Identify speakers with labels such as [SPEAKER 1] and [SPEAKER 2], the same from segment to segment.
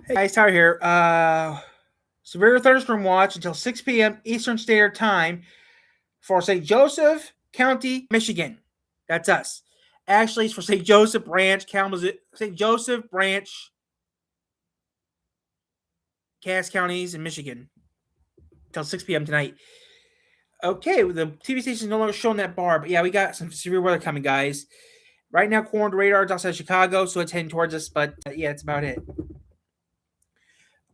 [SPEAKER 1] Hey guys, Tyler here. Severe thunderstorm watch until 6 p.m. Eastern Standard Time for St. Joseph County, Michigan. That's us. Actually, it's for St. Joseph Branch, Kalamazoo, St. Joseph Branch, Cass counties in Michigan until 6 p.m. tonight. Okay, the TV station is no longer showing that bar, but yeah, we got some severe weather coming, guys. Right now, cold radar is outside Chicago, so it's heading towards us. But yeah, that's about it.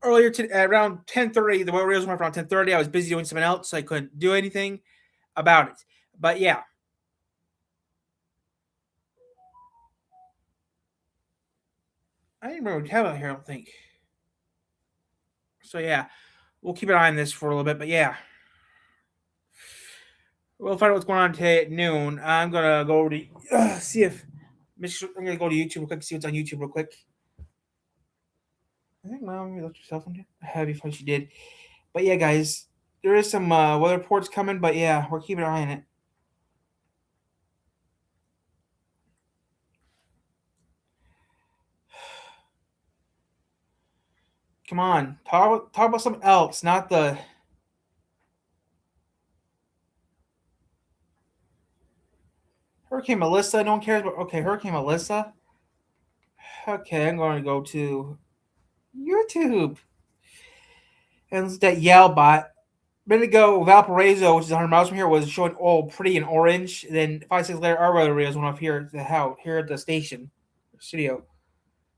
[SPEAKER 1] Earlier to around 10:30, the weather was around 10:30. I was busy doing something else, so I couldn't do anything about it. But yeah, I didn't remember what we have out here. I don't think. So yeah, we'll keep an eye on this for a little bit. But yeah, we'll find out what's going on today at noon. I'm gonna go over to see if I'm gonna go to YouTube real quick. See what's on YouTube real quick. I think Mom, you left your cell phone here. I have before she did. But yeah, guys, there is some weather reports coming. But yeah, we're keeping an eye on it. Come on, talk about something else, not the Hurricane Melissa. No one cares about. Okay, Hurricane Melissa. Okay, I'm going to go to YouTube and look at Yalbot. A minute ago, Valparaiso, which is 100 miles from here, was showing all pretty and orange. Then 5 seconds later, our weather rails went off here at the house, here at the station, studio.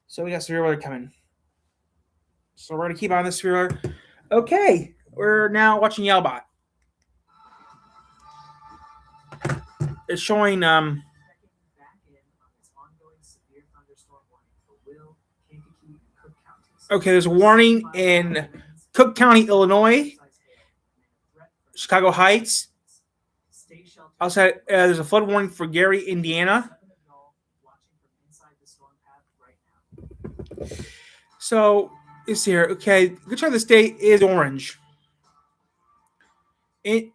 [SPEAKER 1] So we got severe weather coming. So we're gonna keep on this severe weather. Okay, we're now watching Yalbot. It's showing Okay, there's a warning in Cook County, Illinois, Chicago Heights. Outside, there's a flood warning for Gary, Indiana. So it's here. Okay, good chunk of the state is orange. Okay,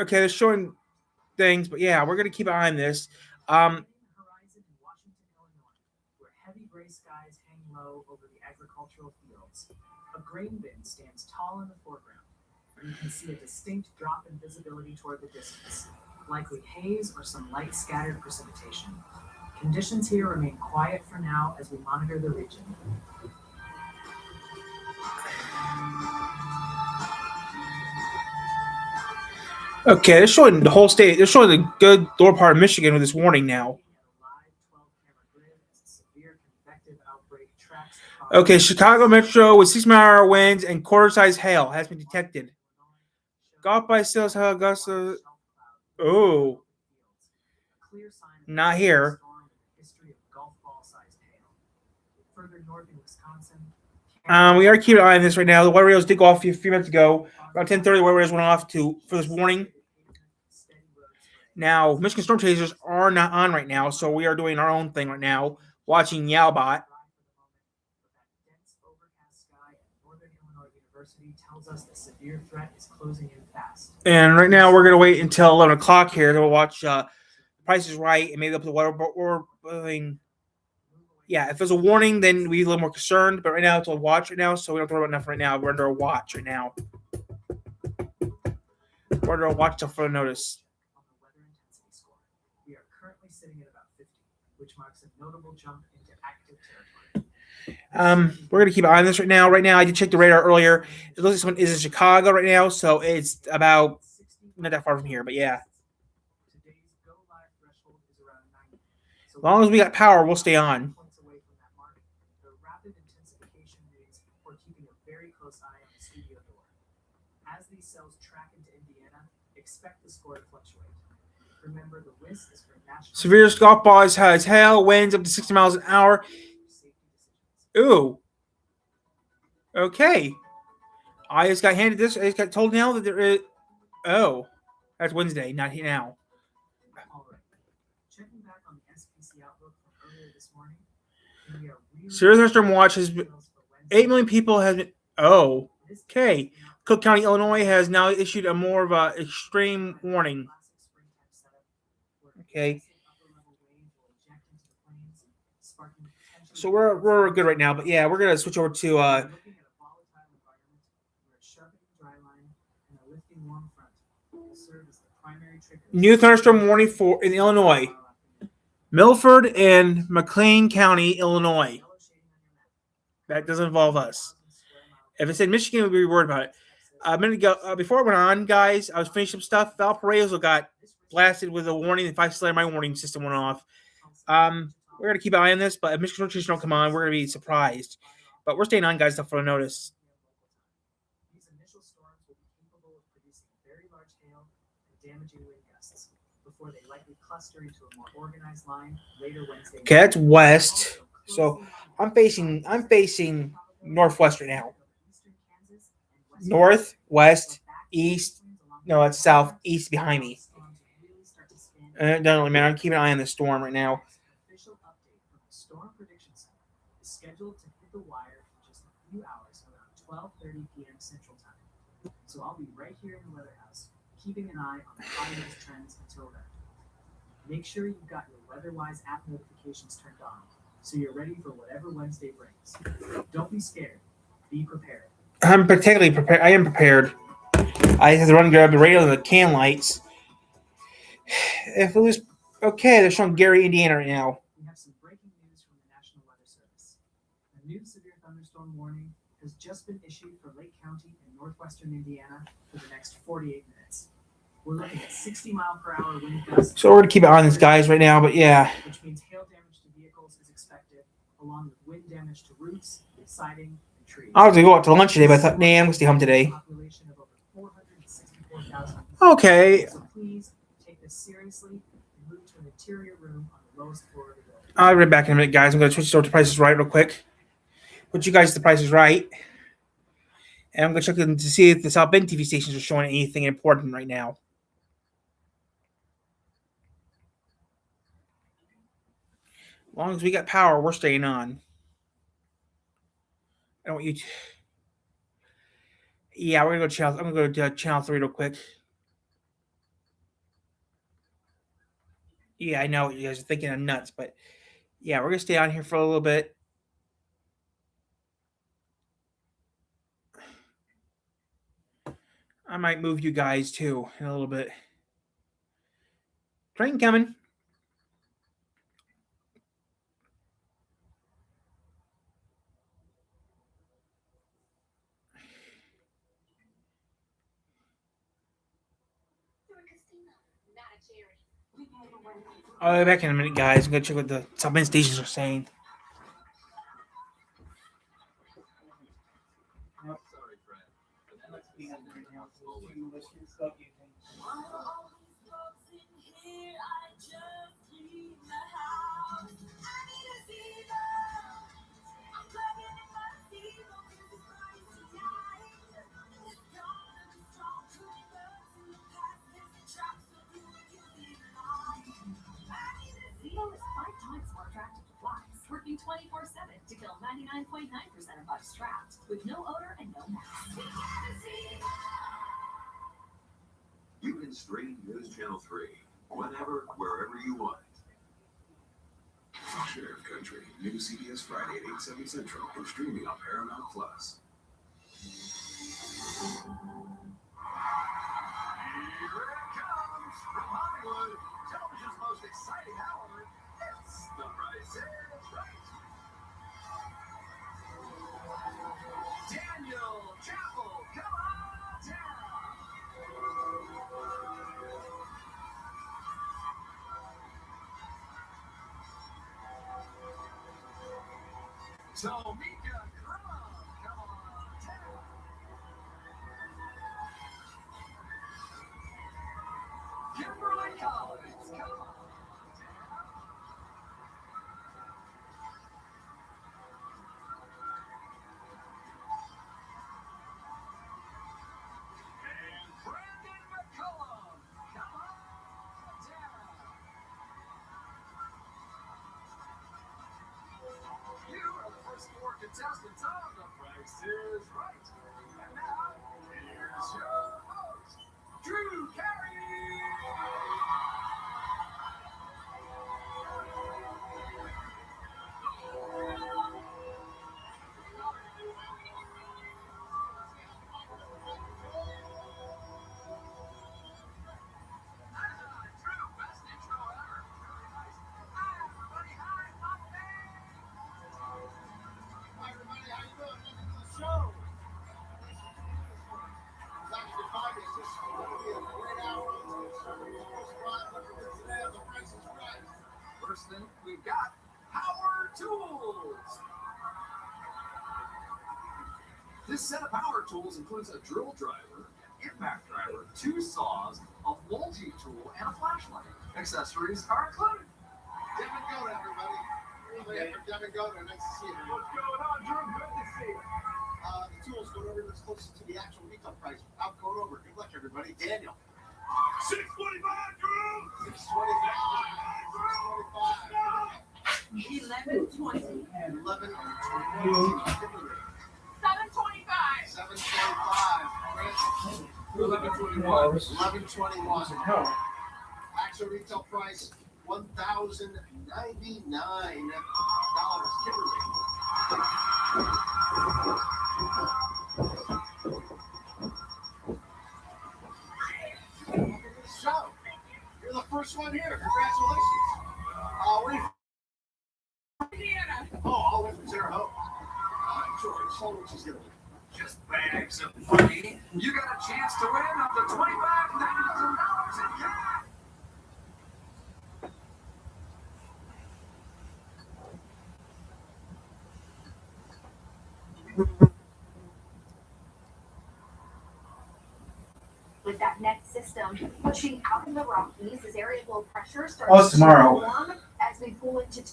[SPEAKER 1] they're showing things, but yeah, we're gonna keep an eye on this. Um, Okay, they're showing the whole state. They're showing the good lower part of Michigan with this warning now. Okay, Chicago Metro with 6 mile-an-hour winds and quarter-size hail has been detected. Golf by sales Augusta. Oh, not here. We are keeping an eye on this right now. The weather rails did go off a few minutes ago. Around 10:30, the weather rails went off for this warning. Now, Michigan storm chasers are not on right now, so we are doing our own thing right now, watching Yalbot. And right now, we're gonna wait until 11 o'clock here to watch Price is Right and maybe up to the weather. But yeah, if there's a warning, then we're a little more concerned. But right now, it's a watch right now, so we don't have to worry about enough right now. We're under a watch right now. We're under a watch until further notice. We're gonna keep an eye on this right now. Right now, I did check the radar earlier. It looks like someone is in Chicago right now, so it's about not that far from here. But yeah, as long as we got power, we'll stay on. Severe golf balls has hail, winds up to 60 miles an hour. Ooh. Okay. I just got handed this. I just got told now that there is. Oh, that's Wednesday, not now. Severe thunderstorm watch has 8 million people has been. Oh, okay. Cook County, Illinois has now issued a more of a extreme warning. Okay. So we're good right now, but yeah, we're gonna switch over to new thunderstorm warning for in Illinois, Milford and McLean County, Illinois. That doesn't involve us. If it's in Michigan, we'd be worried about it. A minute ago, before I went on, guys, I was finishing some stuff. Valparaiso got blasted with a warning. If I slammed my warning system went off. We're gonna keep an eye on this, but if Michigan Nutrition don't come on, we're gonna be surprised. But we're staying on, guys, stuff for a notice.
[SPEAKER 2] These initial storms will be capable of producing very large hail and damaging wind gusts before they likely cluster into a more organized line later Wednesday.
[SPEAKER 1] Okay, that's west. So I'm facing northwest right now. North, west, east. No, it's south, east behind me. It doesn't really matter. I'm keeping an eye on the storm right now.
[SPEAKER 2] Official update from the Storm Prediction Center is scheduled to hit the wire in just a few hours around 12:30 p.m. Central Time. So I'll be right here in the weather house, keeping an eye on the high-risk trends until then. Make sure you've got your WeatherWise app notifications turned on, so you're ready for whatever Wednesday brings. Don't be scared. Be prepared.
[SPEAKER 1] I'm particularly prepared. I am prepared. I have to run and grab the radio and the can lights. If it was okay, they're showing Gary, Indiana right now.
[SPEAKER 2] We have some breaking news from the National Weather Service. A new severe thunderstorm warning has just been issued for Lake County in northwestern Indiana for the next 48 minutes. We're looking at 60-mile-per-hour wind gusts.
[SPEAKER 1] So we're gonna keep it on these guys right now, but yeah.
[SPEAKER 2] Which means hail damage to vehicles is expected, along with wind damage to roofs, siding, and trees.
[SPEAKER 1] I was gonna go out to lunch today, but I thought, nah, I'm gonna stay home today.
[SPEAKER 2] Population of over 464,000.
[SPEAKER 1] Okay.
[SPEAKER 2] So please take this seriously and move to an interior room on the lowest floor of the building.
[SPEAKER 1] I'll be right back in a minute, guys. I'm gonna switch over to Price is Right real quick. Put you guys to the Price is Right. And I'm gonna check in to see if the South Bend TV stations are showing anything important right now. As long as we got power, we're staying on. I don't want you to... Yeah, we're gonna go channel. I'm gonna go to channel 3 real quick. Yeah, I know you guys are thinking I'm nuts, but yeah, we're gonna stay on here for a little bit. I might move you guys too in a little bit. Train coming. I'll be back in a minute, guys. I'm gonna check what the South Bend stations are saying.
[SPEAKER 3] Sorry, Fred.
[SPEAKER 4] Working 24/7 to kill 99.9% of bugs trapped with no odor and no mess.
[SPEAKER 3] You can stream News Channel 3 whenever, wherever you want.
[SPEAKER 5] Sheriff Country, new CBS Friday at 8, 7 Central, and streaming on Paramount Plus.
[SPEAKER 3] Here it comes from Hollywood, television's most exciting hour. It's The Price is Right. Daniel Chapel, come on down. Tomika Crumb, come on down. Kimberly Collins, come on down. And Brandon McCullum, come on down. You are the first 4 contestants on The Price is Right. And now, here's your host, Drew Carey. person, we've got Power Tools. This set of power tools includes a drill driver, an impact driver, 2 saws, a multi-tool, and a flashlight. Accessories are included.
[SPEAKER 6] Devin Goda, everybody. Everybody for Devin Goda. Nice to see you.
[SPEAKER 3] What's going on, Drew? Good to see you.
[SPEAKER 6] The tools going over that's closest to the actual retail price. Out going over. Good luck, everybody. Daniel.
[SPEAKER 3] 625, Drew!
[SPEAKER 6] 625.
[SPEAKER 4] 11:20.
[SPEAKER 6] 11 and
[SPEAKER 4] 7:25.
[SPEAKER 6] 725.
[SPEAKER 3] 1121.
[SPEAKER 6] 1121. Actual retail price $1,099. Kimberly. So, you're the first one here. Congratulations. Where you
[SPEAKER 4] Indiana.
[SPEAKER 6] all went from Terre Haute. George, tell me what she's gonna do.
[SPEAKER 3] Just bags of money. You got a chance to win up to $25,000 in cash.
[SPEAKER 7] With that next system pushing out in the Rockies as area low pressure starts
[SPEAKER 1] Oh, it's tomorrow.
[SPEAKER 7] to form as we pull into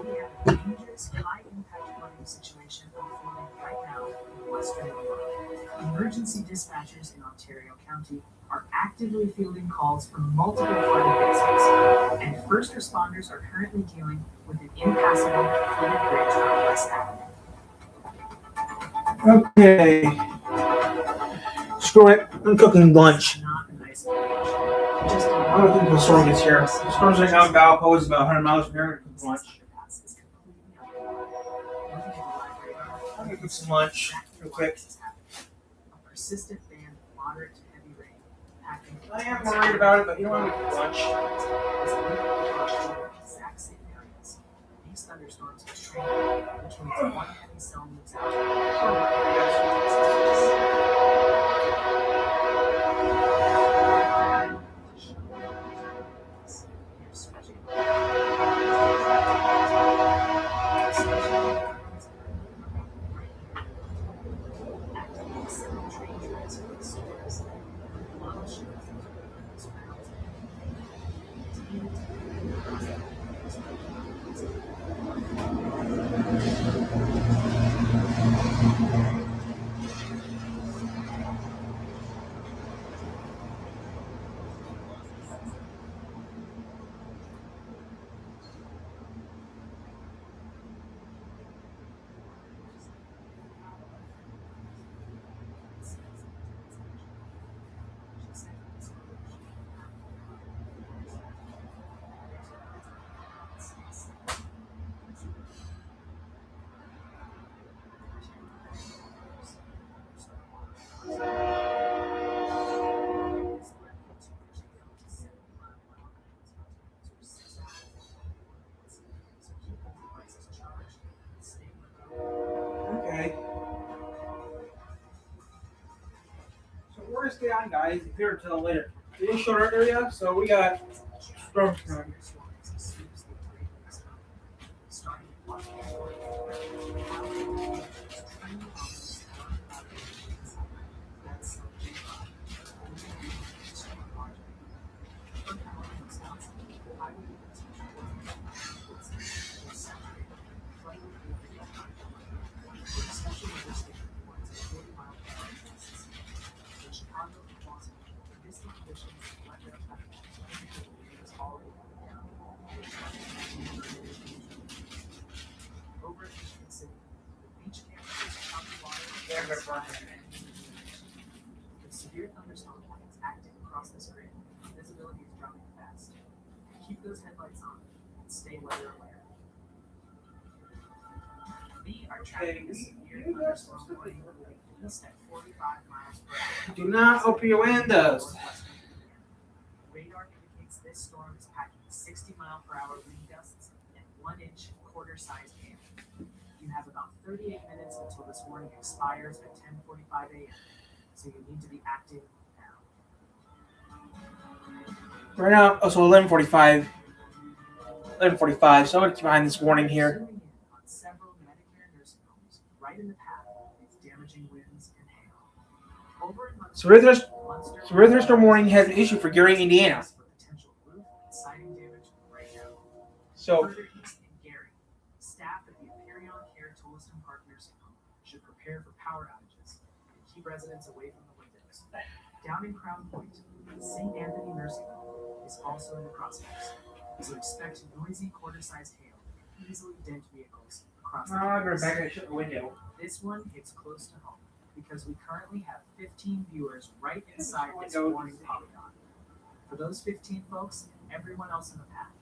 [SPEAKER 2] We have a dangerous, high-impact flooding situation unfolding right now in western Vermont. Emergency dispatchers in Ontario County are actively fielding calls from multiple flooded basements, and first responders are currently dealing with an impassable flooded bridge on West Avenue.
[SPEAKER 1] Okay. Screw it. I'm cooking lunch.
[SPEAKER 2] It's not an isolated issue. Just
[SPEAKER 1] I don't think the storm gets here. The storm's right now in Valpo. It's about 100 miles from here. I'm gonna cook lunch.
[SPEAKER 2] underpass is completely underwater. Looking at the live radar,
[SPEAKER 1] I'm gonna cook some lunch real quick.
[SPEAKER 2] a persistent band of moderate to heavy rain acting.
[SPEAKER 1] I am worried about it, but you know what? I'm gonna cook lunch.
[SPEAKER 2] Is literally across the exact same areas. These thunderstorms are training, which means one heavy cell moves out.
[SPEAKER 1] Okay. So we're gonna stay on, guys. If you're until later. We didn't show our area, so we got storms coming.
[SPEAKER 2] Over in Michigan City, the beach campuses are underwater.
[SPEAKER 1] Yeah, they're burning.
[SPEAKER 2] With severe thunderstorm warnings active across this grid, visibility is dropping fast. Keep those headlights on and stay weather aware. are tracking a severe thunderstorm warning moving east at 45 miles per hour.
[SPEAKER 1] Do not open your windows.
[SPEAKER 2] Northwestern Indiana. Radar indicates this storm is packing 60-mile-per-hour wind gusts and 1-inch quarter-sized hail. You have about 38 minutes until this warning expires at 10:45 a.m. So you need to be active now.
[SPEAKER 1] Right now, oh, so 11:45. 11:45. So I'm gonna keep behind this warning here.
[SPEAKER 2] Zooming in on several Medicare nursing homes right in the path of these damaging winds and hail. Over in Munster,
[SPEAKER 1] Severe thunderstorm warning has been issued for Gary, Indiana.
[SPEAKER 2] For potential roof and siding damage right now.
[SPEAKER 1] So
[SPEAKER 2] Further east in Gary, staff at the Imperion Care Tolleson Park Nursing Home should prepare for power outages and keep residents away from the windows. Down in Crown Point, the St. Anthony Nursing Home is also in the crosshairs, so expect noisy quarter-sized hail to easily dent vehicles across the campus.
[SPEAKER 1] and shut the window.
[SPEAKER 2] This one hits close to home because we currently have 15 viewers right inside this warning polygon. For those 15 folks and everyone else in the path,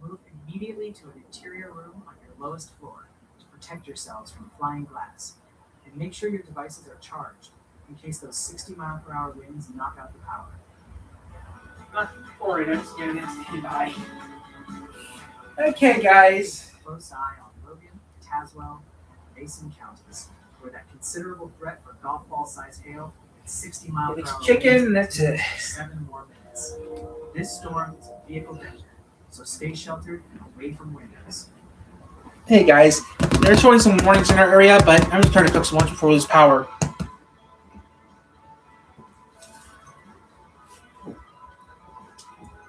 [SPEAKER 2] move immediately to an interior room on your lowest floor to protect yourselves from flying glass. And make sure your devices are charged in case those 60-mile-per-hour winds knock out the power.
[SPEAKER 1] Alright, I'm scared to bye. Okay, guys.
[SPEAKER 2] Close eye on Logan, Tazewell, and Mason counties, where that considerable threat for golf ball-sized hail at 60 miles
[SPEAKER 1] If
[SPEAKER 2] per hour
[SPEAKER 1] it's chicken,
[SPEAKER 2] winds
[SPEAKER 1] that's it.
[SPEAKER 2] for 7 more minutes. This storm is a vehicle danger, so stay sheltered and away from windows.
[SPEAKER 1] Hey guys, they're showing some warnings in our area, but I'm just trying to cook some lunch before we lose power.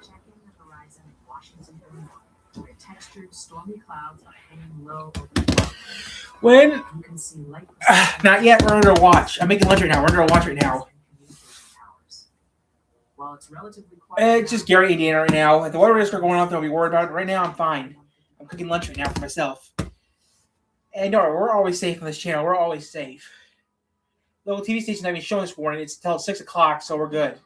[SPEAKER 2] Checking the horizon in Washington, Illinois, where textured stormy clouds are hanging low over the water.
[SPEAKER 1] When?
[SPEAKER 2] You can see light.
[SPEAKER 1] Not yet, we're under watch. I'm making lunch right now. We're under watch right now.
[SPEAKER 2] While it's relatively quiet,
[SPEAKER 1] It's just Gary, Indiana right now. If the weather risk are going off, I'll be worried about it. Right now, I'm fine. I'm cooking lunch right now for myself. And no, we're always safe on this channel. We're always safe. The little TV station that been showing this warning, it's until 6 o'clock, so we're good.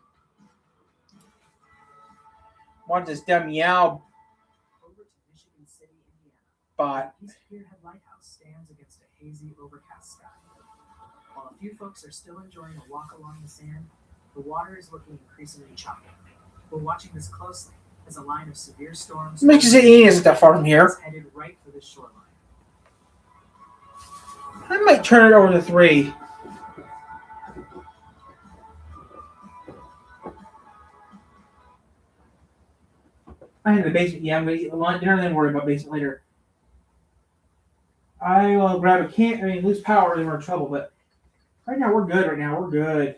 [SPEAKER 1] Want this dumb meow
[SPEAKER 2] over to Michigan City, Indiana.
[SPEAKER 1] bot.
[SPEAKER 2] East Pierhead Lighthouse stands against a hazy, overcast sky. While a few folks are still enjoying a walk along the sand, the water is looking increasingly choppy. We're watching this closely as a line of severe storms
[SPEAKER 1] Michigan City isn't that far from here.
[SPEAKER 2] is headed right for the shoreline.
[SPEAKER 1] I might turn it over to 3. I have the basement. Yeah, I'm gonna eat lunch dinner and then worry about basement later. I will grab a can. I mean, lose power, then we're in trouble. But right now, we're good. Right now, we're good.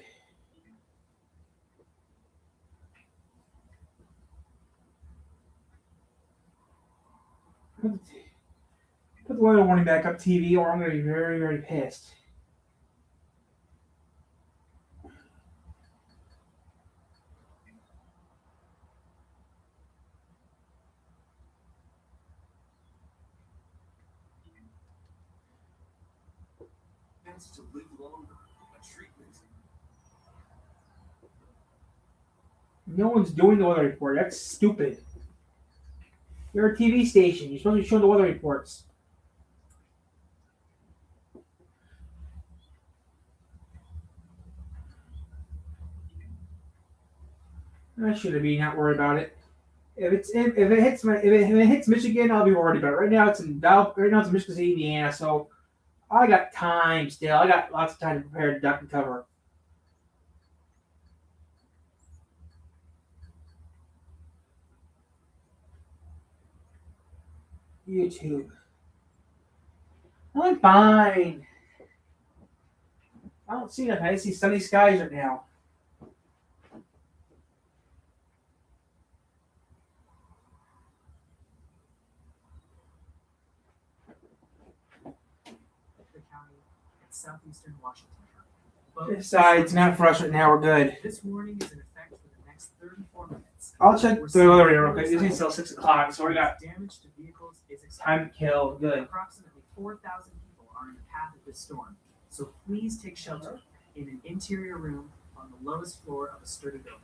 [SPEAKER 1] Put the weather warning back up, TV, or I'm gonna be very, very pissed.
[SPEAKER 5] That's to live longer. A treatment.
[SPEAKER 1] No one's doing the weather report. That's stupid. You're a TV station. You're supposed to be showing the weather reports. I should be not worried about it. If it hits Michigan, I'll be worried about it. Right now it's in Michigan City, Indiana, so I got time still. I got lots of time to prepare to duck and cover. YouTube. I'm fine. I don't see nothing. I see sunny skies right now.
[SPEAKER 2] The county and southeastern Washington County.
[SPEAKER 1] This side's not for us right now. We're good.
[SPEAKER 2] This warning is in effect for the next 34 minutes.
[SPEAKER 1] I'll check the weather real quick. It's until 6 o'clock, so we got
[SPEAKER 2] Damage to vehicles is expected.
[SPEAKER 1] time to kill. Good.
[SPEAKER 2] Approximately 4,000 people are in the path of this storm, so please take shelter in an interior room on the lowest floor of a sturdy building.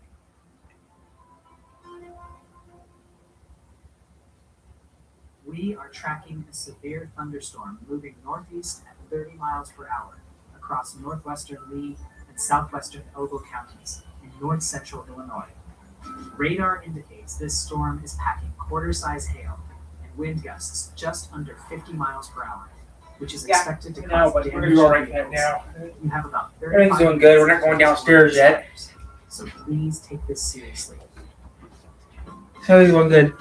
[SPEAKER 2] We are tracking a severe thunderstorm moving northeast at 30 miles per hour across northwestern Lee and southwestern Ogle counties in north central Illinois. Radar indicates this storm is packing quarter-size hail and wind gusts just under 50 miles per hour, which is expected to cause
[SPEAKER 8] but
[SPEAKER 2] damage
[SPEAKER 8] we're
[SPEAKER 2] to
[SPEAKER 8] all right
[SPEAKER 2] vehicles.
[SPEAKER 8] now.
[SPEAKER 2] You have about 35
[SPEAKER 8] Everything's doing good. We're not going downstairs yet.
[SPEAKER 2] So please take this seriously.
[SPEAKER 8] Everything's going good.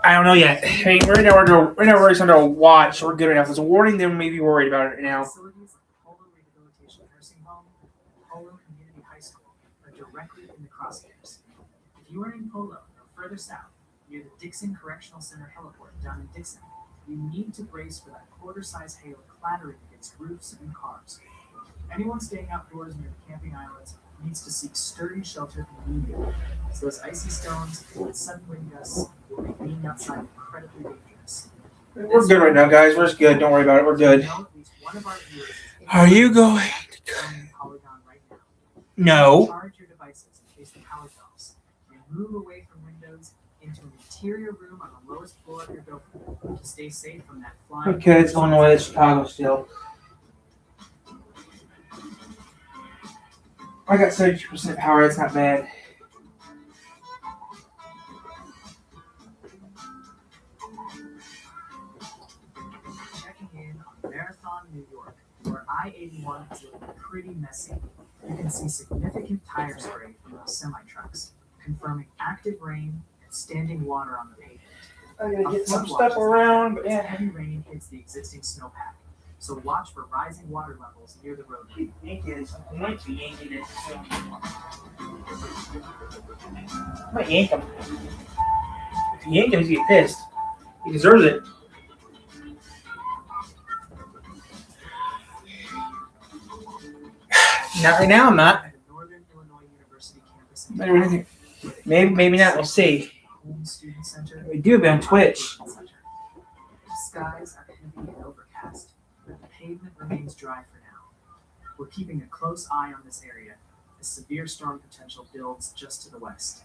[SPEAKER 8] I don't know yet. I mean, right now we're just under a watch, so we're good enough. There's a warning, then we may be worried about it now.
[SPEAKER 2] Facilities like the Polo Rehabilitation Nursing Home and Polo Community High School are directly in the crosshairs. If you are in Polo or further south, near the Dixon Correctional Center heliport down in Dixon, you need to brace for that quarter-size hail clattering against roofs and cars. Anyone staying outdoors near the camping islands needs to seek sturdy shelter immediately, as those icy stones and sudden wind gusts will make being outside incredibly dangerous.
[SPEAKER 8] We're good right now, guys. We're just good. Don't worry about it. We're good.
[SPEAKER 2] Know at least one of our viewers is
[SPEAKER 8] Are you going?
[SPEAKER 2] on Polygon right now.
[SPEAKER 8] No.
[SPEAKER 2] Charge your devices in case the power drops, and move away from windows into an interior room on the lowest floor of your building to stay safe from that flying.
[SPEAKER 8] Okay, it's going away to Chicago still. I got 70% power. That's not bad.
[SPEAKER 2] Checking in on Marathon, New York, where I-81 is looking pretty messy. You can see significant tire spray from those semi-trucks, confirming active rain and standing water on the pavement.
[SPEAKER 8] I'm gonna
[SPEAKER 2] A
[SPEAKER 8] get some
[SPEAKER 2] flood
[SPEAKER 8] stuff
[SPEAKER 2] watch is
[SPEAKER 8] around, but
[SPEAKER 2] as
[SPEAKER 8] yeah.
[SPEAKER 2] heavy rain hits the existing snowpack, so watch for rising water levels near the roadway.
[SPEAKER 8] Yankee this. I'm going to Yankee this. I might yank him. If you yank him, he's gonna get pissed. He deserves it. Not right now, I'm not.
[SPEAKER 2] At the Northern Illinois University campus in
[SPEAKER 8] Maybe not. We'll see.
[SPEAKER 2] Home Student Center.
[SPEAKER 8] We do be on Twitch.
[SPEAKER 2] Skies are heavy and overcast, but the pavement remains dry for now. We're keeping a close eye on this area as severe storm potential builds just to the west.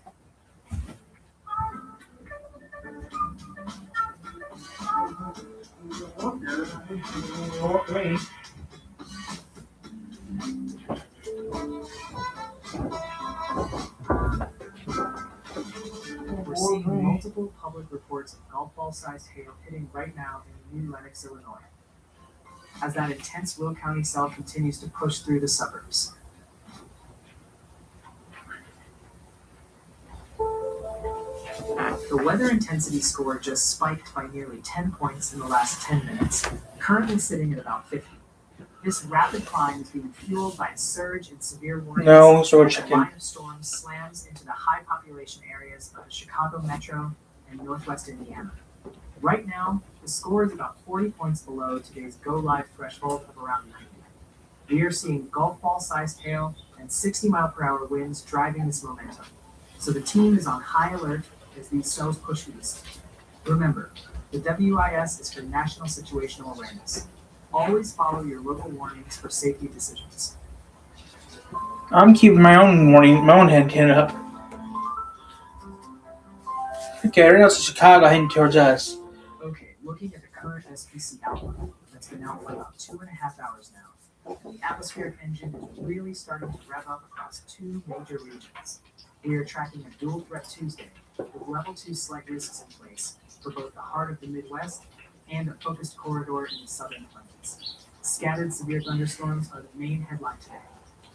[SPEAKER 2] We're seeing multiple public reports of golf ball-sized hail hitting right now in New Lenox, Illinois, as that intense Will County cell continues to push through the suburbs. The weather intensity score just spiked by nearly 10 points in the last 10 minutes, currently sitting at about 50. This rapid climb is being fueled by a surge in severe warnings.
[SPEAKER 8] No, so we're
[SPEAKER 2] as a
[SPEAKER 8] checking.
[SPEAKER 2] line of storms slams into the high population areas of the Chicago metro and northwest Indiana. Right now, the score is about 40 points below today's go-live threshold of around 90. We are seeing golf ball-sized hail and 60-mile-per-hour winds driving this momentum. So the team is on high alert as these cells push east. Remember, the WIS is for National Situational Awareness. Always follow your local warnings for safety decisions.
[SPEAKER 8] I'm keeping my own head up. Okay, right now it's Chicago heading towards us.
[SPEAKER 2] Okay, looking at the current SPC outlook that's been out for about 2.5 hours now, the atmospheric engine is really starting to rev up across two major regions. We are tracking a dual threat Tuesday with level 2 slight risks in place for both the heart of the Midwest and a focused corridor in the southern plains. Scattered severe thunderstorms are the main headline today,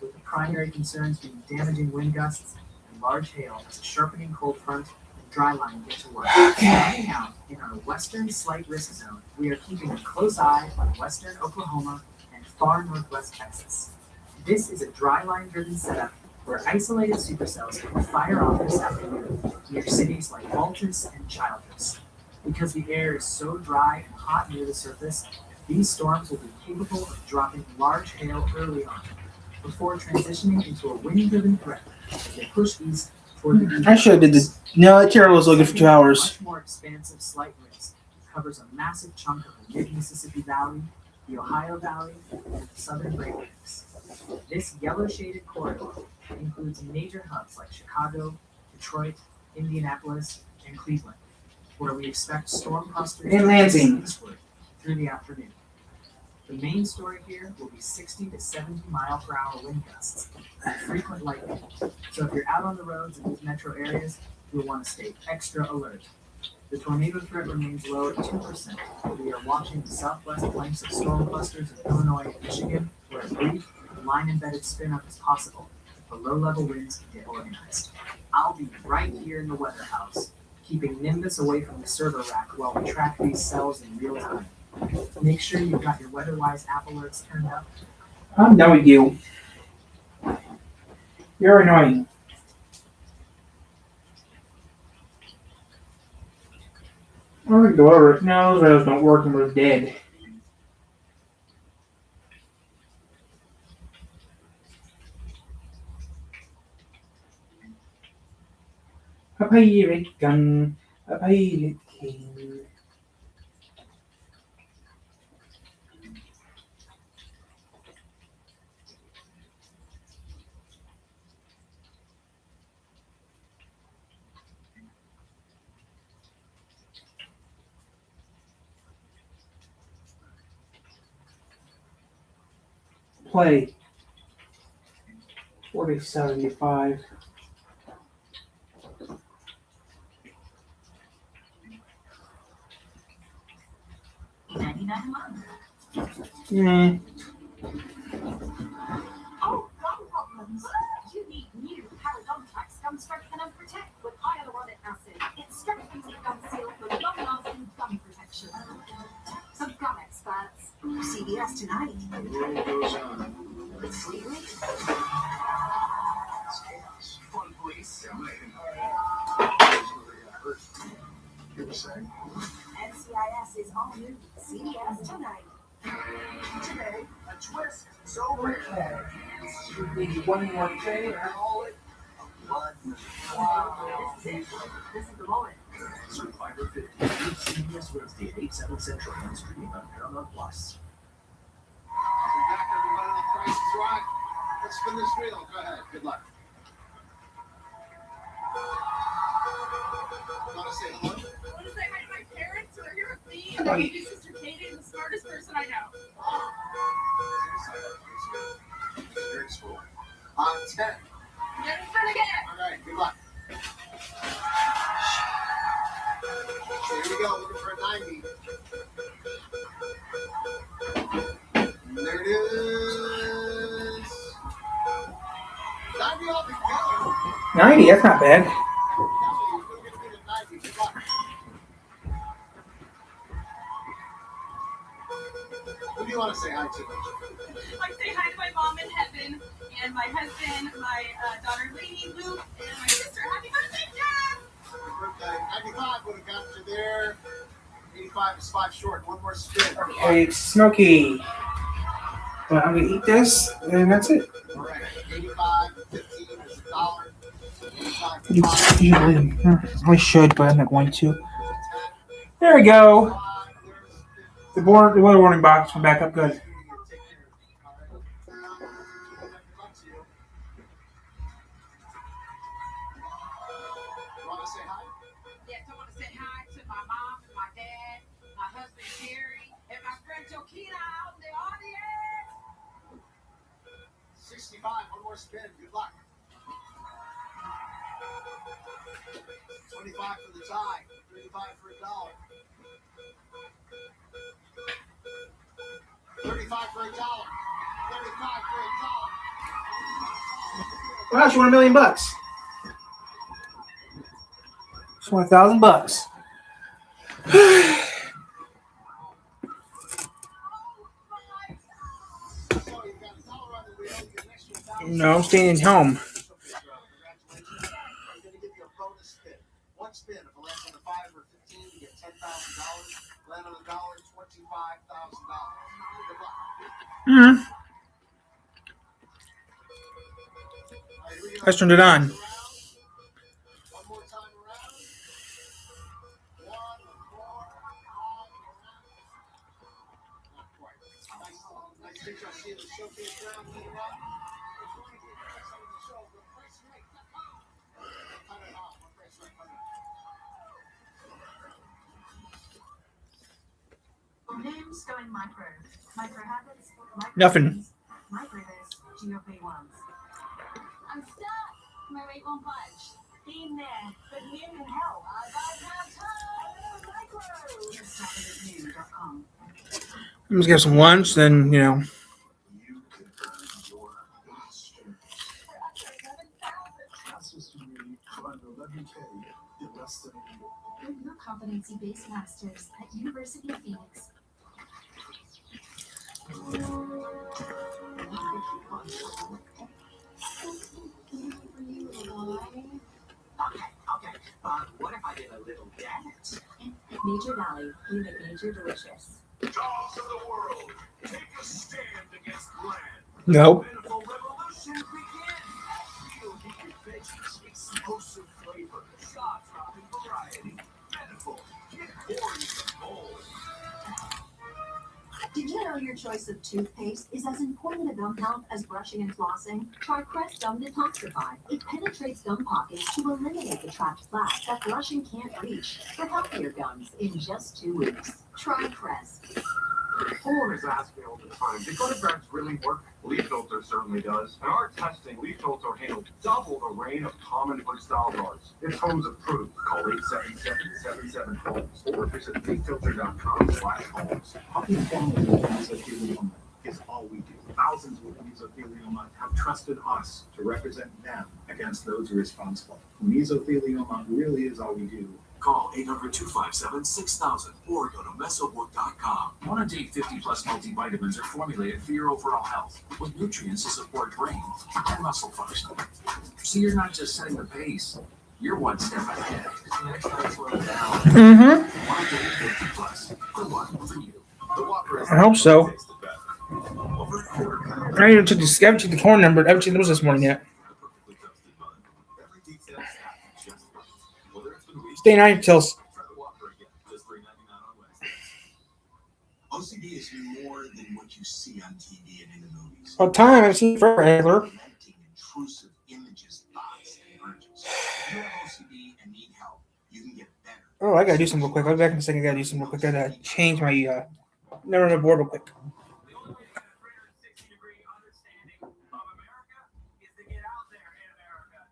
[SPEAKER 2] with the primary concerns being damaging wind gusts and large hail as a sharpening cold front and dry line get to work. Starting out in our western slight risk zone, we are keeping a close eye on western Oklahoma and far northwest Texas. This is a dry line driven setup where isolated supercells can fire off this afternoon near cities like Altus and Childress. Because the air is so dry and hot near the surface, these storms will be capable of dropping large hail early on, before transitioning into a wind-driven threat as they push east toward the east.
[SPEAKER 8] I should have did the. No, that Carol was looking for 2 hours.
[SPEAKER 2] Much more expansive slight risk covers a massive chunk of the mid-Mississippi Valley, the Ohio Valley, and the southern Great Lakes. This yellow-shaded corridor includes major hubs like Chicago, Detroit, Indianapolis, and Cleveland. where we expect storm clusters
[SPEAKER 8] In Lansing.
[SPEAKER 2] eastward through the afternoon. The main story here will be 60 to 70 mile per hour wind gusts and frequent lightning. So if you're out on the roads in these metro areas, you'll want to stay extra alert. The tornado threat remains low at 2%, but we are watching the southwest flanks of storm clusters in Illinois and Michigan, where a brief, line-embedded spin-up is possible if the low-level winds can get organized. I'll be right here in the weather house, keeping Nimbus away from the server rack while we track these cells in real time. Make sure you've got your WeatherWise app alerts turned up.
[SPEAKER 8] I'm done with you. You're annoying. I'm gonna go over it. No, those rails don't work and we're dead. A pirate gun, a pirate king. Play. 4075.
[SPEAKER 4] $99 a month.
[SPEAKER 8] Yeah.
[SPEAKER 7] Oh, gum problems. You need new Parodontax Gum Strengthen and Protect with hyaluronic acid. It strengthens the gum seal for long-lasting gum protection. For gum experts, CVS tonight.
[SPEAKER 5] The world goes on.
[SPEAKER 7] Freely.
[SPEAKER 5] It's chaos. Fun police. You were saying?
[SPEAKER 7] NCIS is all new. CVS tonight.
[SPEAKER 3] Today, a twist so rare.
[SPEAKER 8] Maybe one more thing.
[SPEAKER 3] Call it blood.
[SPEAKER 2] This is it. This is the moment.
[SPEAKER 3] Survivor 50. CBS Wednesday at 8/7 Central and streaming on Paramount Plus.
[SPEAKER 6] Welcome back, everybody, on Price is Right. Let's spin this wheel. Go ahead. Good luck. Want to say hello?
[SPEAKER 9] I want to say hi to my parents who are here with me, and my baby sister Katie, the smartest person I know.
[SPEAKER 6] Very cool. 10.
[SPEAKER 9] Never forget.
[SPEAKER 6] All right, good luck. Here we go, looking for a 90. And there it is. 90 off the go.
[SPEAKER 8] 90, that's not bad.
[SPEAKER 6] You're going to get a 90. Good luck. Who do you want to say hi to?
[SPEAKER 9] I say hi to my mom in heaven, and my husband, my daughter Lainey, Luke, and my sister. Happy birthday, Jeff!
[SPEAKER 6] Happy birthday. 95 would have got you there. 85 is 5 short. One more spin.
[SPEAKER 8] Hey, Smokey. Well, I'm gonna eat this, and that's it.
[SPEAKER 6] All right. 85, 15 is $1. 85,
[SPEAKER 8] You
[SPEAKER 6] 5,
[SPEAKER 8] usually, I should, but I'm not going to. There we go. The weather warning box went back up good.
[SPEAKER 9] Yes, I want to say hi to my mom and my dad, my husband Jerry, and my friend Jokina out in the audience.
[SPEAKER 6] 65, one more spin. Good luck. 25 for the tie. 35 for $1. 35 for $1. 35 for $1.
[SPEAKER 8] Wow, she won $1 million. She won $1,000. No, I'm staying home.
[SPEAKER 6] I'm going to give you a bonus spin. One spin. If it lands on the 5 or 15, you get $10,000. Land on the dollar, $25,000. Good luck.
[SPEAKER 8] Mm-hmm.
[SPEAKER 6] All right, here we go.
[SPEAKER 8] Let's turn it on.
[SPEAKER 6] One more time around. One more time around. Not quite. Nice picture. I'll see you in the showcase round later on. If you want to get the price on the show, go to PriceRight.com. $100 off. One price right.
[SPEAKER 7] Going micro. Micro habits. Micro
[SPEAKER 8] Nothing.
[SPEAKER 7] things, Micro this. GOP ones. I'm stuck. My weight won't budge. Been there, but new can help. I got no time. Micro. Just started at new.com.
[SPEAKER 8] I'm just get some lunch, then
[SPEAKER 5] You can earn your master. Masters degree for under 11K in less than a year.
[SPEAKER 7] Earn your competency-based masters at University of Phoenix.
[SPEAKER 2] Okay. What if I did a little dance?
[SPEAKER 7] Nature Valley, you make nature delicious.
[SPEAKER 3] Dogs of the world, take a stand against land.
[SPEAKER 8] Nope.
[SPEAKER 3] Beautiful revolution begins. Feel the veggies, explosive flavor, jaw-dropping variety. Beautiful, get pouring the bowl.
[SPEAKER 7] Did you know your choice of toothpaste is as important to gum health as brushing and flossing? Try Crest Gum Detoxify. It penetrates gum pockets to eliminate the trapped plaque that brushing can't reach for healthier gums in just 2 weeks. Try Crest.
[SPEAKER 3] Homeowners ask me all the time, do gutter guards really work? Leaf filter certainly does. In our testing, leaf filter handled double the range of common wood style guards. It's Homes approved. Call 877-77-HOMES or visit leaffilter.com/homes.
[SPEAKER 10] Helping families with mesothelioma is all we do. Thousands with mesothelioma have trusted us to represent them against those responsible. Mesothelioma really is all we do.
[SPEAKER 3] Call 800-257-6000 or go to mesobook.com. 1 a day 50-plus multivitamins are formulated for your overall health with nutrients to support brain and muscle function. So you're not just setting the pace, you're one step ahead. Next time, slow down. 1 a day 50-plus. The one for you. The Whopper is
[SPEAKER 8] I hope so.
[SPEAKER 3] tastes the best. Over a quarter pound.
[SPEAKER 8] I haven't checked the corn number. I haven't checked those this morning yet.
[SPEAKER 3] Perfectly toasted bun. Every detail stacked just right. Whether it's been weeks,
[SPEAKER 8] Stay night until
[SPEAKER 3] try the Whopper again. Just $3.99 on Wednesdays.
[SPEAKER 5] OCD is more than what you see on TV and in the movies.
[SPEAKER 8] about time. I've seen forever.
[SPEAKER 5] Preventing intrusive images, thoughts, and urges. If you have OCD and need help, you can get better.
[SPEAKER 8] Oh, I gotta do something real quick. I'll be back in a second. I gotta do something real quick. I gotta change my never on the board real quick.
[SPEAKER 2] The only way to get a 360-degree understanding of America is to get out there in America.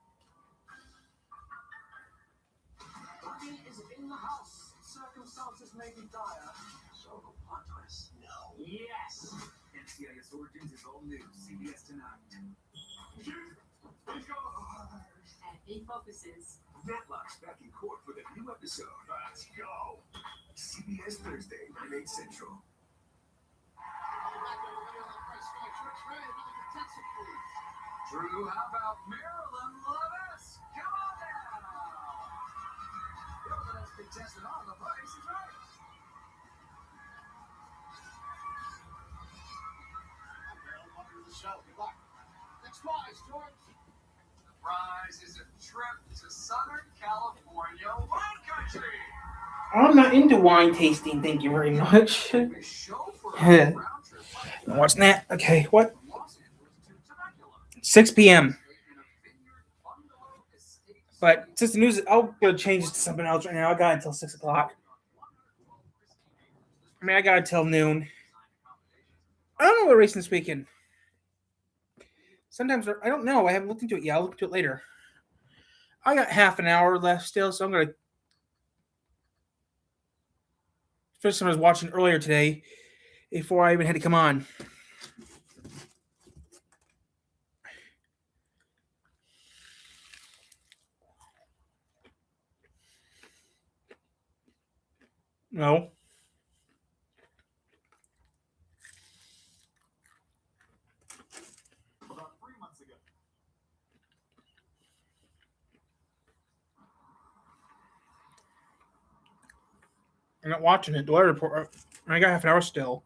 [SPEAKER 6] Buddy is in the house. Circumstances may be dire. So plot twist. No.
[SPEAKER 2] Yes! NCIS Origins is all new. CBS tonight.
[SPEAKER 4] And he focuses.
[SPEAKER 3] Matlock's back in court with a new episode. Let's go. CBS Thursday, 9, 8 Central. Drew, how about Maryland Lovis? Come on down. You're the best contestant on The Price is Right.
[SPEAKER 6] Maryland, welcome to the show. Good luck. Next prize, George.
[SPEAKER 3] The prize is a trip to Southern California wine country.
[SPEAKER 8] I'm not into wine tasting. Thank you very much.
[SPEAKER 3] A show for a
[SPEAKER 8] Yeah.
[SPEAKER 3] round trip
[SPEAKER 8] What's that? Okay, what?
[SPEAKER 3] from Los Angeles to Temecula.
[SPEAKER 8] 6 p.m.
[SPEAKER 3] In a vineyard bungalow estate.
[SPEAKER 8] But since the news, I'll go change this to something else right now. I got until 6 o'clock. I mean, I got until noon. I don't know what racing this weekend. Sometimes I don't know. I haven't looked into it yet. I'll look into it later. I got half an hour left still, so I'm gonna. First time I was watching earlier today, before I even had to come on. No.
[SPEAKER 3] About 3 months ago.
[SPEAKER 8] I'm not watching it. The weather report. I got half an hour still.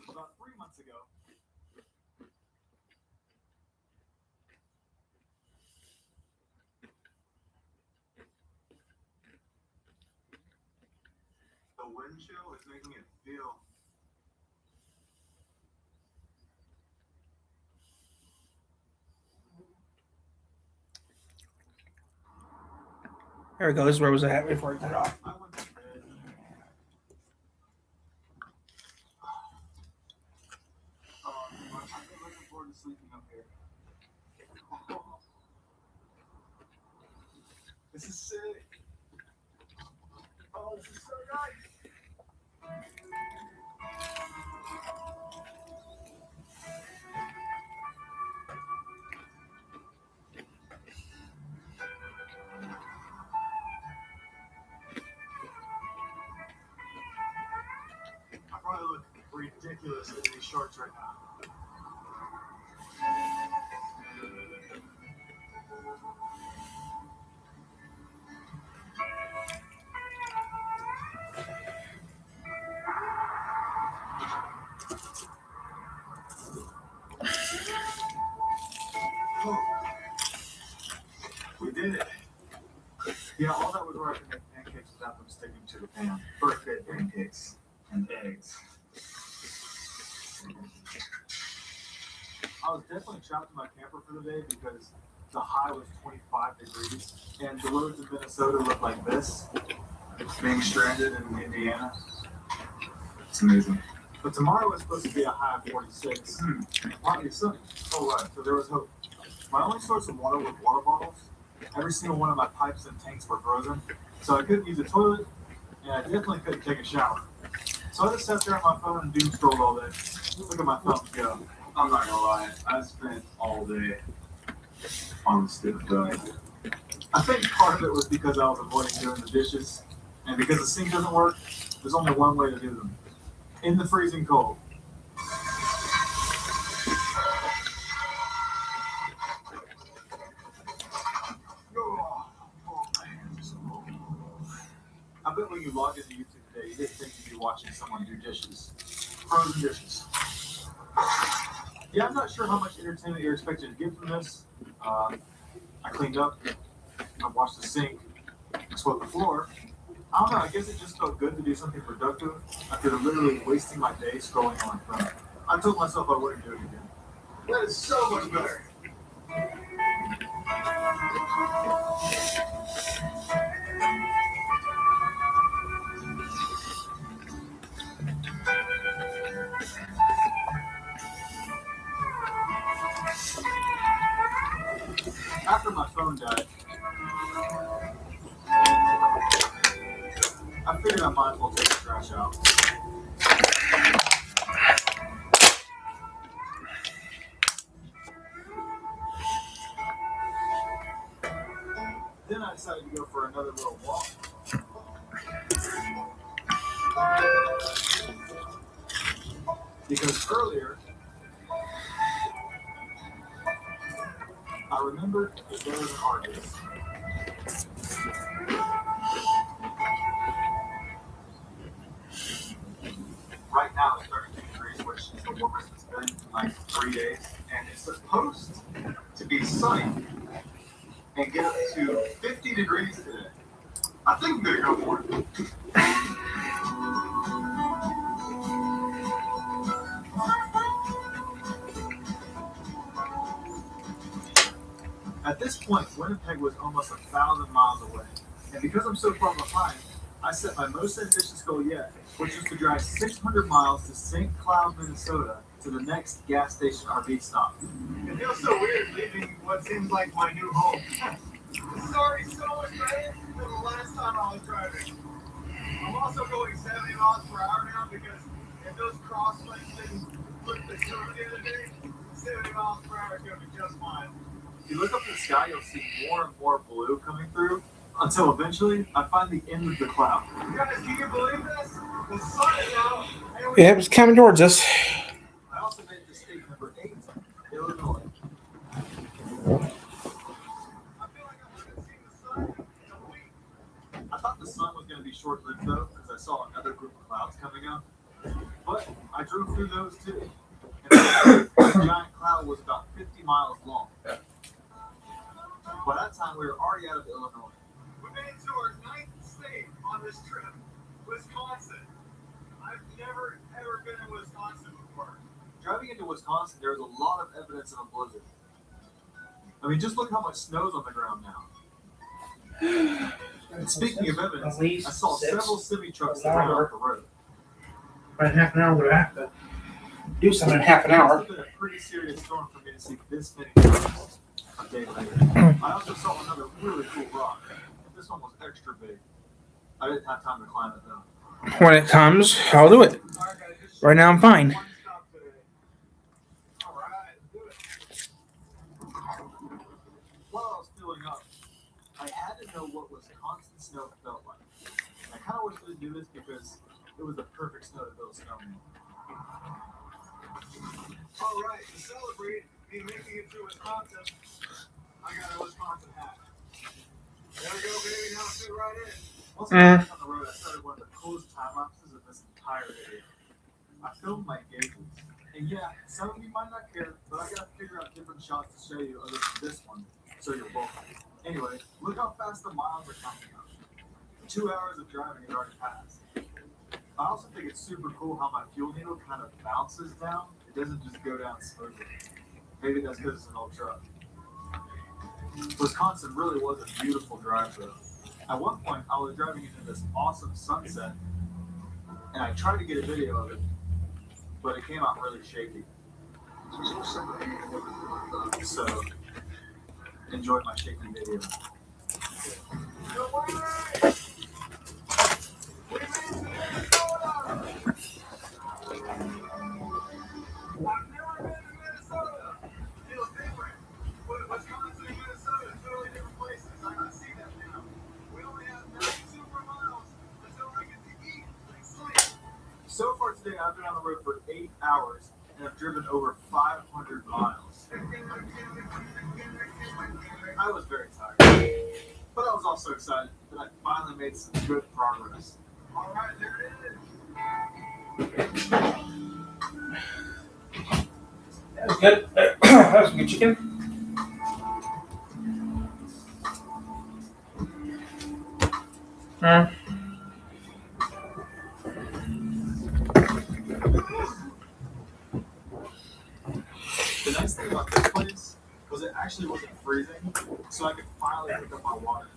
[SPEAKER 3] About 3 months ago. The wind chill is making it feel.
[SPEAKER 1] There we go. This is where it was at before I cut it off.
[SPEAKER 10] I went to bed. I've been looking forward to sleeping up here. This is sick. Oh, this is so nice. I probably look ridiculous in these shorts right now. We did it. Yeah, all that was where I could make pancakes without them sticking to the pan. Birthday pancakes and eggs. I was definitely trapped in my camper for the day because the high was 25 degrees and the roads of Minnesota look like this, being stranded in Indiana. It's amazing. But tomorrow is supposed to be a high of 46. Partly sunny. Oh, right. So there was hope. My only source of water was water bottles. Every single one of my pipes and tanks were frozen, so I couldn't use a toilet, and I definitely couldn't take a shower. So I just sat there on my phone and doom scrolled all day. Look at my thumbs go. I'm not gonna lie, I spent all day on the stupid phone. I think part of it was because I was avoiding doing the dishes, and because the sink doesn't work, there's only one way to do them. In the freezing cold. I bet when you logged into YouTube today, you didn't think you'd be watching someone do dishes. Frozen dishes. Yeah, I'm not sure how much entertainment you're expected to get from this. I cleaned up. I washed the sink. I swept the floor. I don't know, I guess it just felt good to do something productive after literally wasting my day scrolling on my phone. I told myself I wouldn't do it again. That is so much better. After my phone died, I figured I might as well take the trash out. Then I decided to go for another little walk. Because earlier, I remembered that there was an artist. Right now it's 32 degrees, which is the warmest it's been in like 3 days. And it's supposed to be sunny and get up to 50 degrees today. I think I'm gonna go for it. At this point, Winnipeg was almost 1,000 miles away. And because I'm so far behind, I set my most ambitious goal yet, which was to drive 600 miles to St. Cloud, Minnesota, to the next gas station RV stop. It feels so weird leaving what seems like my new home. This is already so much better than the last time I was driving. I'm also going 70 miles per hour now because if those crosswinds didn't look the snow the other day, 70 miles per hour is going to be just fine. If you look up in the sky, you'll see more and more blue coming through until eventually I find the end of the cloud. You guys, can you believe this? The sun is out.
[SPEAKER 1] Yeah, it was coming towards us.
[SPEAKER 10] I also made the state number 8, Illinois. I feel like I haven't seen the sun in a week. I thought the sun was going to be short-lived though, because I saw another group of clouds coming up. But I drove through those too. And the giant cloud was about 50 miles long. By that time, we were already out of Illinois. We made it to our 9th state on this trip, Wisconsin. I've never, ever been in Wisconsin before. Driving into Wisconsin, there was a lot of evidence of a blizzard. I mean, just look how much snow's on the ground now. Speaking of evidence,
[SPEAKER 8] At least
[SPEAKER 10] I saw
[SPEAKER 8] 6
[SPEAKER 10] several semi trucks that
[SPEAKER 8] longer.
[SPEAKER 10] ran off the road.
[SPEAKER 8] About half an hour, we're gonna have to do something in half an
[SPEAKER 10] It
[SPEAKER 8] hour.
[SPEAKER 10] must have been a pretty serious storm for me to see this many trucks a day later. I also saw another really cool rock. This one was extra big. I didn't have time to climb it though.
[SPEAKER 8] When it comes, I'll do it. Right now, I'm fine.
[SPEAKER 10] One stop today. All right, let's do it. While I was filling up, I had to know what Wisconsin snow felt like. I kind of wish they do this because it was the perfect snow to build a snowman. All right, to celebrate me making it to Wisconsin, I got a Wisconsin hat. There we go, baby. Now fit right in. Once I got on the road, I started one of the coolest time lapses of this entire video. I filmed my gauges. And yeah, some of you might not care, but I gotta figure out different shots to show you other than this one, so you're both. Anyway, look how fast the miles are counting up. 2 hours of driving had already passed. I also think it's super cool how my fuel needle kind of bounces down. It doesn't just go down smoothly. Maybe that's because it's an old truck. Wisconsin really was a beautiful drive though. At one point, I was driving into this awesome sunset, and I tried to get a video of it, but it came out really shaky. So, enjoyed my shaky video. So far today, I've been on the road for 8 hours and I've driven over 500 miles. I was very tired, but I was also excited that I finally made some good progress. All right, there it is.
[SPEAKER 8] That was good. That was good chicken.
[SPEAKER 10] The nice thing about this place was it actually wasn't freezing, so I could finally pick up my water.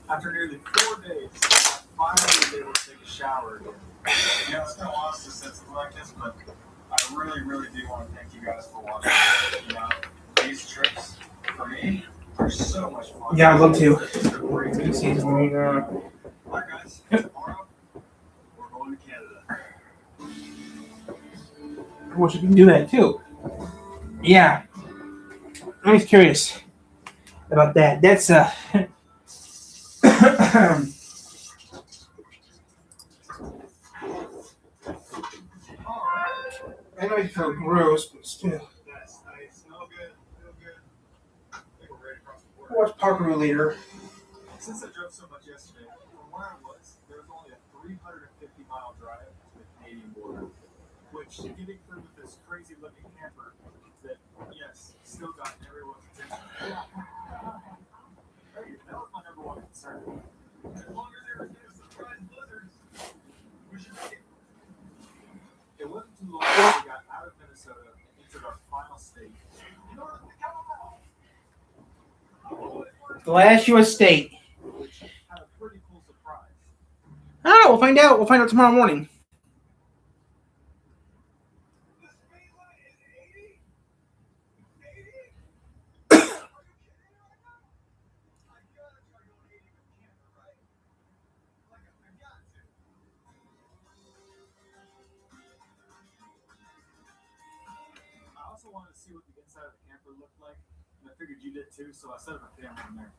[SPEAKER 10] After nearly 4 days, I finally was able to take a shower again. You know, it's been a while since something like this, but I really, really do want to thank you guys for watching. You know, these trips, for me, are so much fun.
[SPEAKER 8] Yeah, I'd love to.
[SPEAKER 10] Good season. All right, guys. Tomorrow, we're going to Canada.
[SPEAKER 8] I wish I could do that too. Yeah. I'm just curious about that. That's I know you feel gross, but still.
[SPEAKER 10] That's nice. Smell good. Feel good. I think we're ready across the border.
[SPEAKER 8] Watch Parker later.
[SPEAKER 10] Since I drove so much yesterday, from where I was, there was only a 350-mile drive to the Canadian border, which, getting through with this crazy-looking camper that, yes, still got everyone's attention. Hey, that was my number one concern. As long as there was no surprise blizzards, we should make it. It wasn't too long until we got out of Minnesota and entered our final state, North Dakota.
[SPEAKER 8] The last U.S. state.
[SPEAKER 10] Which had a pretty cool surprise.
[SPEAKER 8] I don't know. We'll find out. We'll find out tomorrow morning.
[SPEAKER 10] The speed limit is 80? 80? Are you kidding right now? I gotta try going 80 with camera, right? Like, I got to. I also wanted to see what the inside of the camper looked like, and I figured you did too, so I set up a camera in there.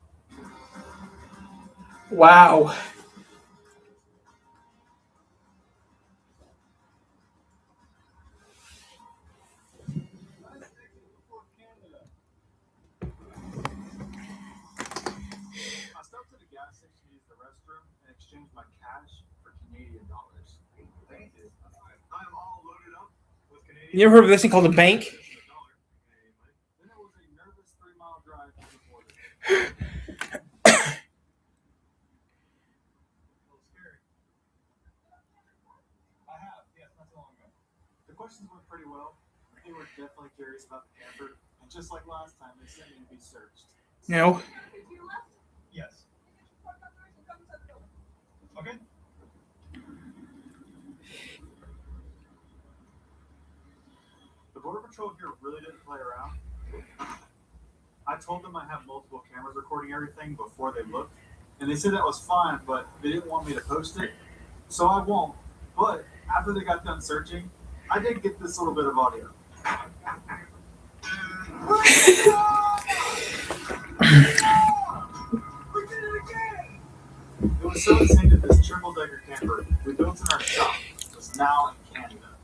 [SPEAKER 8] Wow.
[SPEAKER 10] I stopped at a gas station to use the restroom and exchanged my cash for Canadian dollars. Thank you. I'm all loaded up with Canadian.
[SPEAKER 8] You ever heard of this thing called a bank?
[SPEAKER 10] Then it was a nervous 3-mile drive to the border. I have, yes, not so long ago. The questions went pretty well. They were definitely curious about the camper, and just like last time, they sent me to be searched.
[SPEAKER 8] No.
[SPEAKER 10] Yes. Okay. The Border Patrol here really didn't play around. I told them I have multiple cameras recording everything before they looked, and they said that was fine, but they didn't want me to post it, so I won't. But after they got done searching, I did get this little bit of audio. It was so insane that this triple-decker camper we built in our shop was now in Canada.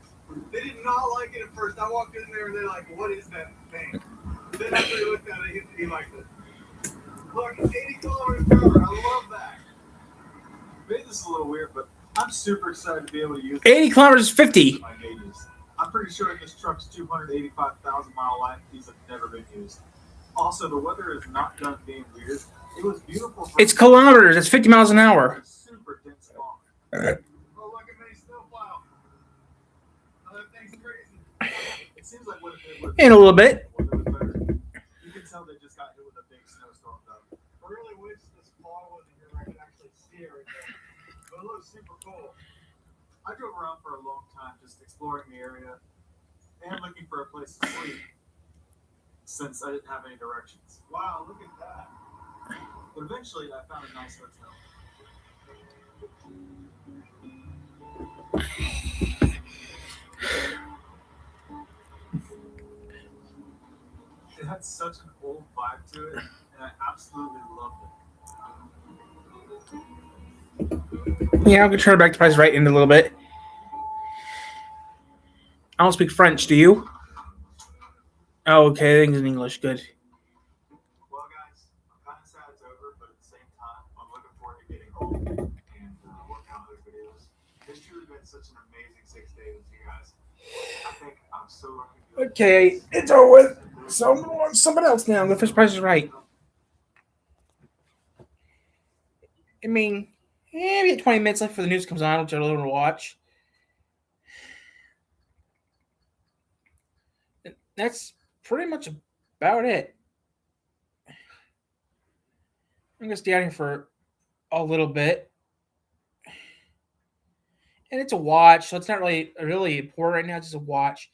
[SPEAKER 10] They did not like it at first. I walked in there and they're like, "What is that thing?" Then after he looked at it, he liked it. Look, 80 kilometers per hour. I love that. Maybe this is a little weird, but I'm super excited to be able to use
[SPEAKER 8] 80 kilometers is 50.
[SPEAKER 10] my gauges. I'm pretty sure this truck's 285,000 mile life keys have never been used. Also, the weather is not done being weird. It was beautiful.
[SPEAKER 8] It's kilometers. It's 50 miles an hour.
[SPEAKER 10] Super dense fog. Oh, look at me, snowplow. Oh, that thing's crazy. It seems like what if it was
[SPEAKER 8] In a little bit.
[SPEAKER 10] You can tell they just got hit with a big snowstorm, though. I really wish this fog wasn't here where I could actually see everything. But it looks super cool. I drove around for a long time just exploring the area and looking for a place to sleep since I didn't have any directions. Wow, look at that. But eventually I found a nice hotel. It had such an old vibe to it, and I absolutely loved it.
[SPEAKER 8] Yeah, I'm gonna turn it back to Price Right in a little bit. I don't speak French, do you? Oh, okay, things in English. Good.
[SPEAKER 10] Well, guys, I'm kind of sad it's over, but at the same time, I'm looking forward to getting home and working on other videos. It's truly been such an amazing 6 days with you guys. I think I'm so lucky.
[SPEAKER 8] Okay, it's over with. So I'm gonna watch somebody else now. I'm gonna finish Price is Right. I mean, we get 20 minutes left for the news comes on, which I don't want to watch. That's pretty much about it. I'm gonna stay out here for a little bit. And it's a watch, so it's not really important right now. It's just a watch.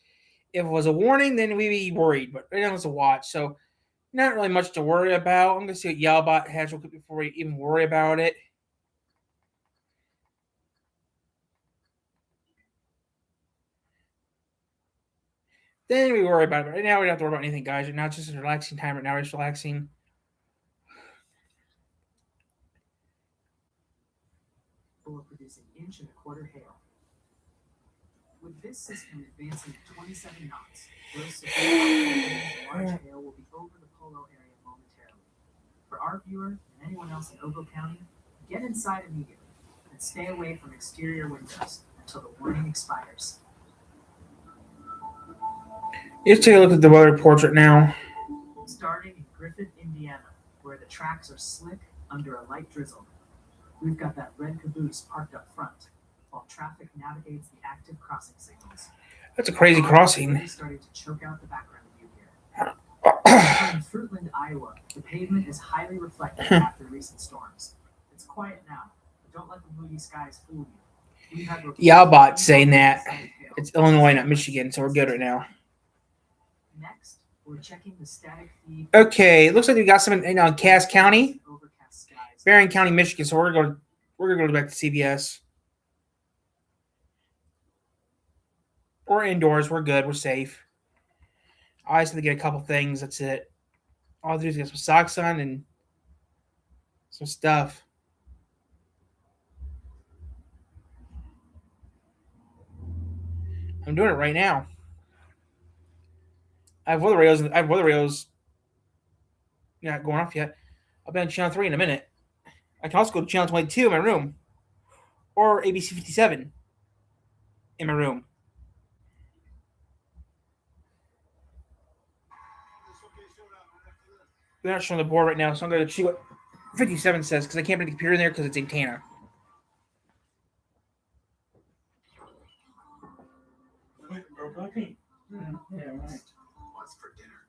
[SPEAKER 8] If it was a warning, then we'd be worried. But right now it's a watch, so not really much to worry about. I'm gonna see what Yalbot has real quick before we even worry about it. Then we worry about it. Right now we don't have to worry about anything, guys. Right now it's just a relaxing time. Right now we're just relaxing.
[SPEAKER 2] Full of producing inch and a quarter hail. With this system advancing at 27 knots, those large hail will be over the Polo area momentarily. For our viewer and anyone else in Ogle County, get inside immediately and stay away from exterior windows until the warning expires.
[SPEAKER 8] Let's take a look at the weather reports right now.
[SPEAKER 2] Starting in Griffith, Indiana, where the tracks are slick under a light drizzle. We've got that red caboose parked up front, while traffic navigates the active crossing signals.
[SPEAKER 8] That's a crazy crossing.
[SPEAKER 2] It's starting to choke out the background view here. In Fruitland, Iowa, the pavement is highly reflective after recent storms. It's quiet now, but don't let the moody skies fool you.
[SPEAKER 8] Yalbot saying that. It's Illinois, not Michigan, so we're good right now.
[SPEAKER 2] Next, we're checking the static feed.
[SPEAKER 8] Okay, it looks like we got some in Cass County, Barron County, Michigan. So we're gonna go back to CBS. We're indoors. We're good. We're safe. I just have to get a couple things. That's it. All I have to do is get some socks on and some stuff. I'm doing it right now. I have weather radios not going off yet. I'll be on channel 3 in a minute. I can also go to channel 22 in my room. Or ABC 57 in my room. They're not showing the board right now, so I'm going to see what 57 says because I can't put the computer in there because it's antenna.
[SPEAKER 5] What's for dinner? Yeah, what's for dinner?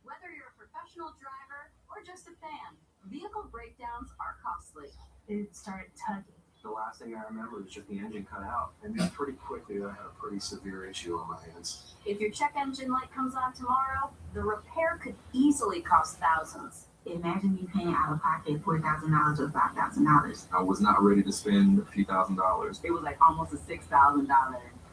[SPEAKER 4] Whether you're a professional driver or just a fan, vehicle breakdowns are costly.
[SPEAKER 2] It started tugging.
[SPEAKER 11] The last thing I remember was just the engine cut out. And then pretty quickly, I had a pretty severe issue on my hands.
[SPEAKER 4] If your check engine light comes on tomorrow, the repair could easily cost thousands.
[SPEAKER 7] Imagine me paying out of pocket $4,000 or $5,000.
[SPEAKER 11] I was not ready to spend a few $1,000s.
[SPEAKER 7] It was like almost a $6,000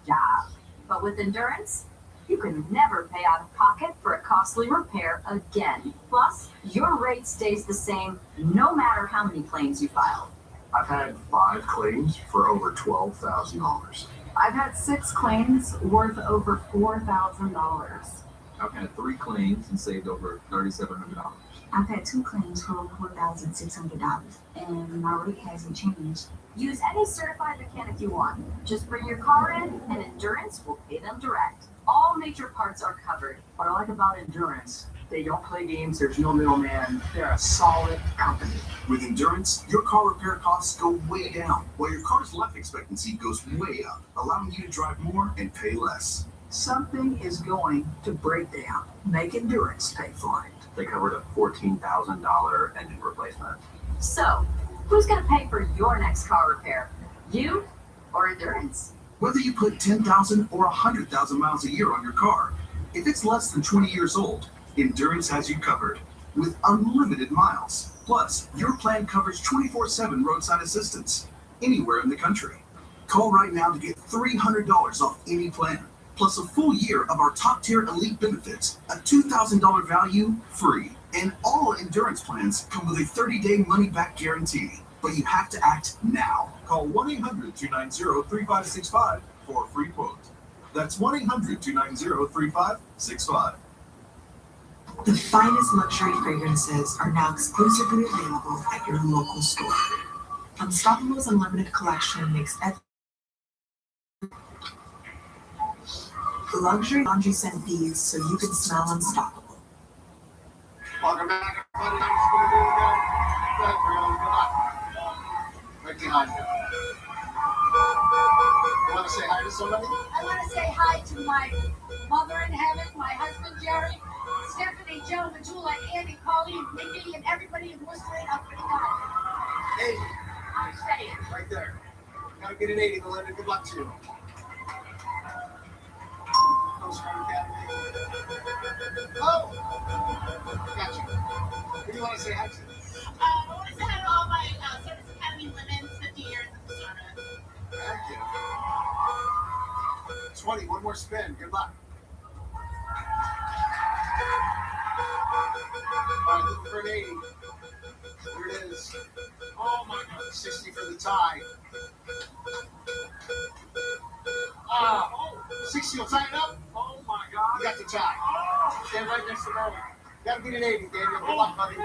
[SPEAKER 7] job.
[SPEAKER 4] But with Endurance, you can never pay out of pocket for a costly repair again. Plus, your rate stays the same no matter how many claims you file.
[SPEAKER 11] I've had 5 claims for over $12,000.
[SPEAKER 7] I've had 6 claims worth over $4,000.
[SPEAKER 11] I've had 3 claims and saved over $3,700.
[SPEAKER 7] I've had 2 claims for over $4,600, and my rate hasn't changed.
[SPEAKER 4] Use any certified mechanic you want. Just bring your car in, and Endurance will pay them direct. All major parts are covered.
[SPEAKER 2] What I like about Endurance, they don't play games, there's no middleman. They're a solid company.
[SPEAKER 5] With Endurance, your car repair costs go way down, while your car's life expectancy goes way up, allowing you to drive more and pay less.
[SPEAKER 2] Something is going to break down. Make Endurance pay for it.
[SPEAKER 11] They covered a $14,000 engine replacement.
[SPEAKER 4] So, who's going to pay for your next car repair? You or Endurance?
[SPEAKER 5] Whether you put 10,000 or 100,000 miles a year on your car, if it's less than 20 years old, Endurance has you covered with unlimited miles. Plus, your plan covers 24/7 roadside assistance anywhere in the country. Call right now to get $300 off any plan, plus a full year of our top-tier elite benefits, a $2,000 value free. And all Endurance plans come with a 30-day money-back guarantee. But you have to act now. Call 1-800-290-3565 for a free quote. That's 1-800-290-3565.
[SPEAKER 12] The finest luxury fragrances are now exclusively available at your local store. Unstoppable's Unlimited Collection makes luxury laundry scent beads so you can smell unstoppable.
[SPEAKER 6] Welcome back, everybody. How you doing, guys? Good, Marilyn. Good luck. Right behind you. You want to say hi to somebody?
[SPEAKER 9] I want to say hi to my mother in heaven, my husband Jerry, Stephanie, Joe, Majula, Andy, Pauline, Nikki, and everybody in Worcester and up and down.
[SPEAKER 6] Hey,
[SPEAKER 9] I'm saying.
[SPEAKER 6] right there. Gotta get an 80, Melinda. Good luck to you. Oh! Gotcha. Who do you want to say hi to?
[SPEAKER 9] I want to say hi to all my Service Academy women, 50 years of service.
[SPEAKER 6] Thank you. 20, one more spin. Good luck. All right, looking for an 80. Here it is. Oh my God, 60 for the tie. 60 will tie it up. Oh my God. You got the tie. Stand right next to Merlin. Gotta get an 80, Daniel. Good luck, buddy. You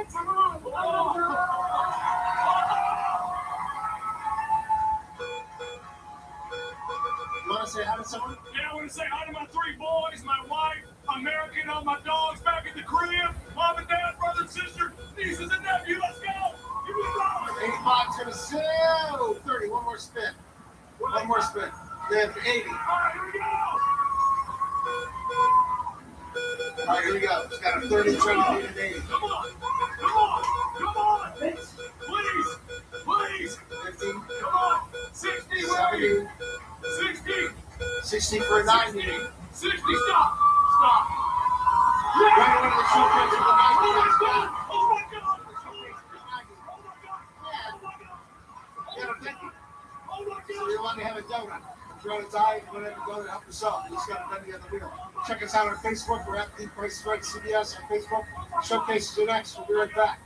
[SPEAKER 6] want to say hi to someone?
[SPEAKER 3] Yeah, I want to say hi to my 3 boys, my wife, American, all my dogs back at the crib, mom and dad, brother and sister, nieces and nephews. Let's go! Give me the dollar!
[SPEAKER 6] 85 to the sale. 30. One more spin. One more spin. Then 80.
[SPEAKER 3] All right, here we go!
[SPEAKER 6] All right, here we go. It's got a 30 trying to beat an 80.
[SPEAKER 3] Come on! Come on! Come on! Please! Please!
[SPEAKER 6] 50.
[SPEAKER 3] Come on! 60, wait! 60!
[SPEAKER 6] 60 for a 90.
[SPEAKER 3] 60, stop! Stop!
[SPEAKER 6] Right away to the showcase for the 90.
[SPEAKER 3] Oh my God! Oh my God!
[SPEAKER 6] You got a 50.
[SPEAKER 3] Oh my
[SPEAKER 6] So you're allowed to have a donut. If you want to die, you want to have a donut, help yourself. You just got to bend the other wheel. Check us out on Facebook. We're at The Price is Right CBS on Facebook. Showcases are next. We'll be right back.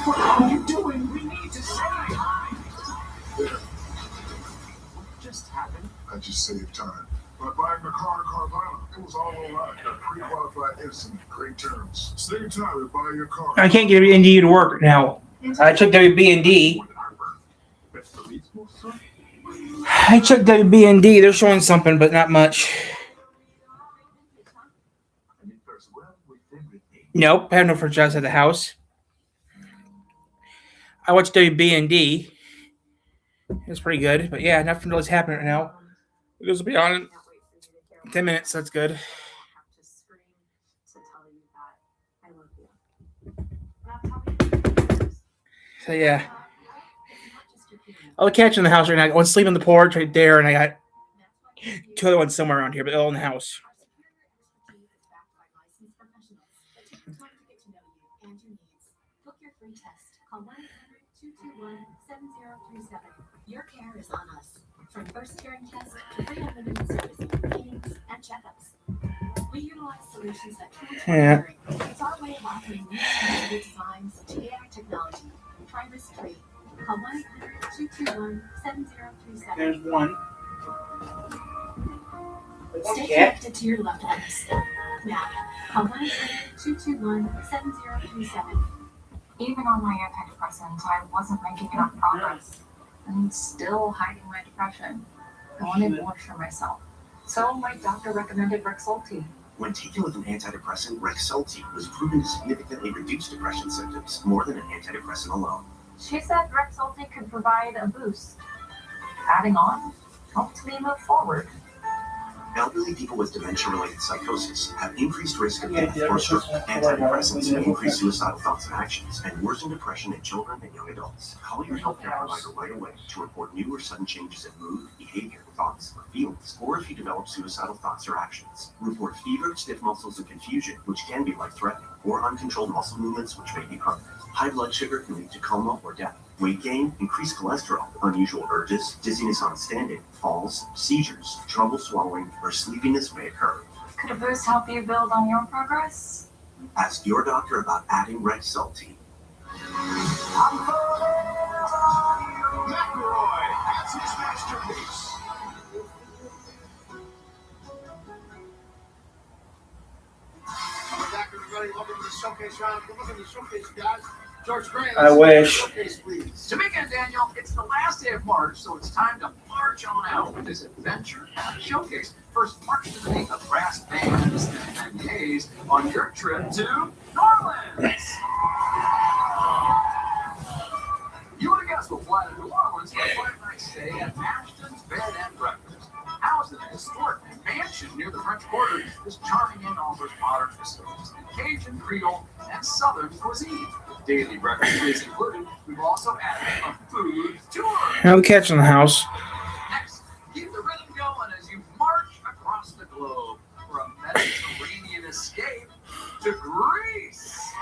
[SPEAKER 3] What are you doing? We need to say hi!
[SPEAKER 13] There,
[SPEAKER 3] What just happened?
[SPEAKER 13] I just saved time. By buying a car in Carvana, it was all online. Got pre-qualified instantly, great terms. Save time and buy your car.
[SPEAKER 8] I can't get WD to work now. I took WB&D.
[SPEAKER 3] That's the lead school, sir?
[SPEAKER 8] I checked WB&D. They're showing something, but not much. Nope, I have no franchise at the house. I watched WB&D. It's pretty good, but yeah, nothing really's happening right now. It'll be on in 10 minutes. That's good. So yeah, I'll catch in the house right now. I want to sleep on the porch right there, and I got two other ones somewhere around here, but they're all in the house.
[SPEAKER 7] Your care is on us. From first hearing tests to free unlimited servicing, meetings, and checkups. We utilize solutions that transform hearing. It's our way of offering new innovative designs to AI technology. Try risk-free. Call 1-800-221-7037.
[SPEAKER 8] There's one.
[SPEAKER 7] Stay connected to your loved ones. Now, call 1-800-221-7037.
[SPEAKER 4] Even on my antidepressants, I wasn't making enough progress. I'm still hiding my depression. I wanted more for myself. So my doctor recommended Rexulti.
[SPEAKER 14] When taken with an antidepressant, Rexulti was proven to significantly reduce depression symptoms more than an antidepressant alone.
[SPEAKER 4] She said Rexulti could provide a boost. Adding on helped me move forward.
[SPEAKER 14] Elderly people with dementia-related psychosis have increased risk of death or stroke. Antidepressants may increase suicidal thoughts and actions and worsen depression in children and young adults. Call your healthcare provider right away to report new or sudden changes in mood, behavior, thoughts, or feelings, or if you develop suicidal thoughts or actions. Report fever, stiff muscles, and confusion, which can be life-threatening, or uncontrolled muscle movements, which may be permanent. High blood sugar can lead to coma or death. Weight gain, increased cholesterol, unusual urges, dizziness on standing, falls, seizures, trouble swallowing, or sleepiness may occur.
[SPEAKER 4] Could a boost help you build on your progress?
[SPEAKER 14] Ask your doctor about adding Rexulti.
[SPEAKER 13] McElroy has his masterpiece.
[SPEAKER 6] Welcome back, everybody. Welcome to the showcase round. Look at the showcase, guys. George Graham.
[SPEAKER 8] I wish.
[SPEAKER 6] Showcase, please.
[SPEAKER 3] Tamika and Daniel, it's the last day of March, so it's time to march on out with this adventure at Showcase. First, march to the beat of brass bands and beignets on your trip to New Orleans. You would have guessed we'll fly to New Orleans for a 5-night stay at Ashton's Bed and Breakfast. Housed in a historic mansion near the French Quarter, this charming inn offers modern facilities, Cajun, Creole, and Southern cuisine. Daily breakfast is included. We've also added a food tour.
[SPEAKER 8] I'll catch in the house.
[SPEAKER 3] Next, keep the rhythm going as you march across the globe for a Mediterranean escape to Greece.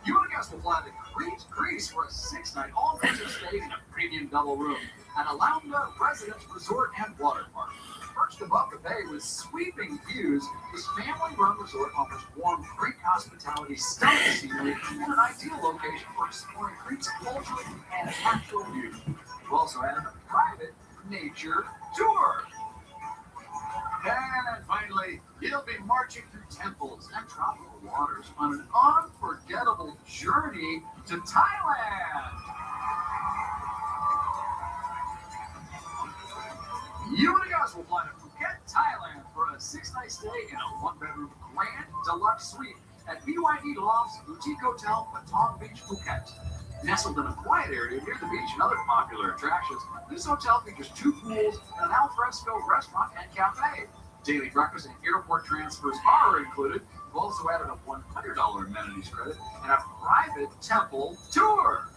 [SPEAKER 3] You would have guessed we'll fly to Crete, Greece for a 6-night all-inclusive stay in a premium double room at Alaunda Residence Resort and Water Park. Perched above the bay with sweeping views, this family-run resort offers warm Greek hospitality, stunning scenery, and an ideal location for exploring Crete's culture and natural beauty. We've also added a private nature tour. And finally, you'll be marching through temples and tropical waters on an unforgettable journey to Thailand. You and guys will fly to Phuket, Thailand for a 6-night stay in a 1-bedroom grand deluxe suite at BYD Lofts Boutique Hotel, Patong Beach, Phuket. Nestled in a quiet area near the beach and other popular attractions, this hotel features 2 pools and an alfresco restaurant and cafe. Daily breakfast and airport transfers are included. We've also added a $100 amenities credit and a private temple tour.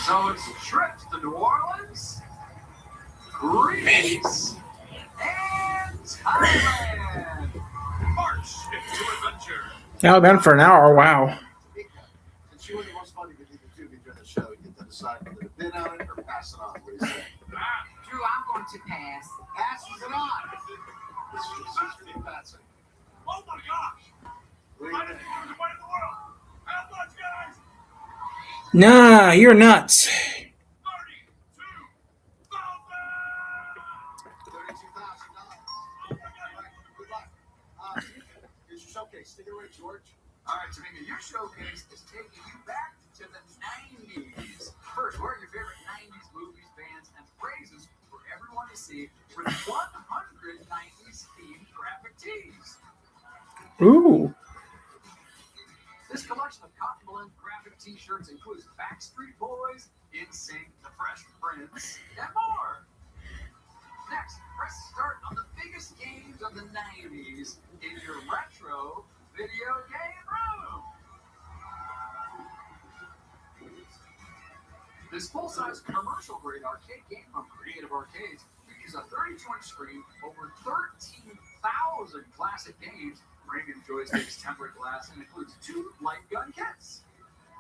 [SPEAKER 3] So it's a trip to New Orleans, Greece, and Thailand. March into adventure.
[SPEAKER 8] Yeah, I've been for an hour. Wow.
[SPEAKER 6] It's really the most fun you can do during the show. You get to decide whether to bid on it or pass it on. What do you say?
[SPEAKER 2] Drew, I'm going to pass.
[SPEAKER 6] Passes it on. This is just me passing.
[SPEAKER 13] Oh my gosh!
[SPEAKER 6] What do you
[SPEAKER 13] I didn't
[SPEAKER 6] think?
[SPEAKER 13] think it was the way of the world. How much, guys?
[SPEAKER 8] Nah, you're nuts.
[SPEAKER 6] 32,000. Good luck. Here's your showcase. Take it away, George.
[SPEAKER 3] All right, Tamika, your showcase is taking you back to to the 90s. First, what are your favorite 90s movies, bands, and phrases for everyone to see with 100 90s themed graphic tees?
[SPEAKER 8] Ooh.
[SPEAKER 3] This collection of cotton blend graphic t-shirts includes Backstreet Boys, NSYNC, The Fresh Prince, and more. Next, press start on the biggest games of the 90s in your retro video game room. This full-size commercial-grade arcade game from Creative Arcades features a 32-inch screen, over 13,000 classic games, Raymond joysticks, tempered glass, and includes 2 light gun kits.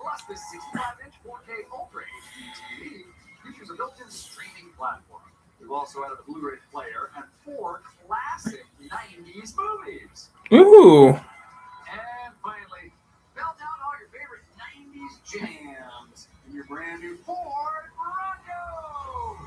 [SPEAKER 3] Plus, this 65-inch 4K Ultra HD TV features a built-in streaming platform. We've also added a Blu-ray player and 4 classic 90s movies.
[SPEAKER 8] Ooh.
[SPEAKER 3] And finally, belt out all your favorite 90s jams in your brand new Ford Bronco.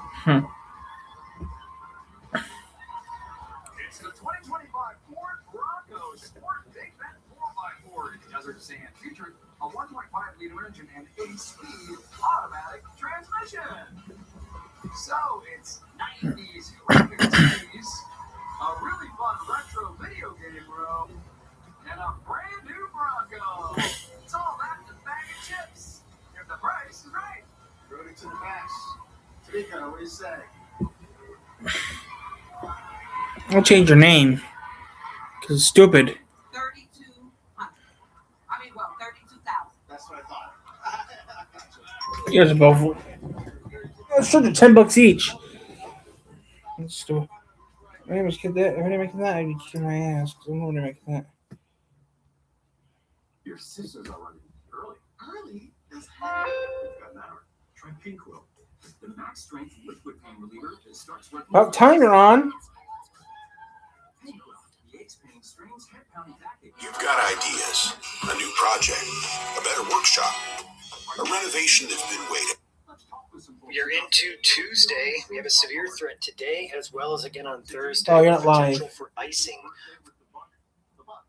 [SPEAKER 3] It's the 2025 Ford Bronco Sport Big Bend 4x4 Desert Sand, featuring a 1.5-liter engine and 8-speed automatic transmission. So it's 90s graphic tees, a really fun retro video game room, and a brand new Bronco. It's all that in a bag of chips, if the price is right.
[SPEAKER 6] Rode it to the max. Tamika, what do you say?
[SPEAKER 8] I'll change your name. Because it's stupid.
[SPEAKER 7] 3,200. I mean, well, 32,000.
[SPEAKER 6] That's what I thought.
[SPEAKER 8] Here's about let's charge $10 each. Let's do it. If anybody's making that, I'd be kicking my ass. Because I'm not making that.
[SPEAKER 3] Your sisters are running early.
[SPEAKER 6] Early?
[SPEAKER 3] We've got an hour. Try Pink-Will. The max strength liquid pain reliever starts working.
[SPEAKER 8] About time you're on.
[SPEAKER 3] Pink-Will, the aches, pain, strains, head pounding backache.
[SPEAKER 15] You've got ideas, a new project, a better workshop, a renovation that's been waiting.
[SPEAKER 16] We are into Tuesday. We have a severe threat today, as well as again on Thursday.
[SPEAKER 8] Oh, you're not live.
[SPEAKER 16] Potential for icing.
[SPEAKER 3] Well,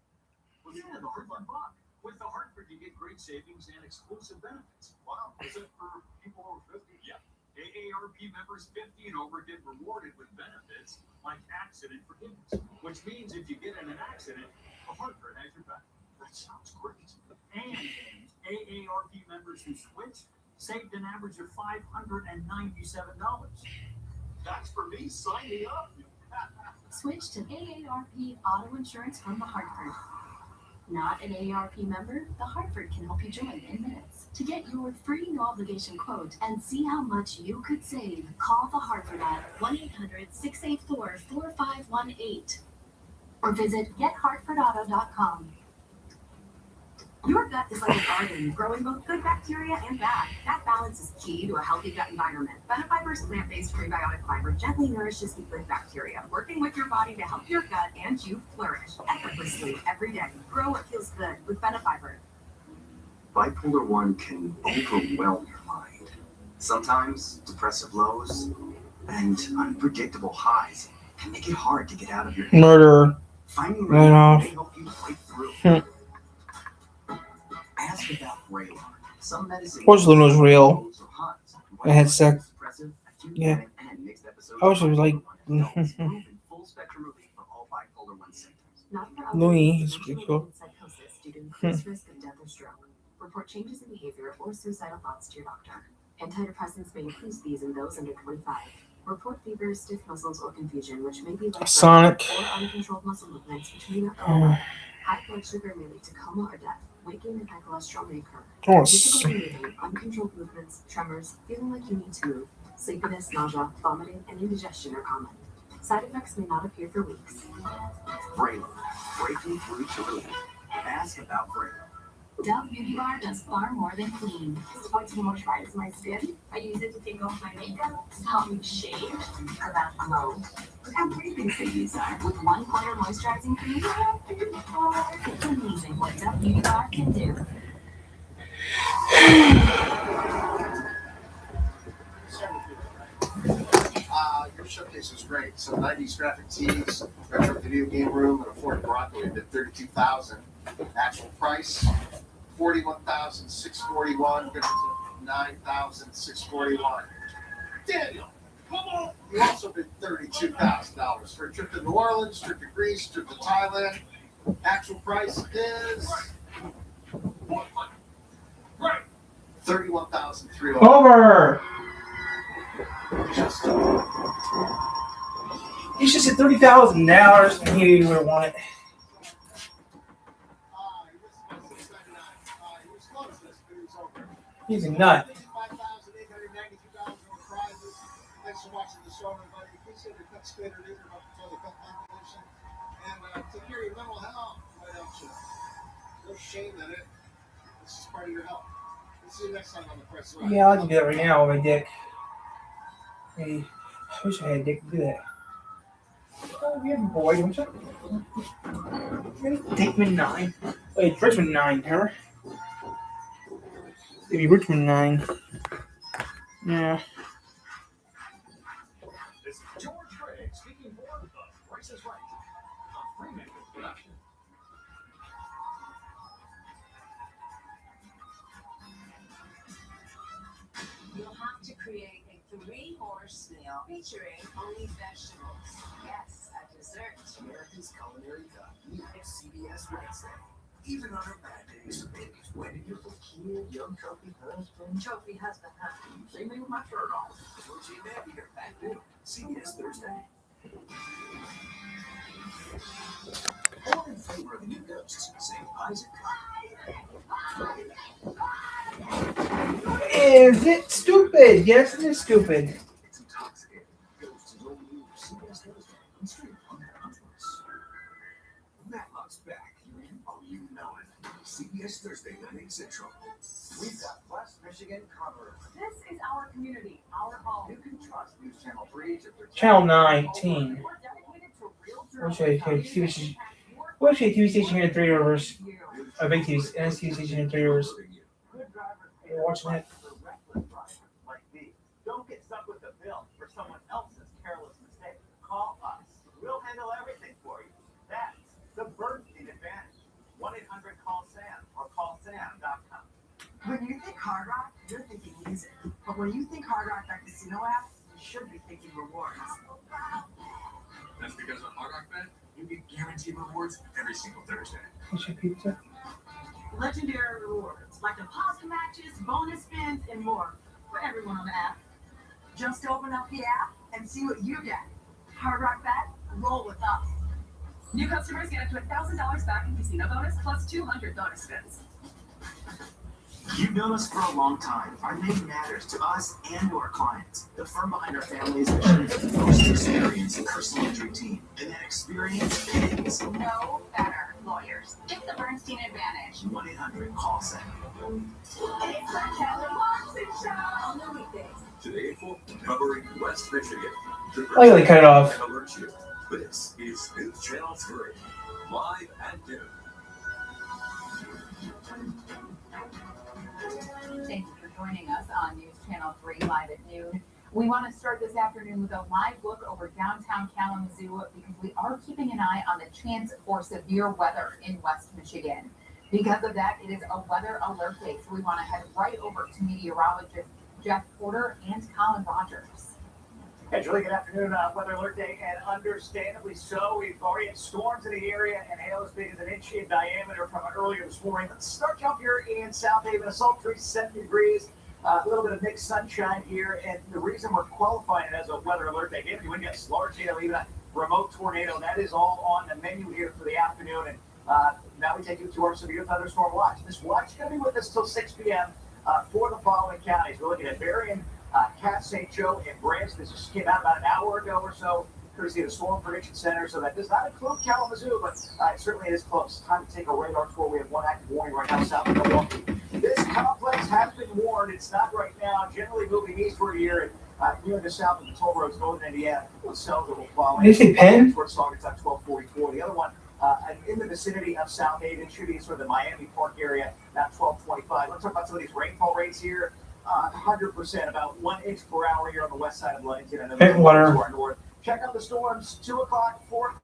[SPEAKER 3] yeah, the Hartford Buck. With the Hartford, you get great savings and exclusive benefits. Wow, is it for people over 50? Yeah. AARP members 50 and over get rewarded with benefits like accident forgiveness, which means if you get in an accident, the Hartford has your back. That sounds great. And AARP members who switch saved an average of $597. That's for me. Sign me up.
[SPEAKER 7] Switch to AARP Auto Insurance from the Hartford. Not an AARP member? The Hartford can help you join in minutes. To get your free no obligation quote and see how much you could save, call the Hartford at 1-800-684-4518 or visit gethartfordauto.com. Your gut is like a garden, growing both good bacteria and bad. That balance is key to a healthy gut environment. Benefiber's plant-based prebiotic fiber gently nourishes the good bacteria, working with your body to help your gut and you flourish effortlessly every day. Grow what feels good with Benefiber.
[SPEAKER 14] Bipolar 1 can overwhelm your mind. Sometimes depressive lows and unpredictable highs can make it hard to get out of your head.
[SPEAKER 8] Murder.
[SPEAKER 14] Finding
[SPEAKER 8] Right
[SPEAKER 14] relief
[SPEAKER 8] off.
[SPEAKER 14] may help you fight through. Ask about Vraylar. Some medicine.
[SPEAKER 8] Of course, Luna was real. I had sex. Yeah. I wish it was like.
[SPEAKER 14] Full spectrum relief for all bipolar 1 symptoms.
[SPEAKER 7] Not for
[SPEAKER 8] Louis is pretty cool.
[SPEAKER 7] psychosis due to increased risk of death or stroke. Report changes in behavior or suicidal thoughts to your doctor. Antidepressants may increase these in those under 25. Report fever, stiff muscles, or confusion, which may be like
[SPEAKER 8] Sonic.
[SPEAKER 7] or uncontrolled muscle movements, which may not go away. High blood sugar may lead to coma or death. Waking and high cholesterol may occur.
[SPEAKER 8] Oh,
[SPEAKER 7] Difficulty moving, uncontrolled movements, tremors, feeling like you need to move, sleepiness, nausea, vomiting, and indigestion are common. Side effects may not appear for weeks.
[SPEAKER 14] Vraylar. Breaking through to relief. Ask about Vraylar.
[SPEAKER 7] Dove Beauty Bar does far more than clean. It supports and moisturizes my skin. I use it to take off my makeup, to help me shave, about glow. Look how pretty these things are. With 1 quarter moisturizing cream, it's amazing what Dove Beauty Bar can do.
[SPEAKER 6] Your showcase was great. So 90s graphic tees, retro video game room, and a Ford Bronco. We did $32,000. Actual price 41,641 to 9,641. Daniel, come on. You also bid $32,000 for a trip to New Orleans, trip to Greece, trip to Thailand. Actual price is $31,300.
[SPEAKER 8] Over. You should say $30,000 and he would want it. He's a nut.
[SPEAKER 6] Thanks for watching the show, everybody. Please hit the cut skater leader up until the cut compilation. And take care of your mental health. Might help you. No shame in it. This is part of your health. We'll see you next time on the Press Right.
[SPEAKER 8] Yeah, I can do that right now with my dick. Hey, I wish I had a dick to do that. Oh, you have a boy, don't you? Dickman 9. Wait, Richmond 9, remember? Maybe Richmond 9. Yeah.
[SPEAKER 3] This is George Gray speaking for The Price is Right on Fremantle Production.
[SPEAKER 17] You'll have to create a 3-course meal featuring only vegetables. Yes, a dessert.
[SPEAKER 3] America's Culinary Cup, CBS Wednesday. Even on her bad days, baby's wedding your kid, young trophy husband.
[SPEAKER 17] Trophy husband, huh?
[SPEAKER 3] See me with my shirt off. Georgie and Abby are back new. CBS Thursday. All in favor of the new ghosts, St. Isaac.
[SPEAKER 8] Is it stupid? Yes, it is stupid.
[SPEAKER 3] It's intoxicating. Ghosts is all new. CBS Thursday. And stream on Netflix. Matlock's back. Oh, you know it. CBS Thursday, 9, 8 Central. We've got West Michigan covered.
[SPEAKER 7] This is our community, our home.
[SPEAKER 3] You can trust News Channel 3 to protect.
[SPEAKER 8] Channel 19.
[SPEAKER 7] We're dedicated to real
[SPEAKER 8] What's your TV station here in Three Rivers? A big TV station in Three Rivers. You're watching it.
[SPEAKER 18] Like me. Don't get stuck with the bill for someone else's careless mistake. Call us. We'll handle everything for you. That's the Bernstein Advantage. 1-800-CALL-SAM or callsam.com.
[SPEAKER 12] When you think Hard Rock, you're thinking music. But when you think Hard Rock, that casino app, you should be thinking rewards.
[SPEAKER 3] That's because on Hard Rock Bet, you get guaranteed rewards every single Thursday.
[SPEAKER 8] What's your pizza?
[SPEAKER 7] Legendary rewards like deposit matches, bonus spins, and more for everyone on the app.
[SPEAKER 12] Just open up the app and see what you get. Hard Rock Bet, roll with us.
[SPEAKER 7] New customers get up to $1,000 back in casino bonus plus 200 bonus spins.
[SPEAKER 18] You've known us for a long time. Our name matters to us and to our clients. The firm behind our family is the most experienced personal injury team. And that experience pays.
[SPEAKER 17] No better lawyers. Get the Bernstein Advantage.
[SPEAKER 18] 1-800-CALL-SAM.
[SPEAKER 17] It's the Kelly Clarkson Show on the weekdays.
[SPEAKER 3] Today for covering West Michigan.
[SPEAKER 8] I gotta cut it off.
[SPEAKER 3] Alert you. This is News Channel 3, live at noon.
[SPEAKER 19] Thank you for joining us on News Channel 3 live at noon. We want to start this afternoon with a live look over downtown Kalamazoo because we are keeping an eye on the chance for severe weather in West Michigan. Because of that, it is a weather alert day, so we want to head right over to meteorologist Jeff Porter and Colin Rogers.
[SPEAKER 18] Hey, Julie, good afternoon. Weather alert day, and understandably so. We've already had storms in the area and hail as big as an inch in diameter from earlier this morning. Let's start up here in South Haven. A sultry 70 degrees, a little bit of mixed sunshine here. And the reason we're qualifying it as a weather alert day, again, when you get large hail, even a remote tornado, that is all on the menu here for the afternoon. And now we take you to our severe thunderstorm watch. This watch is going to be with us till 6 p.m. For the following counties. We're looking at Berrien, Cass, St. Joe, and Branson. This just came out about an hour ago or so, courtesy of the Storm Prediction Center. So that does not include Kalamazoo, but it certainly is close. Time to take a radar tour. We have one active warning right now south of Milwaukee. This complex has been warned. It's not right now. Generally moving eastward here and near the south of the toll roads, northern Indiana. Cells that will follow.
[SPEAKER 8] Did you say Penn?
[SPEAKER 18] Towards Saugatuck 1244. The other one in the vicinity of South Haven should be sort of the Miami Park area, about 1225. Let's talk about some of these rainfall rates here. 100%, about 1 inch per hour here on the west side of Ludington, and then
[SPEAKER 8] water.
[SPEAKER 18] To our north. Check out the storms, 2 o'clock, 4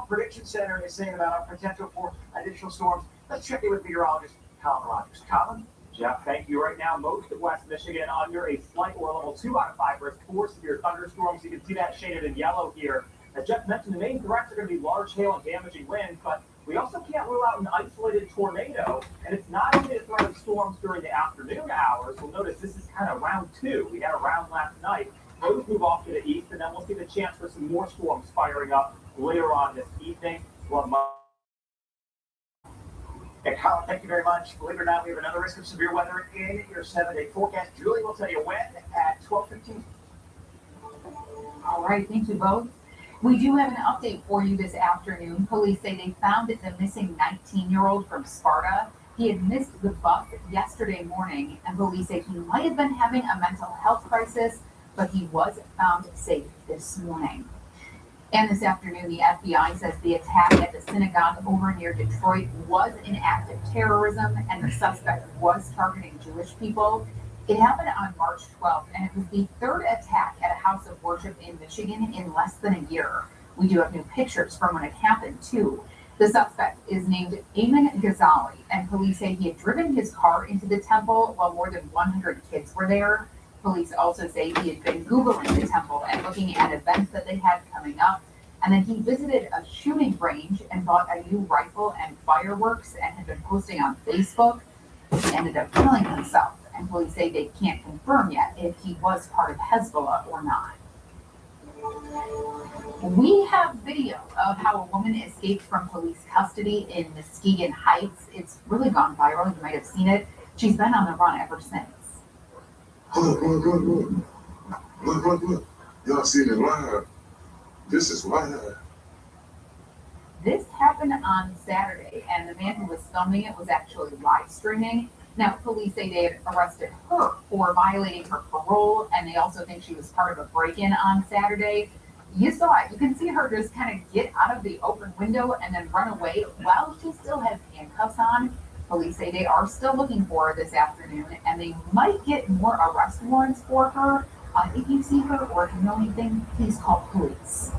[SPEAKER 18] Prediction Center is saying about our potential for additional storms. Let's check in with meteorologist Colin Rogers. Colin? Jeff, thank you. Right now, most of West Michigan under a slight or level 2 out of 5 risk for severe thunderstorms. You can see that shaded in yellow here. As Jeff mentioned, the main threats are going to be large hail and damaging winds, but we also can't rule out an isolated tornado. And it's not only a threat of storms during the afternoon hours. We'll notice this is kind of round 2. We had a round last night. Those move off to the east, and then we'll see the chance for some more storms firing up later on this evening. We'll have And Colin, thank you very much. Believe it or not, we have another risk of severe weather in your 7-day forecast. Julie will tell you when at 12:15.
[SPEAKER 19] All right, thank you both. We do have an update for you this afternoon. Police say they found the missing 19-year-old from Sparta. He had missed the bus yesterday morning, and police say he might have been having a mental health crisis, but he was found safe this morning. And this afternoon, the FBI says the attack at the synagogue over near Detroit was an act of terrorism, and the suspect was targeting Jewish people. It happened on March 12th, and it was the third attack at a house of worship in Michigan in less than a year. We do have new pictures from when it happened, too. The suspect is named Ayman Ghazali, and police say he had driven his car into the temple while more than 100 kids were there. Police also say he had been Googling the temple and looking at events that they had coming up. And then he visited a shooting range and bought a new rifle and fireworks and had been posting on Facebook. He ended up killing himself. And police say they can't confirm yet if he was part of Hezbollah or not. We have video of how a woman escaped from police custody in Muskegon Heights. It's really gone viral. You might have seen it. She's been on the run ever since.
[SPEAKER 13] Look. Y'all seen it live. This is live.
[SPEAKER 19] This happened on Saturday, and the man who was filming it was actually live streaming. Now, police say they had arrested her for violating her parole, and they also think she was part of a break-in on Saturday. You saw it. You can see her just kind of get out of the open window and then run away while she still has handcuffs on. Police say they are still looking for her this afternoon, and they might get more arrest warrants for her. If you see her or if you know anything, please call police.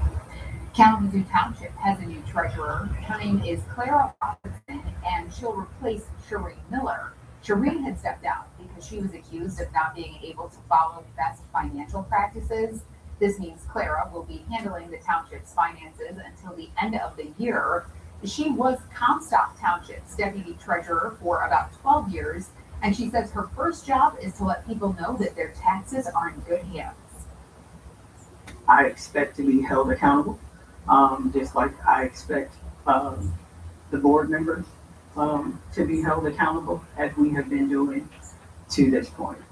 [SPEAKER 19] Kalamazoo Township has a new treasurer. Her name is Clara Robinson, and she'll replace Shereen Miller. Shereen had stepped down because she was accused of not being able to follow best financial practices. This means Clara will be handling the township's finances until the end of the year. She was Comstock Township's deputy treasurer for about 12 years, and she says her first job is to let people know that their taxes are in good hands.
[SPEAKER 20] I expect to be held accountable, just like I expect the board members to be held accountable as we have been doing to this point.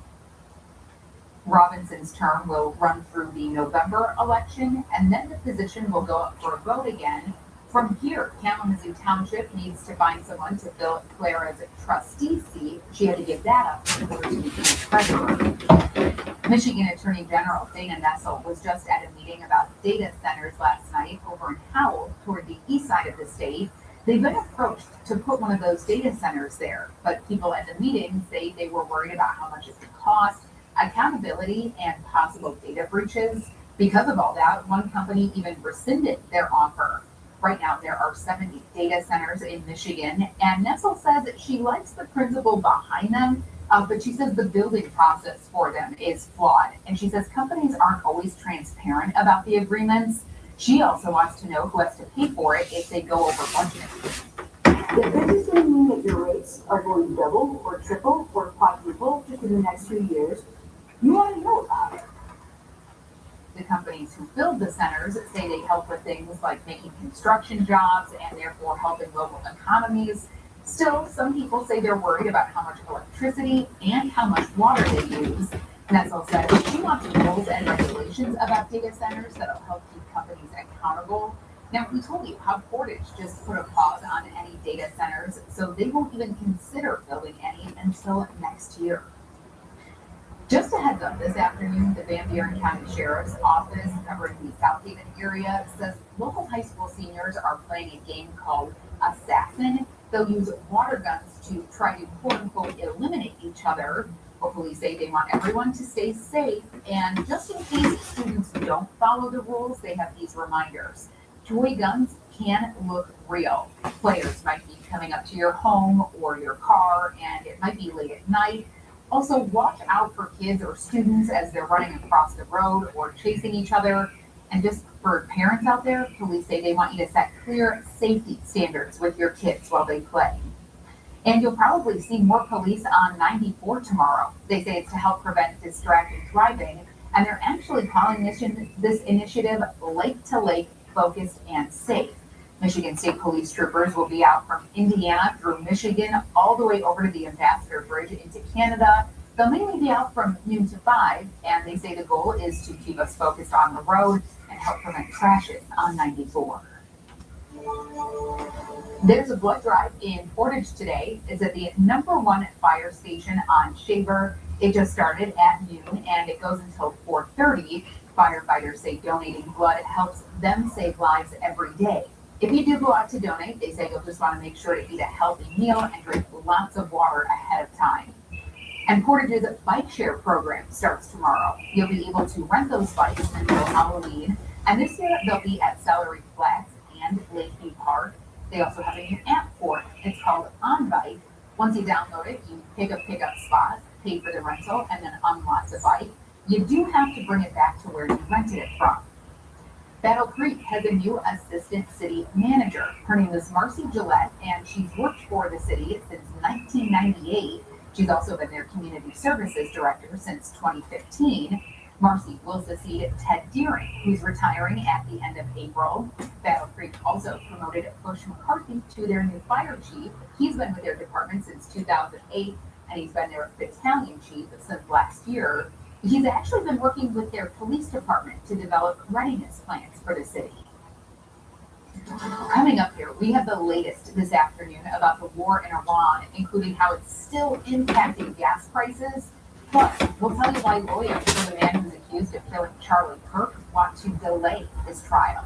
[SPEAKER 19] Robinson's term will run through the November election, and then the position will go up for a vote again. From here, Kalamazoo Township needs to find someone to fill Clara's trustee seat. She had to give that up in order to become treasurer. Michigan Attorney General Dana Nessel was just at a meeting about data centers last night over in Howell, toward the east side of the state. They've been approached to put one of those data centers there, but people at the meeting say they were worried about how much it would cost, accountability, and possible data breaches. Because of all that, one company even rescinded their offer. Right now, there are 70 data centers in Michigan, and Nessel says she likes the principle behind them, but she says the building process for them is flawed. And she says companies aren't always transparent about the agreements. She also wants to know who has to pay for it if they go over budget.
[SPEAKER 21] Does this just mean that your rates are going to double or triple or quadruple just in the next few years? You want to know about it.
[SPEAKER 19] The companies who build the centers say they help with things like making construction jobs and therefore helping local economies. Still, some people say they're worried about how much electricity and how much water they use. Nessel says she wants rules and regulations about data centers that will help keep companies accountable. Now, we told you how Portage just put a pause on any data centers, so they won't even consider building any until next year. Just a heads up, this afternoon, the Van Buren County Sheriff's Office covering the South Haven area says local high school seniors are playing a game called Assassin. They'll use water guns to try to quote-unquote eliminate each other. But police say they want everyone to stay safe, and just in case students don't follow the rules, they have these reminders. Toy guns can look real. Players might be coming up to your home or your car, and it might be late at night. Also, watch out for kids or students as they're running across the road or chasing each other. And just for parents out there, police say they want you to set clear safety standards with your kids while they play. And you'll probably see more police on 94 tomorrow. They say it's to help prevent distracted driving, and they're actually calling this initiative Lake to Lake Focused and Safe. Michigan State Police troopers will be out from Indiana through Michigan all the way over to the Ambassador Bridge into Canada. They'll mainly be out from noon to 5, and they say the goal is to keep us focused on the road and help prevent crashes on 94. There's a blood drive in Portage today. It's at the #1 fire station on Shaver. It just started at noon and it goes until 4:30. Firefighters say donating blood helps them save lives every day. If you do go out to donate, they say you'll just want to make sure to eat a healthy meal and drink lots of water ahead of time. And Portage's bike share program starts tomorrow. You'll be able to rent those bikes until Halloween. And this year they'll be at Celery Flats and Lakeview Park. They also have a new app for it. It's called OnBike. Once you download it, you pick a pickup spot, pay for the rental, and then unlock the bike. You do have to bring it back to where you rented it from. Battle Creek has a new assistant city manager. Her name is Marcy Gillette, and she's worked for the city since 1998. She's also been their community services director since 2015. Marcy will succeed Ted Deering, who's retiring at the end of April. Battle Creek also promoted Bush McCarthy to their new fire chief. He's been with their department since 2008, and he's been their battalion chief since last year. He's actually been working with their police department to develop readiness plans for the city. Coming up here, we have the latest this afternoon about the war in Iran, including how it's still impacting gas prices. Plus, we'll tell you why lawyers for the man who's accused of killing Charlie Kirk want to delay his trial.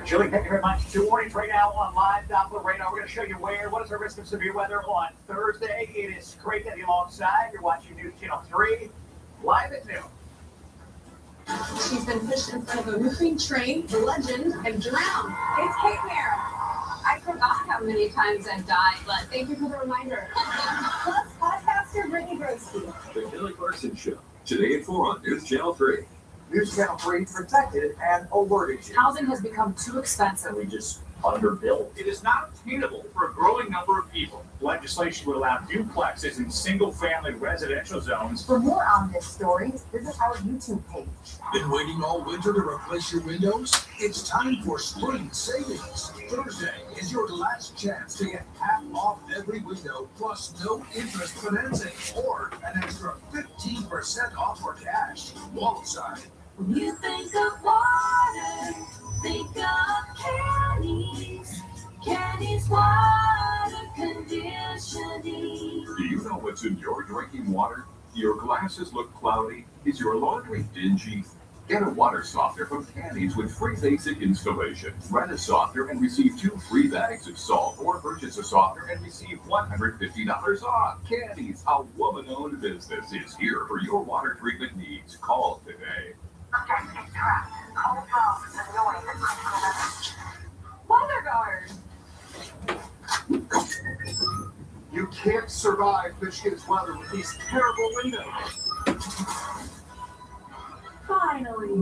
[SPEAKER 18] Julie, thank you very much. 2 warnings right now on live Doppler radar. We're going to show you what is the risk of severe weather on Thursday. It is great to have you alongside. You're watching News Channel 3, live at noon.
[SPEAKER 1] She's been pushed in front of a moving train, bludgeoned, and drowned. It's Kate Mara. I forgot how many times I've died, but thank you for the reminder. Plus, podcaster Brittany Broski.
[SPEAKER 3] The Kelly Clarkson Show, today at 4 on News Channel 3.
[SPEAKER 18] News Channel 3 protected and alerted you.
[SPEAKER 1] Housing has become too expensive.
[SPEAKER 18] We just underbuilt.
[SPEAKER 22] It is not obtainable for a growing number of people. Legislation would allow duplexes in single-family residential zones.
[SPEAKER 19] For more on this story, visit our YouTube page.
[SPEAKER 3] Been waiting all winter to replace your windows? It's time for spring savings. Thursday is your last chance to get half off every window plus no interest financing or an extra 15% off for cash. Walside.
[SPEAKER 9] When you think of water, think of Kenny's. Kenny's water conditioning.
[SPEAKER 3] Do you know what's in your drinking water? Your glasses look cloudy? Is your laundry dingy? Get a water softener from Kenny's with free basic installation. Rent a softener and receive 2 free bags of salt, or purchase a softener and receive $150 off. Kenny's, a woman-owned business, is here for your water treatment needs. Call today.
[SPEAKER 1] Weather guard.
[SPEAKER 6] You can't survive Michigan's weather with these terrible windows.
[SPEAKER 1] Finally.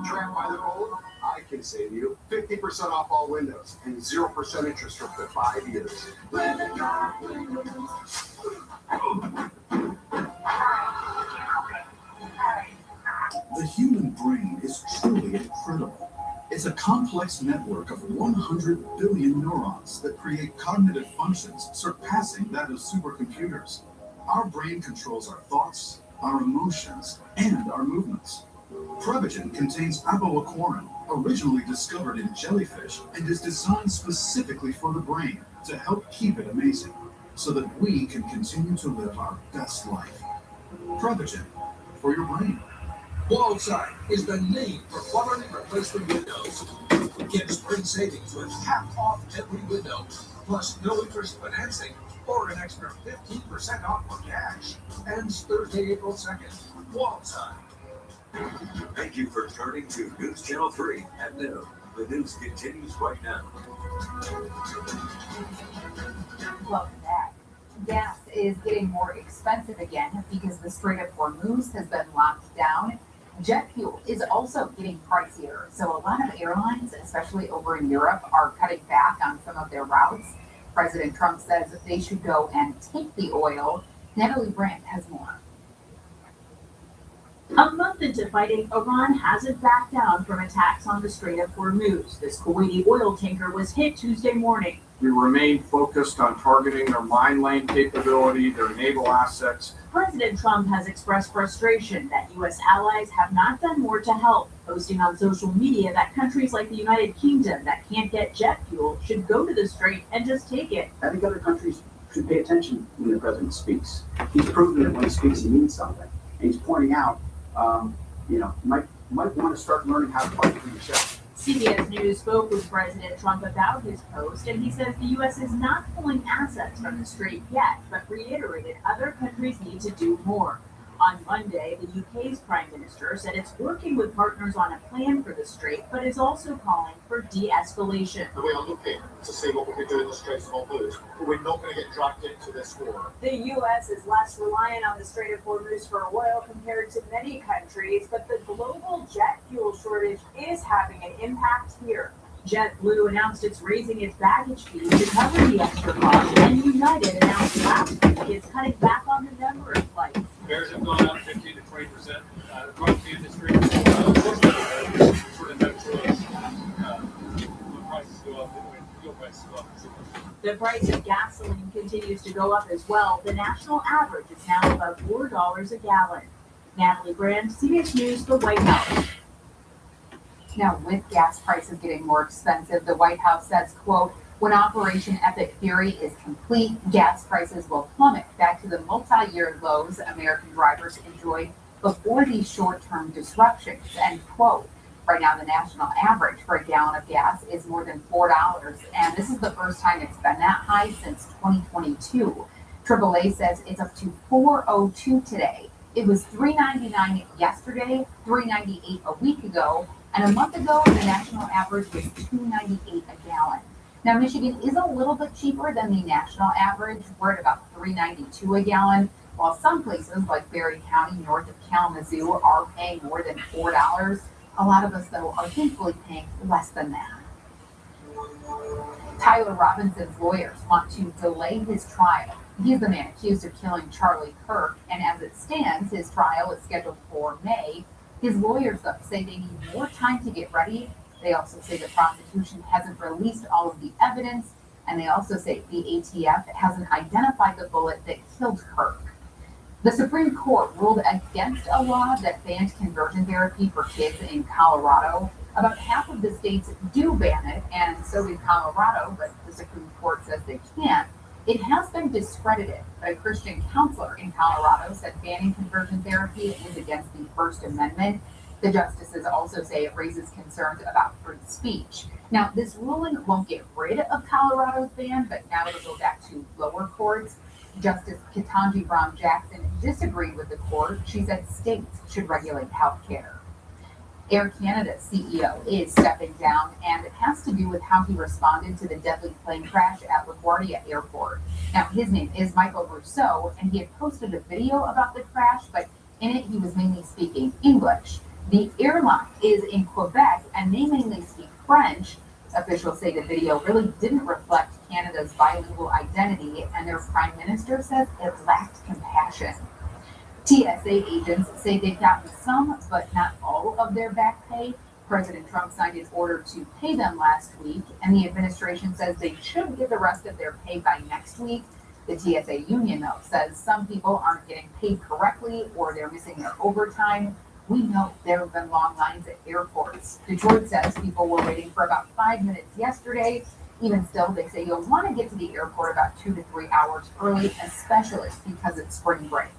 [SPEAKER 6] Trapped by the cold? I can save you 50% off all windows and 0% interest for up to 5 years.
[SPEAKER 9] Weather guard windows.
[SPEAKER 5] The human brain is truly incredible. It's a complex network of 100 billion neurons that create cognitive functions surpassing that of supercomputers. Our brain controls our thoughts, our emotions, and our movements. Prevagen contains apoaquarin, originally discovered in jellyfish, and is designed specifically for the brain to help keep it amazing, so that we can continue to live our best life. Prevagen, for your brain.
[SPEAKER 3] Walside is the name for quality replacement windows. Get spring savings with half off every window, plus no interest financing, or an extra 15% off for cash. Ends Thursday, April 2nd. Walside. Thank you for turning to News Channel 3 at noon. The news continues right now.
[SPEAKER 19] Welcome back. Gas is getting more expensive again because the Strait of Hormuz has been locked down. Jet fuel is also getting pricier. So a lot of airlines, especially over in Europe, are cutting back on some of their routes. President Trump says they should go and take the oil. Natalie Brandt has more.
[SPEAKER 10] A month into fighting, Iran hasn't backed down from attacks on the Strait of Hormuz. This Kuwaiti oil tanker was hit Tuesday morning.
[SPEAKER 11] We remain focused on targeting their mine lane capability, their naval assets.
[SPEAKER 10] President Trump has expressed frustration that U.S. allies have not done more to help, posting on social media that countries like the United Kingdom that can't get jet fuel should go to the strait and just take it.
[SPEAKER 23] I think other countries should pay attention when the president speaks. He's proven that when he speaks, he means something. And he's pointing out, might want to start learning how to fight for yourself.
[SPEAKER 10] CBS News spoke with President Trump about his post, and he says the U.S. is not pulling assets from the strait yet, but reiterated other countries need to do more. On Monday, the UK's Prime Minister said it's working with partners on a plan for the strait, but is also calling for de-escalation.
[SPEAKER 6] We are looking to see what we can do in the Strait of Hormuz, but we're not going to get dragged into this war.
[SPEAKER 21] The U.S. is less reliant on the Strait of Hormuz for oil compared to many countries, but the global jet fuel shortage is having an impact here.
[SPEAKER 10] JetBlue announced it's raising its baggage fees to cover the extra cost, and United announced last week it's cutting back on the number of flights.
[SPEAKER 22] Fares have gone up 15 to 20%. Across the industry, sort of no choice. When prices go up, when fuel prices go up.
[SPEAKER 10] The price of gasoline continues to go up as well. The national average is now above $4 a gallon. Natalie Brand, CBS News, the White House.
[SPEAKER 19] Now, with gas prices getting more expensive, the White House says, quote, when Operation Epic Fury is complete, gas prices will plummet back to the multi-year lows American drivers enjoyed before these short-term disruptions, end quote. Right now, the national average for a gallon of gas is more than $4, and this is the first time it's been that high since 2022. AAA says it's up to $4.02 today. It was $3.99 yesterday, $3.98 a week ago, and a month ago, the national average was $2.98 a gallon. Now, Michigan is a little bit cheaper than the national average. We're at about $3.92 a gallon, while some places like Berry County, north of Kalamazoo, are paying more than $4. A lot of us, though, are thankfully paying less than that. Tyler Robinson's lawyers want to delay his trial. He's the man accused of killing Charlie Kirk, and as it stands, his trial is scheduled for May. His lawyers, though, say they need more time to get ready. They also say the prosecution hasn't released all of the evidence, and they also say the ATF hasn't identified the bullet that killed Kirk. The Supreme Court ruled against a law that banned conversion therapy for kids in Colorado. About half of the states do ban it, and so did Colorado, but the Supreme Court says they can't. It has been discredited, but a Christian counselor in Colorado said banning conversion therapy is against the First Amendment. The justices also say it raises concerns about free speech. Now, this ruling won't get rid of Colorado's ban, but now it'll go back to lower courts. Justice Ketanji Brown Jackson disagreed with the court. She said states should regulate health care. Air Canada's CEO is stepping down, and it has to do with how he responded to the deadly plane crash at LaGuardia Airport. Now, his name is Michael Rousseau, and he had posted a video about the crash, but in it he was mainly speaking English. The airline is in Quebec, and they mainly speak French. Officials say the video really didn't reflect Canada's bilingual identity, and their prime minister says it lacked compassion. TSA agents say they've gotten some, but not all of their back pay. President Trump signed an order to pay them last week, and the administration says they should get the rest of their pay by next week. The TSA union, though, says some people aren't getting paid correctly or they're missing their overtime. We know there have been long lines at airports. Detroit says people were waiting for about 5 minutes yesterday. Even still, they say you'll want to get to the airport about 2 to 3 hours early, especially because it's spring break.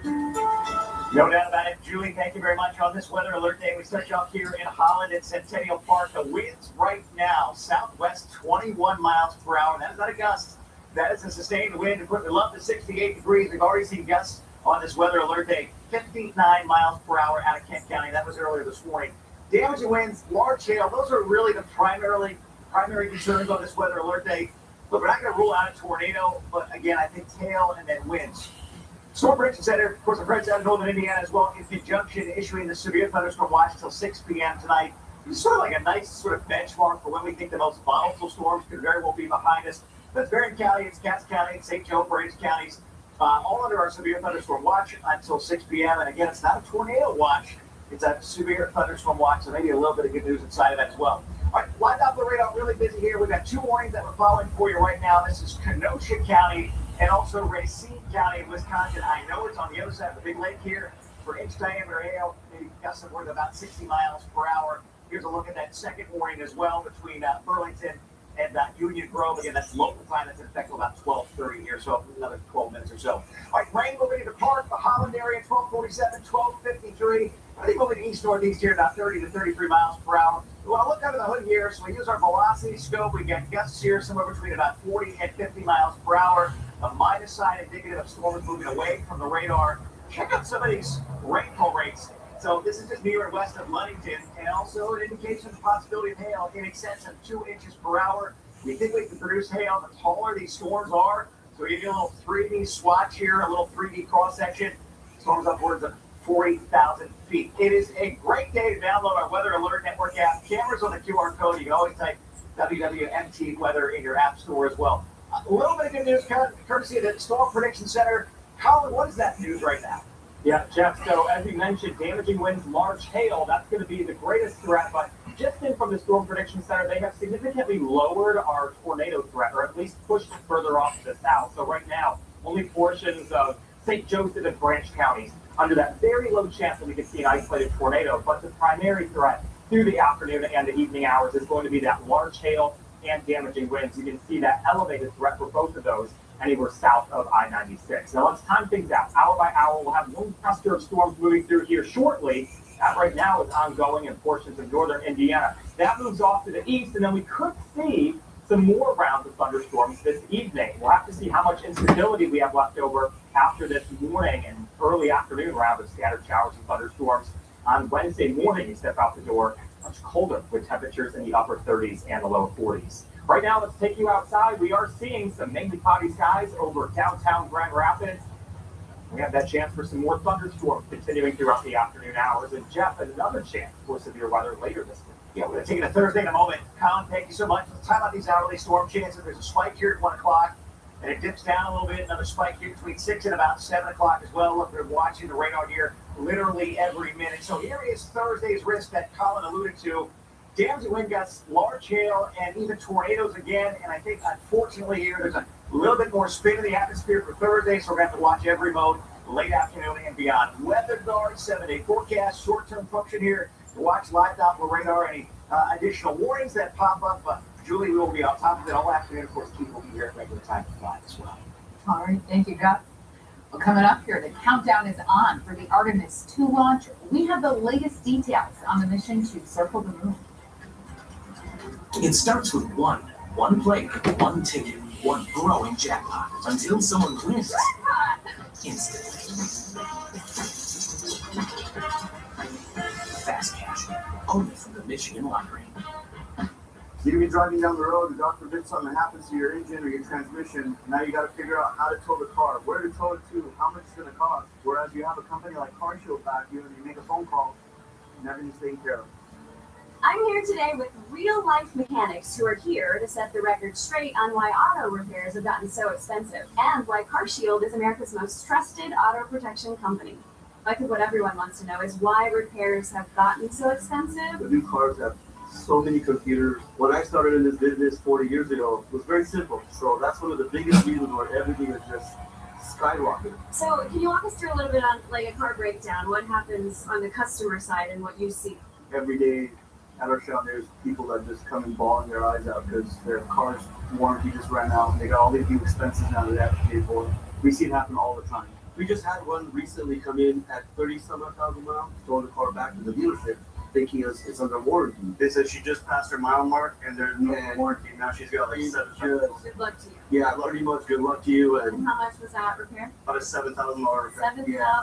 [SPEAKER 18] No doubt about it. Julie, thank you very much on this Weather Alert Day. We start you off here in Holland at Centennial Park. The winds right now, southwest 21 miles per hour. That is not a gust. That is a sustained wind. Equipment up to 68 degrees. We've already seen gusts on this Weather Alert Day. 59 miles per hour out of Kent County. That was earlier this morning. damaging winds, large hail, those are really the primary concerns on this weather alert day. But we're not going to rule out a tornado, but again, I think hail and then winds. Storm Prediction Center, of course, the Fred's out of northern Indiana as well, in conjunction issuing the severe thunderstorm watch till 6 p.m. tonight. It's sort of like a nice sort of benchmark for when we think the most volatile storms could very well be behind us. That's Barron County, it's Cass County, it's St. Joe, Branch counties, all under our severe thunderstorm watch until 6 p.m. And again, it's not a tornado watch, it's a severe thunderstorm watch, so maybe a little bit of good news inside of that as well. All right, live Doppler radar, really busy here. We've got 2 warnings that we're following for you right now. This is Kenosha County and also Racine County, Wisconsin. I know it's on the other side of the big lake here for inch diameter hail, maybe gusts of wind about 60 miles per hour. Here's a look at that second warning as well between Burlington and Union Grove. Again, that's local time. That's in effect till about 12:30 here, so another 12 minutes or so. All right, rain moving into Park, the Holland area, 1247, 1253. I think moving east-northeast here, about 30 to 33 miles per hour. We want to look under the hood here, so we use our velocity scope. We got gusts here somewhere between about 40 and 50 miles per hour. A minus sign indicative of storms moving away from the radar. Check out some of these rainfall rates. So this is just near and west of Ludington, and also an indication of the possibility of hail in excess of 2 inches per hour. We think we can produce hail the taller these storms are. So we give you a little 3D swatch here, a little 3D cross section. Storms upwards of 40,000 feet. It is a great day to download our Weather Alert Network app. Cameras on the QR code. You can always type WWMT Weather in your app store as well. A little bit of good news, courtesy of the Storm Prediction Center. Colin, what is that news right now?
[SPEAKER 2] Yeah, Jeff, so as you mentioned, damaging winds, large hail, that's going to be the greatest threat. But just in from the Storm Prediction Center, they have significantly lowered our tornado threat, or at least pushed it further off to the south. So right now, only portions of St. Joseph and Branch counties under that very low chance that we could see an isolated tornado. But the primary threat through the afternoon and the evening hours is going to be that large hail and damaging winds. You can see that elevated threat for both of those anywhere south of I-96. Now let's time things out. Hour by hour, we'll have one cluster of storms moving through here shortly. That right now is ongoing in portions of northern Indiana. That moves off to the east, and then we could see some more rounds of thunderstorms this evening. We'll have to see how much instability we have left over after this morning and early afternoon round of scattered showers and thunderstorms. On Wednesday morning, you step out the door, much colder with temperatures in the upper 30s and the low 40s. Right now, let's take you outside. We are seeing some mainly cloudy skies over downtown Grand Rapids. We have that chance for some more thunderstorms continuing throughout the afternoon hours. And Jeff, another chance for severe weather later this week.
[SPEAKER 18] Yeah, we're going to take it to Thursday in a moment. Colin, thank you so much. Let's time out these hourly storm chances. There's a spike here at 1 o'clock, and it dips down a little bit. Another spike here between 6 and about 7 o'clock as well. Look, we're watching the radar here literally every minute. So here is Thursday's risk that Colin alluded to. Damaging wind gusts, large hail, and even tornadoes again. And I think, unfortunately, here there's a little bit more spin in the atmosphere for Thursday, so we're going to have to watch every mode late afternoon and beyond. Weather Guard 7-day forecast, short-term function here to watch live Doppler radar. Any additional warnings that pop up, Julie will be on top of it all afternoon. Of course, Keith will be here at regular time to fly as well.
[SPEAKER 19] All right, thank you, Jeff. Well, coming up here, the countdown is on for the Artemis 2 launch. We have the latest details on the mission to circle the moon.
[SPEAKER 3] It starts with one plate, one ticket, one growing jackpot, until someone wins instantly. Fast cash, only from the Michigan Lottery.
[SPEAKER 11] You can be driving down the road and God forbid something happens to your engine or your transmission. Now you got to figure out how to tow the car, where to tow it to, how much it's going to cost. Whereas you have a company like CarShield back you and you make a phone call and everything's taken care of.
[SPEAKER 1] I'm here today with real-life mechanics who are here to set the record straight on why auto repairs have gotten so expensive and why CarShield is America's most trusted auto protection company. I think what everyone wants to know is why repairs have gotten so expensive.
[SPEAKER 11] The new cars have so many computers. When I started in this business 40 years ago, it was very simple. So that's one of the biggest reasons why everything is just skyrocketed.
[SPEAKER 1] So can you walk us through a little bit on like a car breakdown? What happens on the customer side and what you see?
[SPEAKER 11] Every day at our shop, there's people that just come and bawling their eyes out because their car's warranty just ran out. They got all these new expenses now that they have to pay for. We see it happen all the time. We just had one recently come in at 30-some-odd thousand miles, throwing the car back to the dealership, thinking it's under warranty. They said she just passed her mile mark and there's no warranty. Now she's got like 7
[SPEAKER 1] Good luck to you.
[SPEAKER 11] Yeah, pretty much good luck to you.
[SPEAKER 1] And how much was that repair?
[SPEAKER 11] About a $7,000 repair.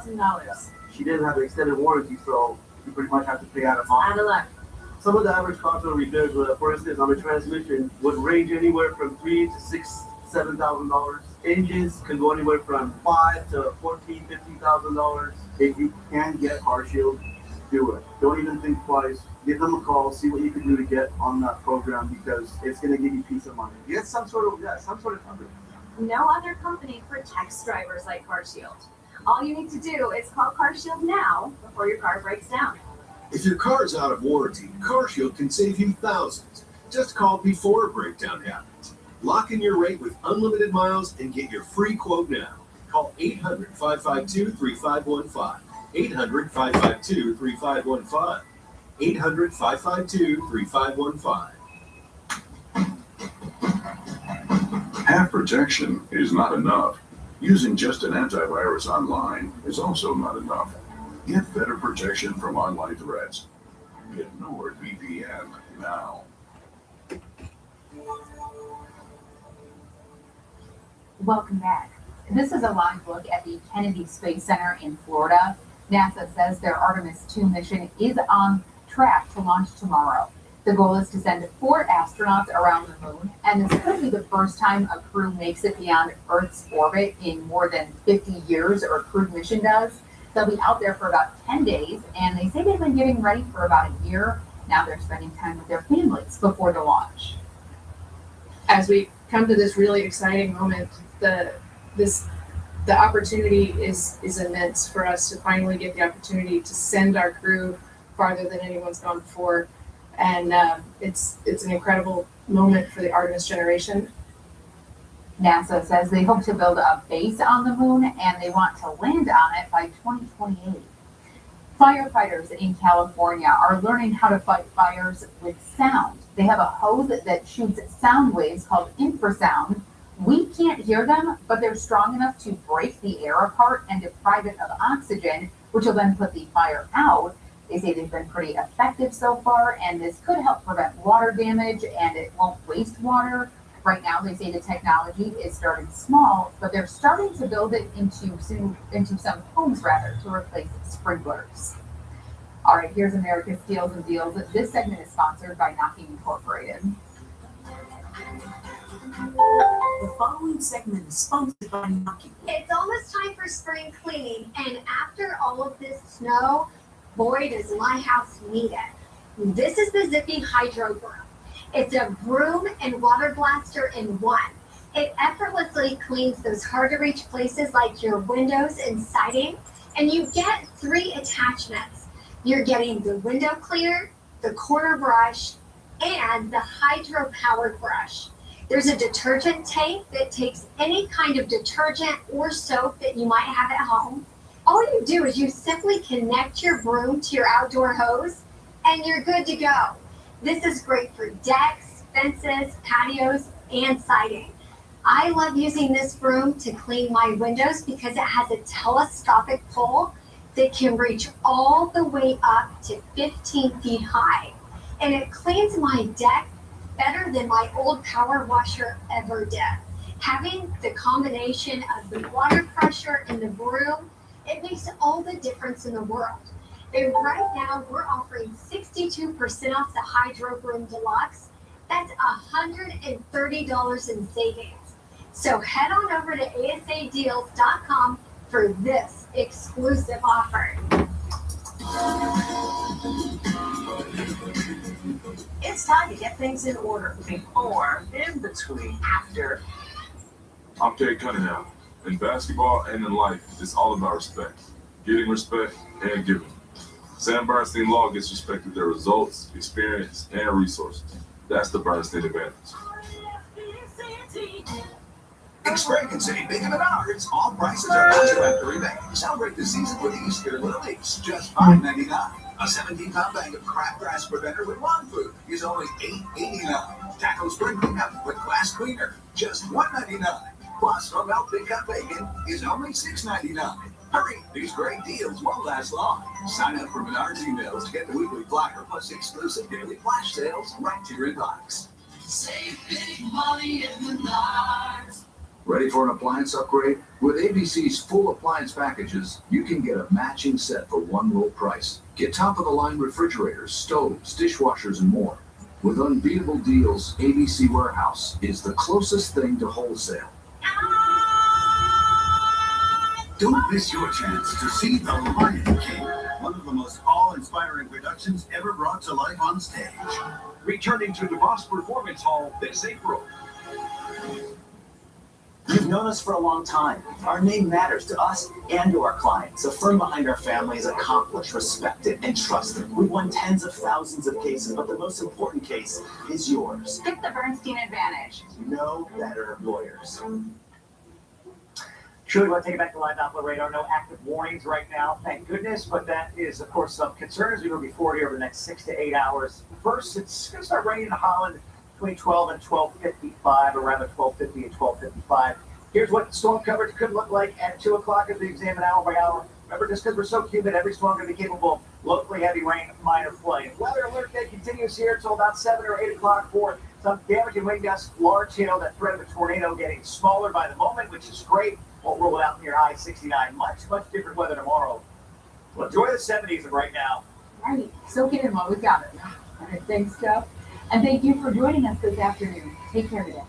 [SPEAKER 1] $7,000.
[SPEAKER 11] She didn't have an extended warranty, so you pretty much have to pay out of pocket.
[SPEAKER 1] Out of luck.
[SPEAKER 11] some of the average cost of repairs, for instance, on a transmission, would range anywhere from $3,000 to $7,000. Engines can go anywhere from $5,000 to $14,000, $15,000. If you can get CarShield, do it. Don't even think twice. Give them a call. See what you can do to get on that program because it's going to give you peace of mind. Get some sort of coverage.
[SPEAKER 1] No other company protects drivers like CarShield. All you need to do is call CarShield now before your car breaks down.
[SPEAKER 4] If your car is out of warranty, CarShield can save you thousands. Just call before a breakdown happens. Lock in your rate with unlimited miles and get your free quote now. Call 800-552-3515. 800-552-3515. 800-552-3515.
[SPEAKER 13] Half protection is not enough. Using just an antivirus online is also not enough. Get better protection from online threats. Get NordVPN now.
[SPEAKER 19] Welcome back. This is a live look at the Kennedy Space Center in Florida. NASA says their Artemis 2 mission is on track to launch tomorrow. The goal is to send 4 astronauts around the moon, and this could be the first time a crew makes it beyond Earth's orbit in more than 50 years, or a crewed mission does. They'll be out there for about 10 days, and they say they've been getting ready for about a year. Now they're spending time with their families before the launch.
[SPEAKER 15] As we come to this really exciting moment, the opportunity is immense for us to finally get the opportunity to send our crew farther than anyone's gone before. And it's an incredible moment for the Artemis generation.
[SPEAKER 19] NASA says they hope to build a base on the moon and they want to land on it by 2028. Firefighters in California are learning how to fight fires with sound. They have a hose that shoots sound waves called infrasound. We can't hear them, but they're strong enough to break the air apart and deprive it of oxygen, which will then put the fire out. They say they've been pretty effective so far, and this could help prevent water damage, and it won't waste water. Right now, they say the technology is starting small, but they're starting to build it into some homes, rather, to replace sprinklers. All right, here's America's Steals and Deals. This segment is sponsored by Knocking Incorporated.
[SPEAKER 12] The following segment is sponsored by Knocking.
[SPEAKER 9] It's almost time for spring cleaning, and after all of this snow, boy, does my house need it. This is the Zippy Hydro Broom. It's a broom and water blaster in one. It effortlessly cleans those hard-to-reach places like your windows and siding, and you get 3 attachments. You're getting the window cleaner, the corner brush, and the hydro-powered brush. There's a detergent tank that takes any kind of detergent or soap that you might have at home. All you do is you simply connect your broom to your outdoor hose, and you're good to go. This is great for decks, fences, patios, and siding. I love using this broom to clean my windows because it has a telescopic pole that can reach all the way up to 15 feet high. And it cleans my deck better than my old power washer ever did. Having the combination of the water pressure and the broom, it makes all the difference in the world. And right now, we're offering 62% off the Hydro Broom Deluxe. That's $130 in savings. So head on over to asadeals.com for this exclusive offer.
[SPEAKER 17] It's time to get things in order before, in between, after.
[SPEAKER 13] I'm Kay Cunningham. In basketball and in life, it's all about respect. Getting respect and giving. Sam Bernstein Law gets respect with their results, experience, and resources. That's the Bernstein advantage.
[SPEAKER 5] Experience and save big at Menards. All prices are introductory bag. Celebrate the season with Easter Little Leagues. Just $5.99. A 17-pound bag of crabgrass preventer with lawn food is only $8.89. Tackle spring cleanup with glass cleaner, just $1.99. Plus, Hormel Big Cut Bacon is only $6.99. Hurry, these great deals won't last long. Sign up for Menards emails to get the weekly flyer plus exclusive daily flash sales right to your inbox.
[SPEAKER 16] Save big money at Menards.
[SPEAKER 4] Ready for an appliance upgrade? With ABC's full appliance packages, you can get a matching set for one low price. Get top-of-the-line refrigerators, stoves, dishwashers, and more. With unbeatable deals, ABC Warehouse is the closest thing to wholesale.
[SPEAKER 7] Don't miss your chance to see The Lion King, one of the most awe-inspiring productions ever brought to life on stage.
[SPEAKER 18] Returning to DeVos Performance Hall this April.
[SPEAKER 14] You've known us for a long time. Our name matters to us and to our clients. The firm behind our family is accomplished, respected, and trusted. We've won tens of thousands of cases, but the most important case is yours.
[SPEAKER 19] Pick the Bernstein advantage.
[SPEAKER 14] No better lawyers.
[SPEAKER 18] Truly want to take it back to live Doppler radar. No active warnings right now, thank goodness, but that is, of course, some concern as we move forward here over the next 6 to 8 hours. First, it's going to start raining in Holland between 12 and 12:55, or rather 12:50 and 12:55. Here's what storm coverage could look like at 2 o'clock as we examine hour by hour. Remember, just because we're so humid, every storm going to be capable of locally heavy rain, minor flooding. Weather alert day continues here until about 7 or 8 o'clock for some damaging wind gusts, large hail, that threat of a tornado getting smaller by the moment, which is great. Won't rule it out near high 69. Much different weather tomorrow. Well, enjoy the 70s right now.
[SPEAKER 10] Right. Soak it in while we've got it. All right. Thanks, Jeff. And thank you for joining us this afternoon. Take care today.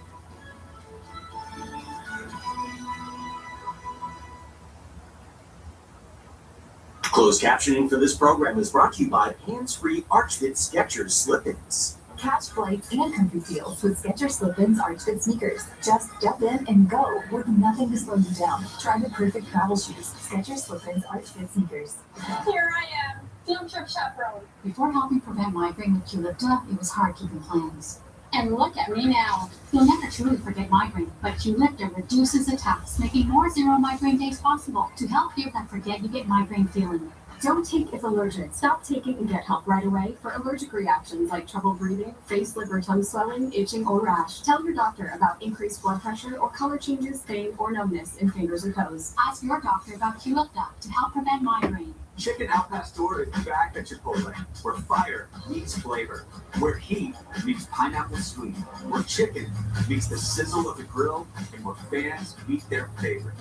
[SPEAKER 16] Closed captioning for this program is brought to you by hands-free ArchFit Skechers Slip-ins.
[SPEAKER 24] Catch flights and comfy feels with Skechers Slip-ins ArchFit sneakers. Just step in and go with nothing to slow you down. Try the perfect travel shoes. Skechers Slip-ins ArchFit sneakers.
[SPEAKER 1] Here I am, field trip chaperone.
[SPEAKER 25] Before helping prevent migraine with Qulipta, it was hard keeping plans.
[SPEAKER 1] And look at me now.
[SPEAKER 25] You'll never truly forget migraine, but Qulipta reduces attacks, making more zero migraine days possible. To help you that forget you get migraine feeling.
[SPEAKER 24] Don't take if allergic. Stop taking and get help right away for allergic reactions like trouble breathing, face, lip, or tongue swelling, itching, or rash. Tell your doctor about increased blood pressure or color changes, pain, or numbness in fingers or toes.
[SPEAKER 25] Ask your doctor about Qulipta to help prevent migraine.
[SPEAKER 23] Chicken Al Pastor is back at Chipotle, where fire meets flavor, where heat meets pineapple sweet, where chicken meets the sizzle of the grill, and where fans meet their favorite.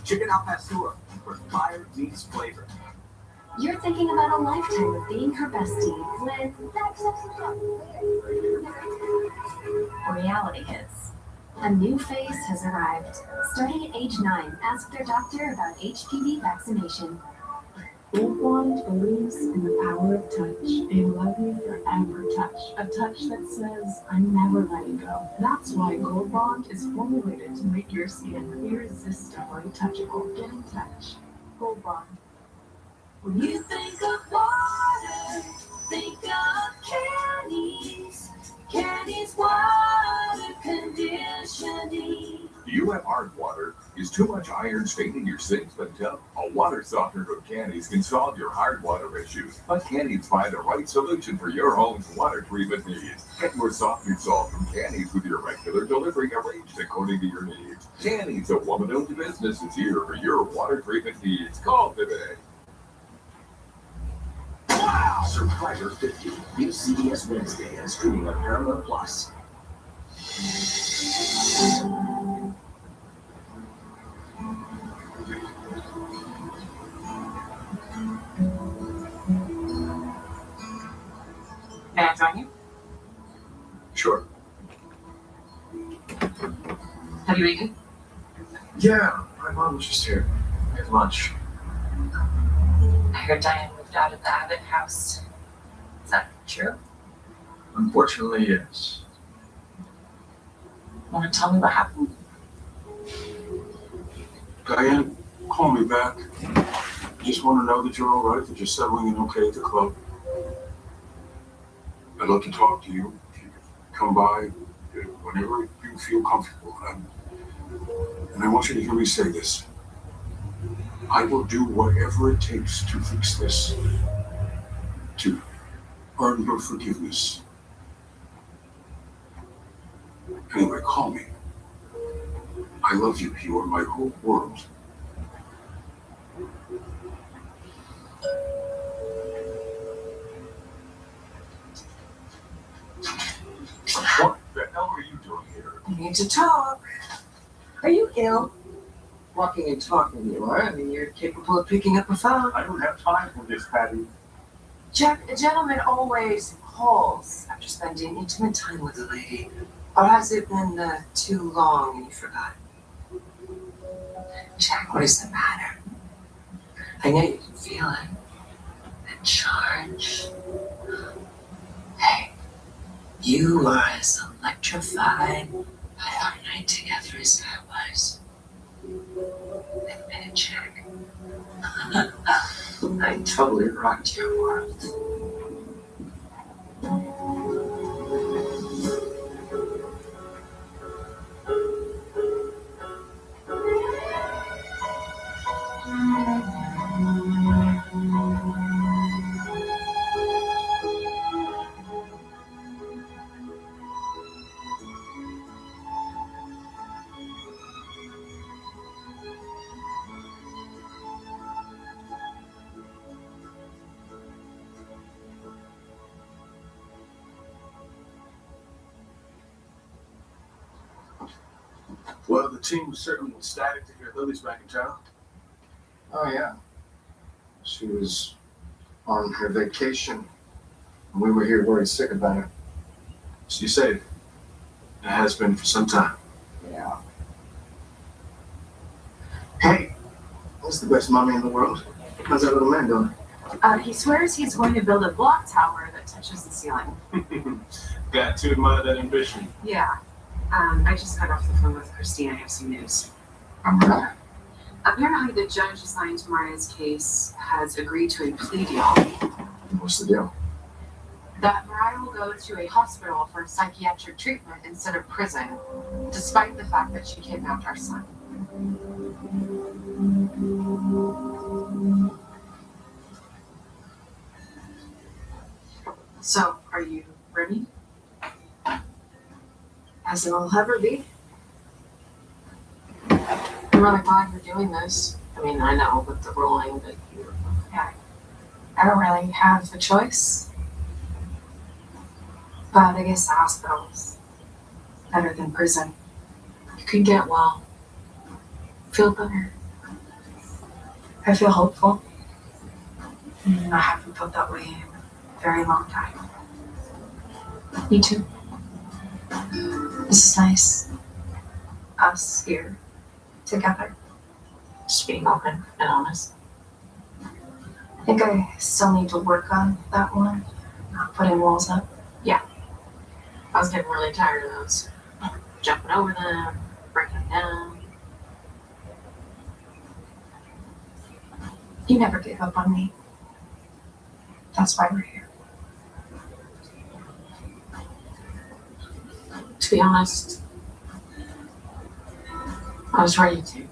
[SPEAKER 23] Chicken Al Pastor, where fire meets flavor.
[SPEAKER 24] You're thinking about a lifetime of being her bestie with reality hits. A new phase has arrived. Starting at age 9, ask their doctor about HPV vaccination.
[SPEAKER 26] Gold Bond believes in the power of touch, a love you forever touch, a touch that says, I'm never letting go. That's why Gold Bond is formulated to make your skin irresistibly touchable. Get in touch. Gold Bond.
[SPEAKER 27] When you think of water, think of Candies. Candies water conditioning.
[SPEAKER 28] Do you have hard water? Is too much iron staining your sinks been tough? A water softener from Candies can solve your hard water issues. Let Candies find the right solution for your home's water treatment needs. Get your softening salt from Candies with your regular delivery arranged according to your needs. Candies, a woman-owned business, is here for your water treatment needs. Call today.
[SPEAKER 16] Wow! Survivor 50, new CBS Wednesday and streaming on Paramount Plus.
[SPEAKER 29] May I join you?
[SPEAKER 16] Sure.
[SPEAKER 29] Have you eaten?
[SPEAKER 16] Yeah, my mom was just here. We had lunch.
[SPEAKER 29] I heard Diane moved out of the Abbott house. Is that true?
[SPEAKER 16] Unfortunately, yes.
[SPEAKER 29] Want to tell me what happened?
[SPEAKER 13] Diane, call me back. I just want to know that you're all right, that you're settling in okay at the club. I'd love to talk to you. If you could come by whenever you feel comfortable. And I want you to hear me say this. I will do whatever it takes to fix this, to earn your forgiveness. Anyway, call me. I love you. You are my whole world. What the hell are you doing here?
[SPEAKER 29] We need to talk.
[SPEAKER 2] Are you ill? Walking and talking you are. I mean, you're capable of picking up a phone.
[SPEAKER 18] I don't have time for this, Patty.
[SPEAKER 2] Jack, a gentleman always calls after spending intimate time with a lady. Or has it been too long and you forgot? Jack, what is the matter? I know you can feel it. That charge. Hey, you are as electrified by our night together as I was. Admit it, Jack. I totally rocked your world.
[SPEAKER 3] Well, the team was certainly ecstatic to hear Lily's back in town.
[SPEAKER 6] Oh, yeah. She was on her vacation. And we were here worried sick about her.
[SPEAKER 3] She's safe. It has been for some time.
[SPEAKER 6] Yeah. Hey, that's the best mommy in the world. How's that little man doing?
[SPEAKER 10] He swears he's going to build a block tower that touches the ceiling.
[SPEAKER 3] Got to admire that ambition.
[SPEAKER 12] Yeah. I just got off the phone with Christine. I have some news.
[SPEAKER 6] I'm right.
[SPEAKER 12] Apparently, the judge assigned to Mariah's case has agreed to a plea deal.
[SPEAKER 6] What's the deal?
[SPEAKER 12] That Mariah will go to a hospital for psychiatric treatment instead of prison, despite the fact that she kidnapped our son. So, are you ready?
[SPEAKER 2] As it'll ever be.
[SPEAKER 12] I'm really glad you're doing this. I mean, I know with the ruling, but yeah, I don't really have a choice. But I guess the hospital's better than prison. You can get well, feel better. I feel hopeful. I haven't felt that way in a very long time. Me too. This is nice. Us here, together. Just being open and honest. I think I still need to work on that one. Not putting walls up. Yeah. I was getting really tired of those. Jumping over them, breaking them down. You never gave up on me. That's why we're here. To be honest, I was ready to.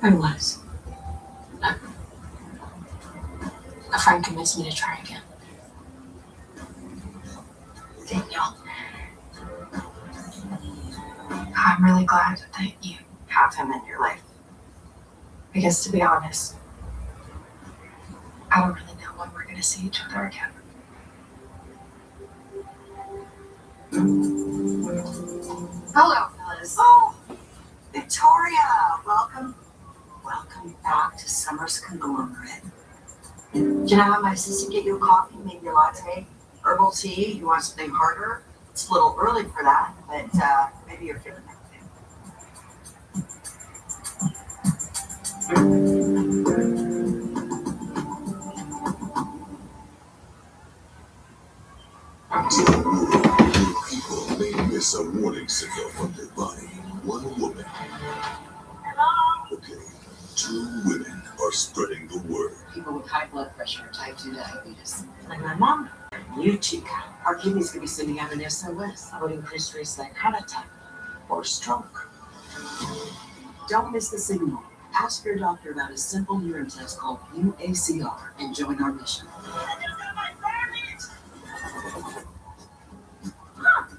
[SPEAKER 12] I was. A friend convinced me to try again. Daniel, I'm really glad that you have him in your life. Because to be honest, I don't really know when we're going to see each other again.
[SPEAKER 2] Hello, fellas. Oh, Victoria, welcome. Welcome back to Summer's Conglomerate. Can I have my assistant get you a coffee, maybe a latte, herbal tea? You want something harder? It's a little early for that, but maybe you're feeling that
[SPEAKER 8] People may miss a warning signal from their body. One woman. Okay, 2 women are spreading the word.
[SPEAKER 2] people with high blood pressure, type 2 diabetes. Like my mom, you, Chica. Our kidneys could be sending out an SOS about increased risk like heart attack or stroke. Don't miss the signal. Ask your doctor about a simple urine test called UACR and join our mission.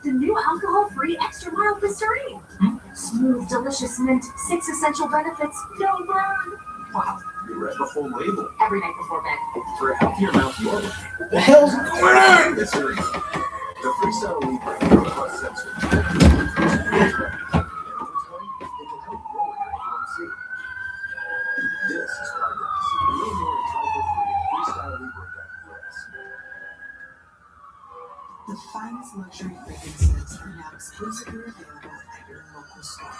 [SPEAKER 9] The new alcohol-free extra mild Listerine. Smooth, delicious mint, 6 essential benefits, no burn.
[SPEAKER 3] Wow, you read the whole label.
[SPEAKER 9] Every night before bed.
[SPEAKER 3] For a healthier mouth, you order.
[SPEAKER 6] What the hell's going on?
[SPEAKER 3] Listerine. The Freestyle Libre Pro Plus sensor.
[SPEAKER 4] luxury fragrances are now exclusively available at your local store.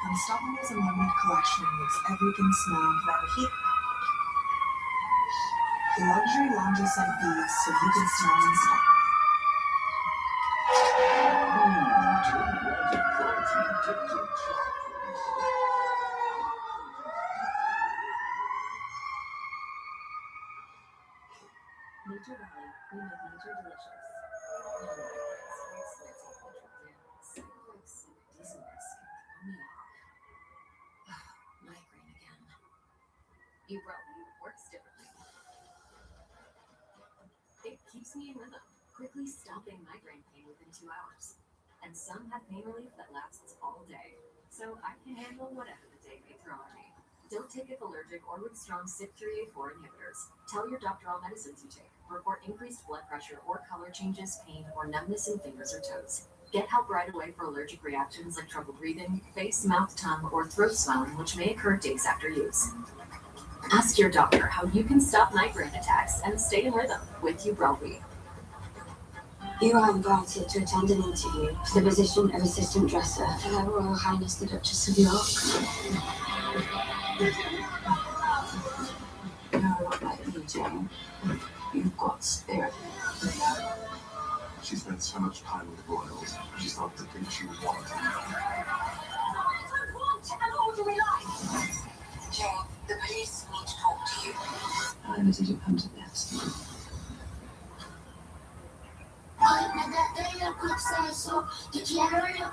[SPEAKER 4] Unstoppable's Unlimited collection makes everything smell like heat. Luxury laundry scent beads so you can smell and stop.
[SPEAKER 24] Nature Valley, we make nature delicious.
[SPEAKER 5] Migraine again. Ubrelvy works differently. It keeps me in rhythm, quickly stopping migraine pain within 2 hours. And some have pain relief that lasts all day. So I can handle whatever the day may throw at me. Don't take if allergic or with strong CYP3A4 inhibitors. Tell your doctor all medicines you take. Report increased blood pressure or color changes, pain, or numbness in fingers or toes. Get help right away for allergic reactions like trouble breathing, face, mouth, tongue, or throat swelling, which may occur days after use. Ask your doctor how you can stop migraine attacks and stay in rhythm with Ubrelvy.
[SPEAKER 7] You are invited to attend an interview for the position of Assistant Dresser for Her Royal Highness the Duchess of York.
[SPEAKER 2] No, like you, Jane. You've got spirit.
[SPEAKER 3] She spent so much time with royals. She's not the thing she wanted.
[SPEAKER 2] Jane, the police need to talk to you. How did you come to this?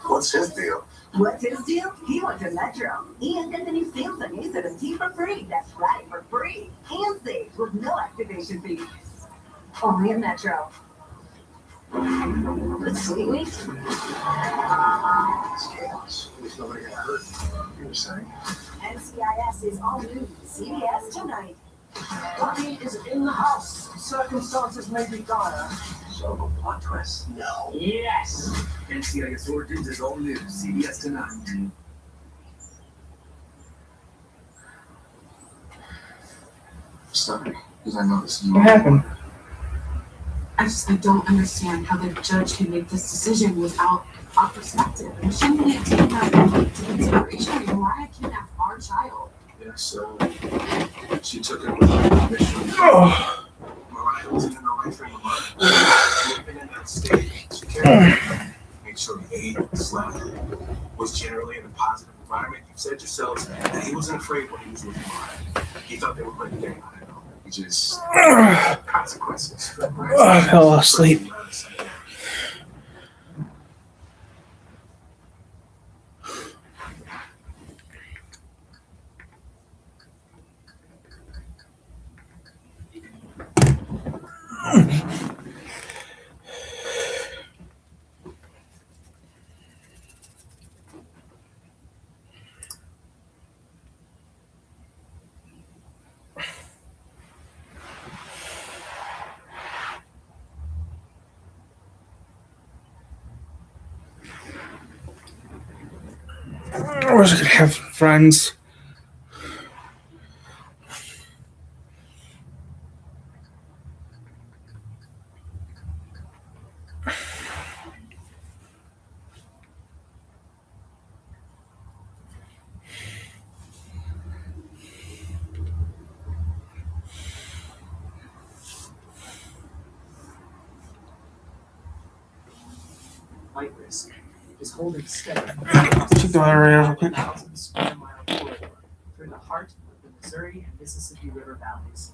[SPEAKER 3] What's his deal?
[SPEAKER 11] What's his deal? He went to Metro. He and Anthony Sampson used it tea for free. That's right, for free. Hand saves with no activation fees. Only at Metro.
[SPEAKER 2] But sweet.
[SPEAKER 6] It's chaos. At least nobody got hurt. You were saying?
[SPEAKER 11] NCIS is all new. CBS tonight.
[SPEAKER 18] Buddy is in the house. Circumstances may be dire.
[SPEAKER 6] So a plot twist?
[SPEAKER 18] No. Yes.
[SPEAKER 23] NCIS Origins is all new. CBS tonight.
[SPEAKER 6] Sorry, because I know this is
[SPEAKER 24] What happened? I don't understand how the judge can make this decision without our perspective. Shouldn't we take that into consideration? And why I kidnapped our child?
[SPEAKER 3] Yeah, so she took it without permission. Mariah wasn't in the right frame of mind. Living in that state, she cared. Made sure he ate, slept, was generally in a positive environment. You said yourselves that he wasn't afraid when he was with Mariah. He thought they were playing a game. I don't know. He just consequences.
[SPEAKER 15] I fell asleep. I wish I could have friends.
[SPEAKER 18] Flight risk is holding steady.
[SPEAKER 15] Check the weather radar real quick.
[SPEAKER 18] 1,000 square mile corridor through the heart of the Missouri and Mississippi River valleys.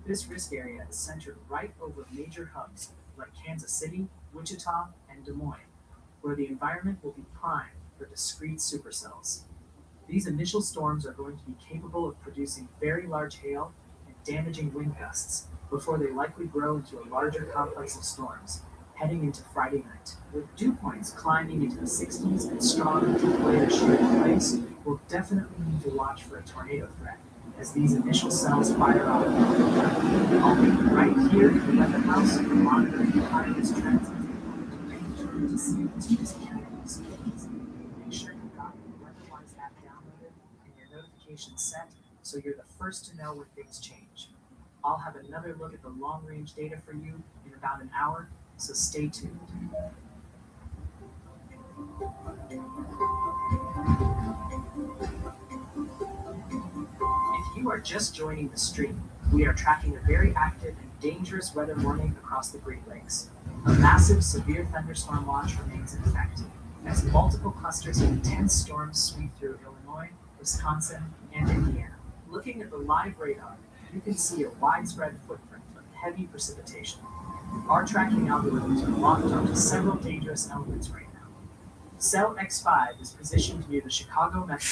[SPEAKER 18] This risk area is centered right over major hubs like Kansas City, Wichita, and Des Moines, where the environment will be primed for discrete supercells. These initial storms are going to be capable of producing very large hail and damaging wind gusts before they likely grow into a larger complex of storms, heading into Friday night. With dew points climbing into the 60s and strong deep layers shooting place, we'll definitely need to watch for a tornado threat as these initial cells fire off. I'll be right here in the weather house monitoring the highest trends and making sure to see what's miscarriages. Make sure you've got your WeatherWise app downloaded and your notifications set so you're the first to know when things change. I'll have another look at the long-range data for you in about an hour,
[SPEAKER 1] so stay tuned. If you are just joining the stream, we are tracking a very active and dangerous weather warning across the Great Lakes. A massive severe thunderstorm watch remains in effect, as multiple clusters of intense storms sweep through Illinois, Wisconsin, and Indiana. Looking at the live radar, you can see a widespread footprint of heavy precipitation. Our tracking algorithms are locked onto several dangerous elements right now. Cell X5 is positioned near the Chicago Metro,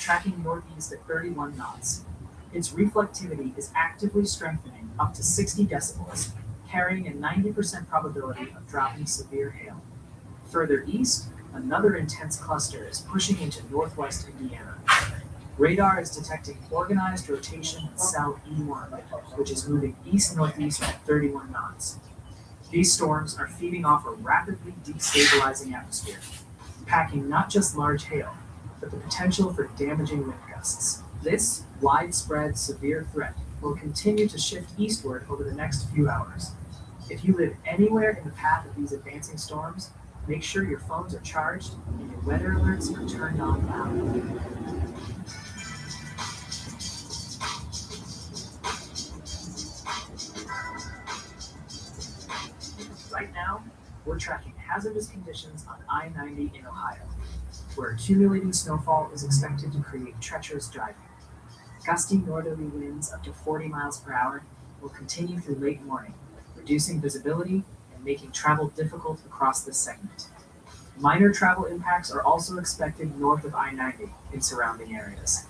[SPEAKER 1] tracking northeast at 31 knots. Its reflectivity is actively strengthening up to 60 decibels, carrying a 90% probability of dropping severe hail. Further east, another intense cluster is pushing into northwest Indiana. Radar is detecting organized rotation in cell E1, which is moving east-northeast at 31 knots. These storms are feeding off a rapidly destabilizing atmosphere, packing not just large hail, but the potential for damaging wind gusts. This widespread severe threat will continue to shift eastward over the next few hours. If you live anywhere in the path of these advancing storms, make sure your phones are charged and your weather alerts are turned on now. Right now, we're tracking hazardous conditions on I-90 in Ohio, where accumulating snowfall is expected to create treacherous driving. Gusty northerly winds up to 40 miles per hour will continue through late morning, reducing visibility and making travel difficult across this segment. Minor travel impacts are also expected north of I-90 in surrounding areas.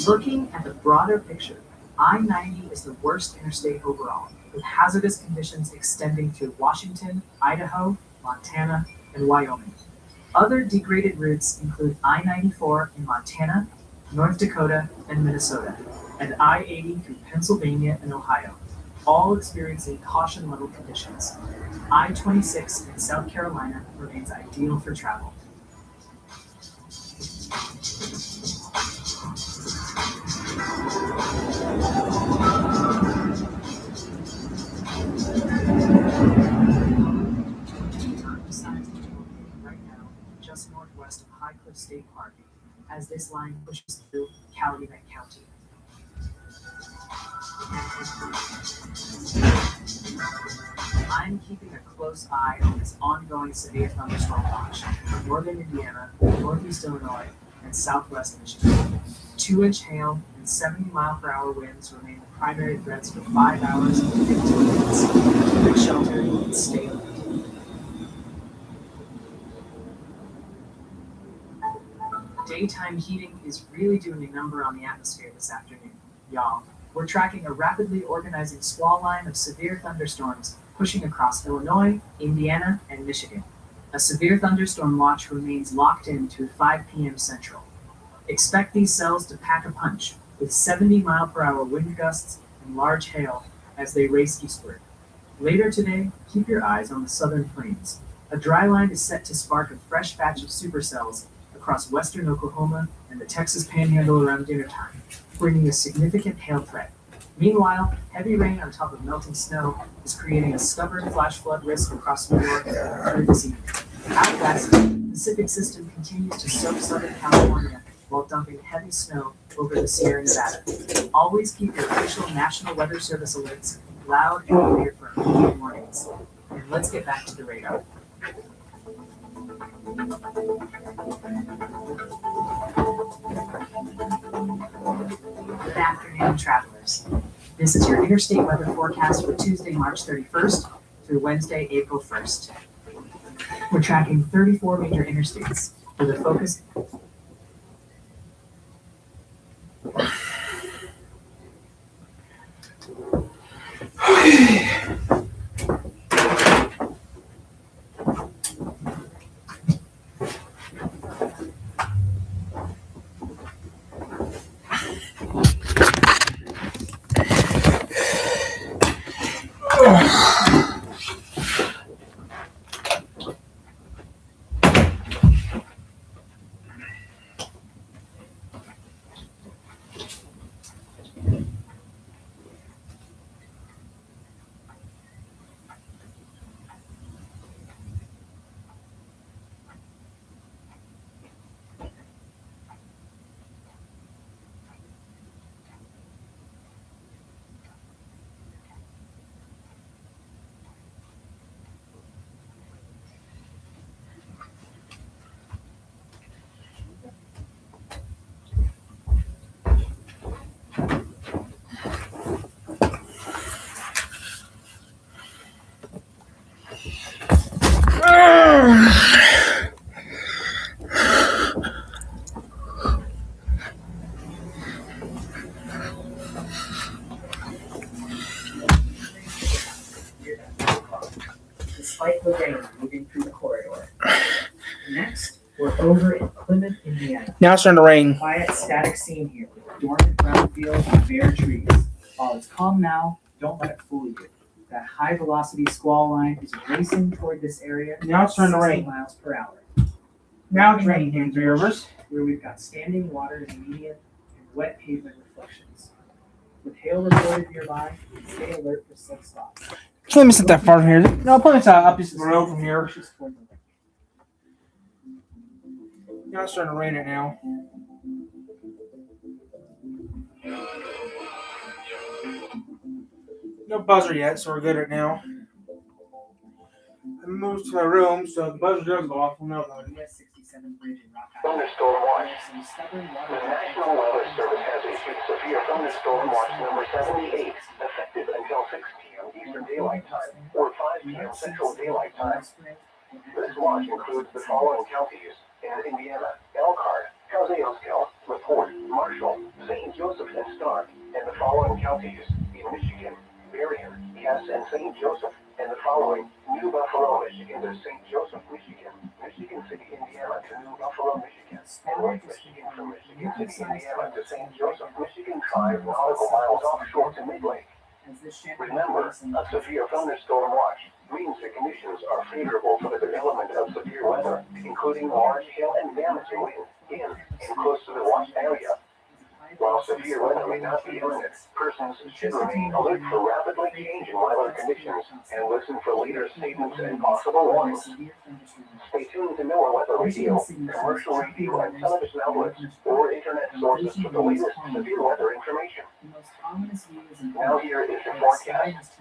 [SPEAKER 1] Looking at the broader picture, I-90 is the worst interstate overall, with hazardous conditions extending through Washington, Idaho, Montana, and Wyoming. Other degraded routes include I-94 in Montana, North Dakota, and Minnesota, and I-80 through Pennsylvania and Ohio, all experiencing caution level conditions. I-26 in South Carolina remains ideal for travel. Right now, just northwest of High Cliff State Park, as this line pushes through Calumet County. I'm keeping a close eye on this ongoing severe thunderstorm watch from northern Indiana, northeast Illinois, and southwest Michigan. 2-inch hail and 70-mile-per-hour winds remain the primary threats for 5 hours and 15 minutes. Keep it sheltered and stay alert. Daytime heating is really doing a number on the atmosphere this afternoon, y'all. We're tracking a rapidly organizing squall line of severe thunderstorms pushing across Illinois, Indiana, and Michigan. A severe thunderstorm watch remains locked in to 5 p.m. Central. Expect these cells to pack a punch with 70-mile-per-hour wind gusts and large hail as they race eastward. Later today, keep your eyes on the southern plains. A dry line is set to spark a fresh batch of supercells across western Oklahoma and the Texas Panhandle around dinnertime, bringing a significant hail threat. Meanwhile, heavy rain on top of melting snow is creating a stubborn flash flood risk across New York through this evening. Out west, the Pacific System continues to soak Southern California while dumping heavy snow over the Sierra Nevada. Always keep your official National Weather Service alerts loud and clear for immediate warnings. And let's get back to the radar. Good afternoon, travelers. This is your interstate weather forecast for Tuesday, March 31st through Wednesday, April 1st. We're tracking 34 major interstates with a focus. despite the rain moving through the corridor. Next, we're over in Plymouth, Indiana.
[SPEAKER 15] Now it's starting to rain.
[SPEAKER 1] Quiet, static scene here with dormant brownfields and bare trees. While it's calm now, don't let it fool you. That high velocity squall line is racing toward this area.
[SPEAKER 15] Now it's starting to
[SPEAKER 1] 60
[SPEAKER 15] rain.
[SPEAKER 1] miles per hour.
[SPEAKER 15] Now it's raining here in Three Rivers.
[SPEAKER 1] Where we've got standing water in the median and wet pavement reflections. With hail reported nearby, stay alert for slick spots.
[SPEAKER 15] Plymouth isn't that far from here. No, Plymouth's up just the road from here. Now it's starting to rain right now. No buzzer yet, so we're good right now. I moved to my room, so the buzzer does go off. We'll know about it.
[SPEAKER 1] US 67 bridge in Rock
[SPEAKER 14] Thunderstorm watch.
[SPEAKER 1] Some stubborn
[SPEAKER 14] The National Weather Service has issued severe thunderstorm watch number 78, effective until 6 p.m. Eastern Daylight Time or 5 p.m. Central Daylight Time. This watch includes the following counties in Indiana: Elkhart, Kosciuszko, LaPorte, Marshall, St. Joseph and Stark, and the following counties in Michigan: Berrien, Cass, and St. Joseph, and the following: New Buffalo, Michigan to St. Joseph, Michigan, Michigan City, Indiana to New Buffalo, Michigan, and Lake Michigan from Michigan City, Indiana to St. Joseph, Michigan, 5 nautical miles offshore to Midlake. Remember, a severe thunderstorm watch means the conditions are favorable for the development of severe weather, including large hail and damaging wind in and close to the watch area. While severe weather may not be imminent, persons should remain alert for rapidly changing weather conditions and listen for later statements and possible warnings. Stay tuned to NOAA Weather Radio, commercial radio and television outlets, or internet sources for the latest severe weather information. Now here is your forecast.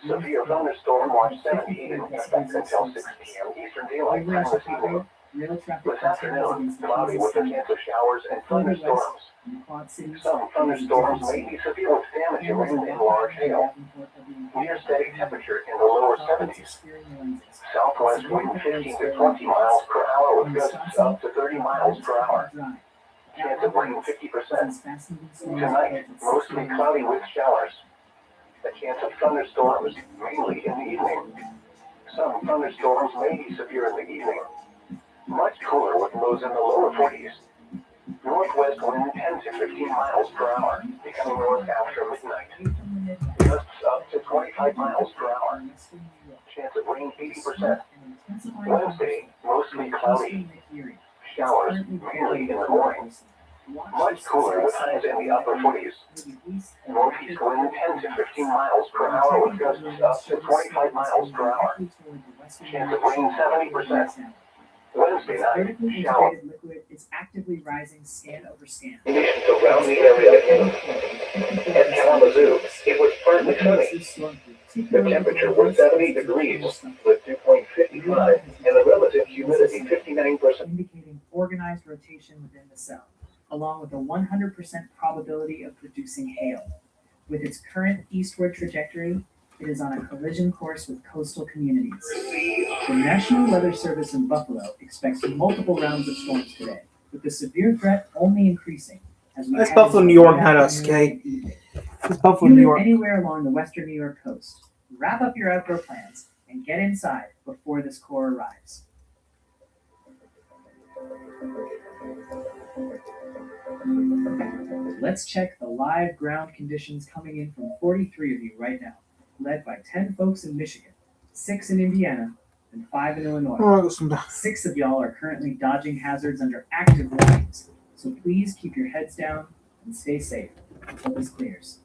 [SPEAKER 14] Severe thunderstorm watch 78 in effect until 6 p.m. Eastern Daylight Time this evening. This afternoon, cloudy with a chance of showers and thunderstorms. Some thunderstorms may be severe with damaging wind and large hail. Near steady temperature in the lower 70s. Southwest wind 15 to 20 miles per hour with gusts up to 30 miles per hour. Chance of rain 50%. Tonight, mostly cloudy with showers. A chance of thunderstorms, mainly in the evening. Some thunderstorms may be severe in the evening. Much cooler with lows in the lower 40s. Northwest wind 10 to 15 miles per hour, becoming north after midnight. Gusts up to 25 miles per hour. Chance of rain 80%. Wednesday, mostly cloudy. Showers, mainly in the morning. Much cooler with highs in the upper 40s. Northeast wind 10 to 15 miles per hour with gusts up to 25 miles per hour. Chance of rain 70%. Wednesday night, shower.
[SPEAKER 1] Liquid is actively rising scan over scan.
[SPEAKER 14] Conditions around the area at Kalamazoo, it was partly sunny. The temperature was 70 degrees with dew point 55 and the relative humidity 59%.
[SPEAKER 1] Indicating organized rotation within the cell, along with a 100% probability of producing hail. With its current eastward trajectory, it is on a collision course with coastal communities. The National Weather Service in Buffalo expects multiple rounds of storms today, with the severe threat only increasing as we
[SPEAKER 15] That's
[SPEAKER 1] head
[SPEAKER 15] Buffalo,
[SPEAKER 1] into
[SPEAKER 15] New York,
[SPEAKER 1] late
[SPEAKER 15] not us,
[SPEAKER 1] afternoon
[SPEAKER 15] okay?
[SPEAKER 1] and evening.
[SPEAKER 15] It's Buffalo,
[SPEAKER 1] If
[SPEAKER 15] New
[SPEAKER 1] you live
[SPEAKER 15] York.
[SPEAKER 1] anywhere along the western New York coast, wrap up your outdoor plans and get inside before this core arrives. Let's check the live ground conditions coming in from 43 of you right now, led by 10 folks in Michigan, 6 in Indiana, and 5 in Illinois.
[SPEAKER 15] Oh, listen to-
[SPEAKER 1] 6 of y'all are currently dodging hazards under active warnings, so please keep your heads down and stay safe until this clears.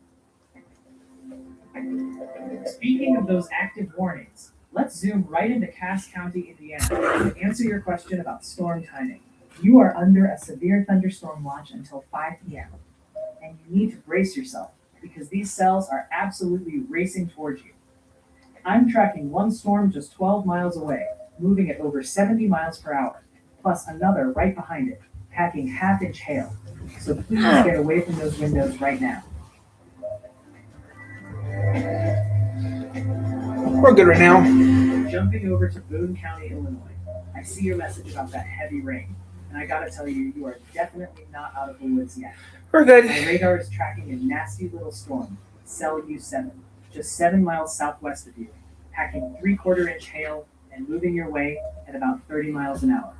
[SPEAKER 1] Speaking of those active warnings, let's zoom right into Cass County, Indiana, to answer your question about storm timing. You are under a severe thunderstorm watch until 5 p.m. and you need to brace yourself because these cells are absolutely racing towards you. I'm tracking one storm just 12 miles away, moving at over 70 miles per hour, plus another right behind it, packing half-inch hail. So please get away from those windows right now.
[SPEAKER 15] We're good right now.
[SPEAKER 1] Jumping over to Boone County, Illinois. I see your message about that heavy rain, and I gotta tell you, you are definitely not out of the woods yet.
[SPEAKER 15] We're good.
[SPEAKER 1] My radar is tracking a nasty little storm, Cell U7, just 7 miles southwest of you, packing 3/4 inch hail and moving your way at about 30 miles an hour.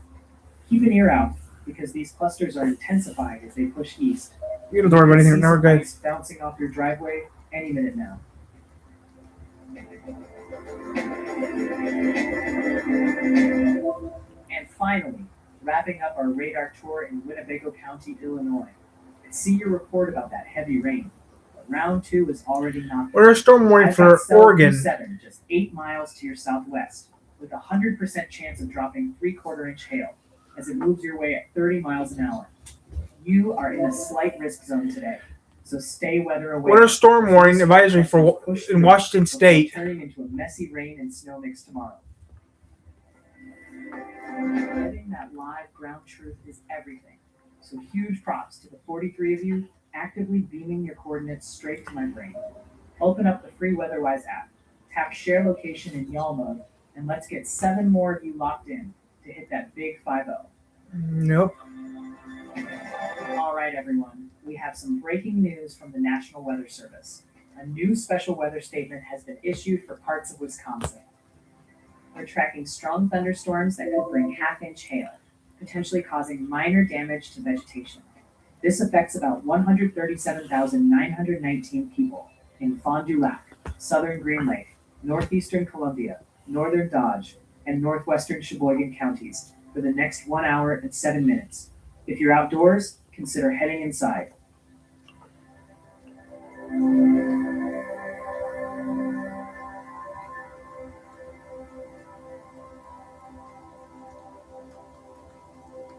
[SPEAKER 1] Keep an ear out because these clusters are intensifying as they push east.
[SPEAKER 15] You don't worry about anything. Now we're good.
[SPEAKER 1] Ice bouncing off your driveway any minute now. And finally, wrapping up our radar tour in Winnebago County, Illinois. I see your report about that heavy rain. But round 2 is already knocked.
[SPEAKER 15] What are storm warning for Oregon?
[SPEAKER 1] 7, just 8 miles to your southwest, with a 100% chance of dropping 3/4 inch hail as it moves your way at 30 miles an hour. You are in a slight risk zone today, so stay weather aware.
[SPEAKER 15] What are storm warning advisory for in Washington State?
[SPEAKER 1] Turning into a messy rain and snow mix tomorrow. Getting that live ground truth is everything. So huge props to the 43 of you actively beaming your coordinates straight to my brain. Open up the free WeatherWise app, tap share location in y'all mode, and let's get 7 more of you locked in to hit that big 5-0.
[SPEAKER 15] Nope.
[SPEAKER 1] All right, everyone. We have some breaking news from the National Weather Service. A new special weather statement has been issued for parts of Wisconsin. We're tracking strong thunderstorms that could bring half-inch hail, potentially causing minor damage to vegetation. This affects about 137,919 people in Fond du Lac, southern Green Lake, northeastern Columbia, northern Dodge, and northwestern Sheboygan counties for the next 1 hour and 7 minutes. If you're outdoors, consider heading inside.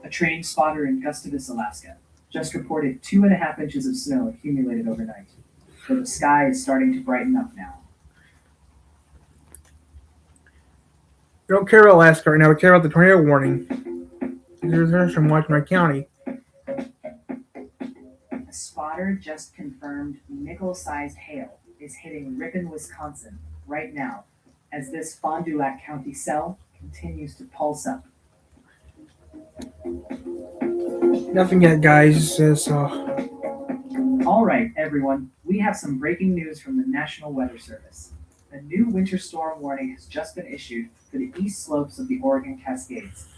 [SPEAKER 1] A train spotter in Gustavus, Alaska, just reported 2.5 inches of snow accumulated overnight, but the sky is starting to brighten up now.
[SPEAKER 15] We don't care about Alaska right now. We care about the tornado warning. There's from Washington County.
[SPEAKER 1] A spotter just confirmed nickel-sized hail is hitting Ripon, Wisconsin right now as this Fond du Lac County cell continues to pulse up.
[SPEAKER 15] Nothing yet, guys.
[SPEAKER 1] All right, everyone. We have some breaking news from the National Weather Service. A new winter storm warning has just been issued for the east slopes of the Oregon Cascades.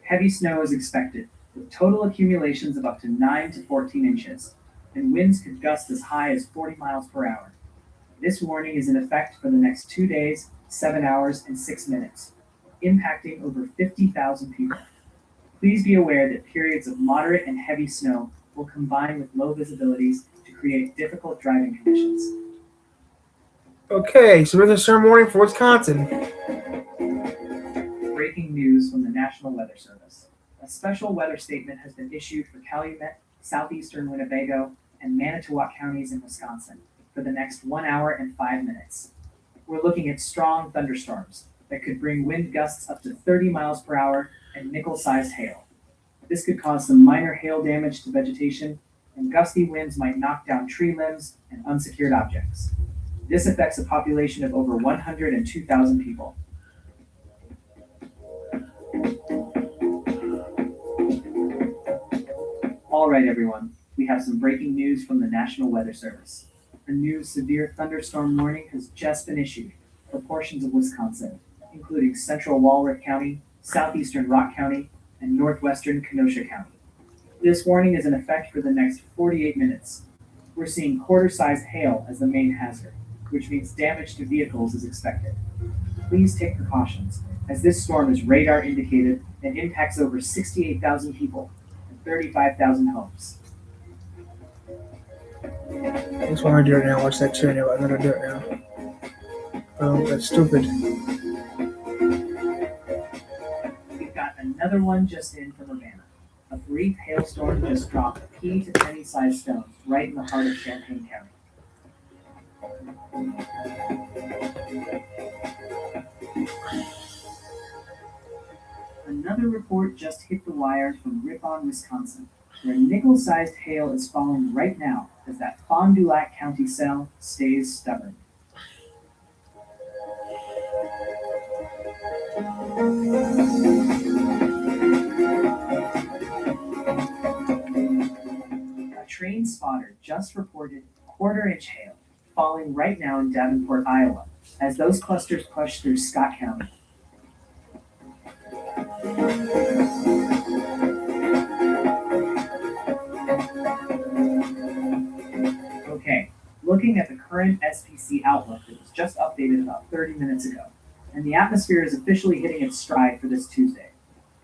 [SPEAKER 1] Heavy snow is expected, with total accumulations of up to 9 to 14 inches, and winds could gust as high as 40 miles per hour. This warning is in effect for the next 2 days, 7 hours, and 6 minutes, impacting over 50,000 people. Please be aware that periods of moderate and heavy snow will combine with low visibilities to create difficult driving conditions.
[SPEAKER 15] Okay, so there's a storm warning for Wisconsin.
[SPEAKER 1] Breaking news from the National Weather Service. A special weather statement has been issued for Calumet, southeastern Winnebago, and Manitowoc counties in Wisconsin for the next 1 hour and 5 minutes. We're looking at strong thunderstorms that could bring wind gusts up to 30 miles per hour and nickel-sized hail. This could cause some minor hail damage to vegetation, and gusty winds might knock down tree limbs and unsecured objects. This affects a population of over 102,000 people. All right, everyone. We have some breaking news from the National Weather Service. A new severe thunderstorm warning has just been issued for portions of Wisconsin, including central Walworth County, southeastern Rock County, and northwestern Kenosha County. This warning is in effect for the next 48 minutes. We're seeing quarter-sized hail as the main hazard, which means damage to vehicles is expected. Please take precautions, as this storm is radar indicated and impacts over 68,000 people and 35,000 homes.
[SPEAKER 15] That's why I do it now. Watch that channel. I'm gonna do it now. Oh, that's stupid.
[SPEAKER 1] We've got another one just in from Urbana. A brief hailstorm just dropped pea to penny-sized stones right in the heart of Champaign County. Another report just hit the wire from Ripon, Wisconsin, where nickel-sized hail is falling right now as that Fond du Lac County cell stays stubborn. A train spotter just reported quarter-inch hail falling right now in Davenport, Iowa, as those clusters push through Scott County. Okay, looking at the current SPC outlook that was just updated about 30 minutes ago, and the atmosphere is officially hitting its stride for this Tuesday.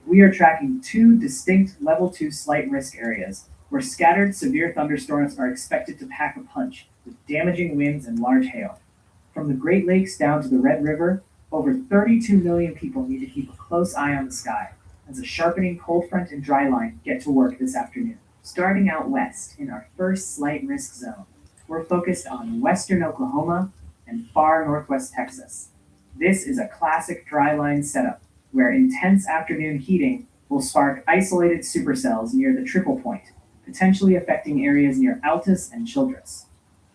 [SPEAKER 1] We are tracking two distinct level 2 slight risk areas where scattered severe thunderstorms are expected to pack a punch with damaging winds and large hail. From the Great Lakes down to the Red River, over 32 million people need to keep a close eye on the sky as a sharpening cold front and dry line get to work this afternoon. Starting out west in our first slight risk zone, we're focused on western Oklahoma and far northwest Texas. This is a classic dry line setup where intense afternoon heating will spark isolated supercells near the triple point, potentially affecting areas near Altus and Childress.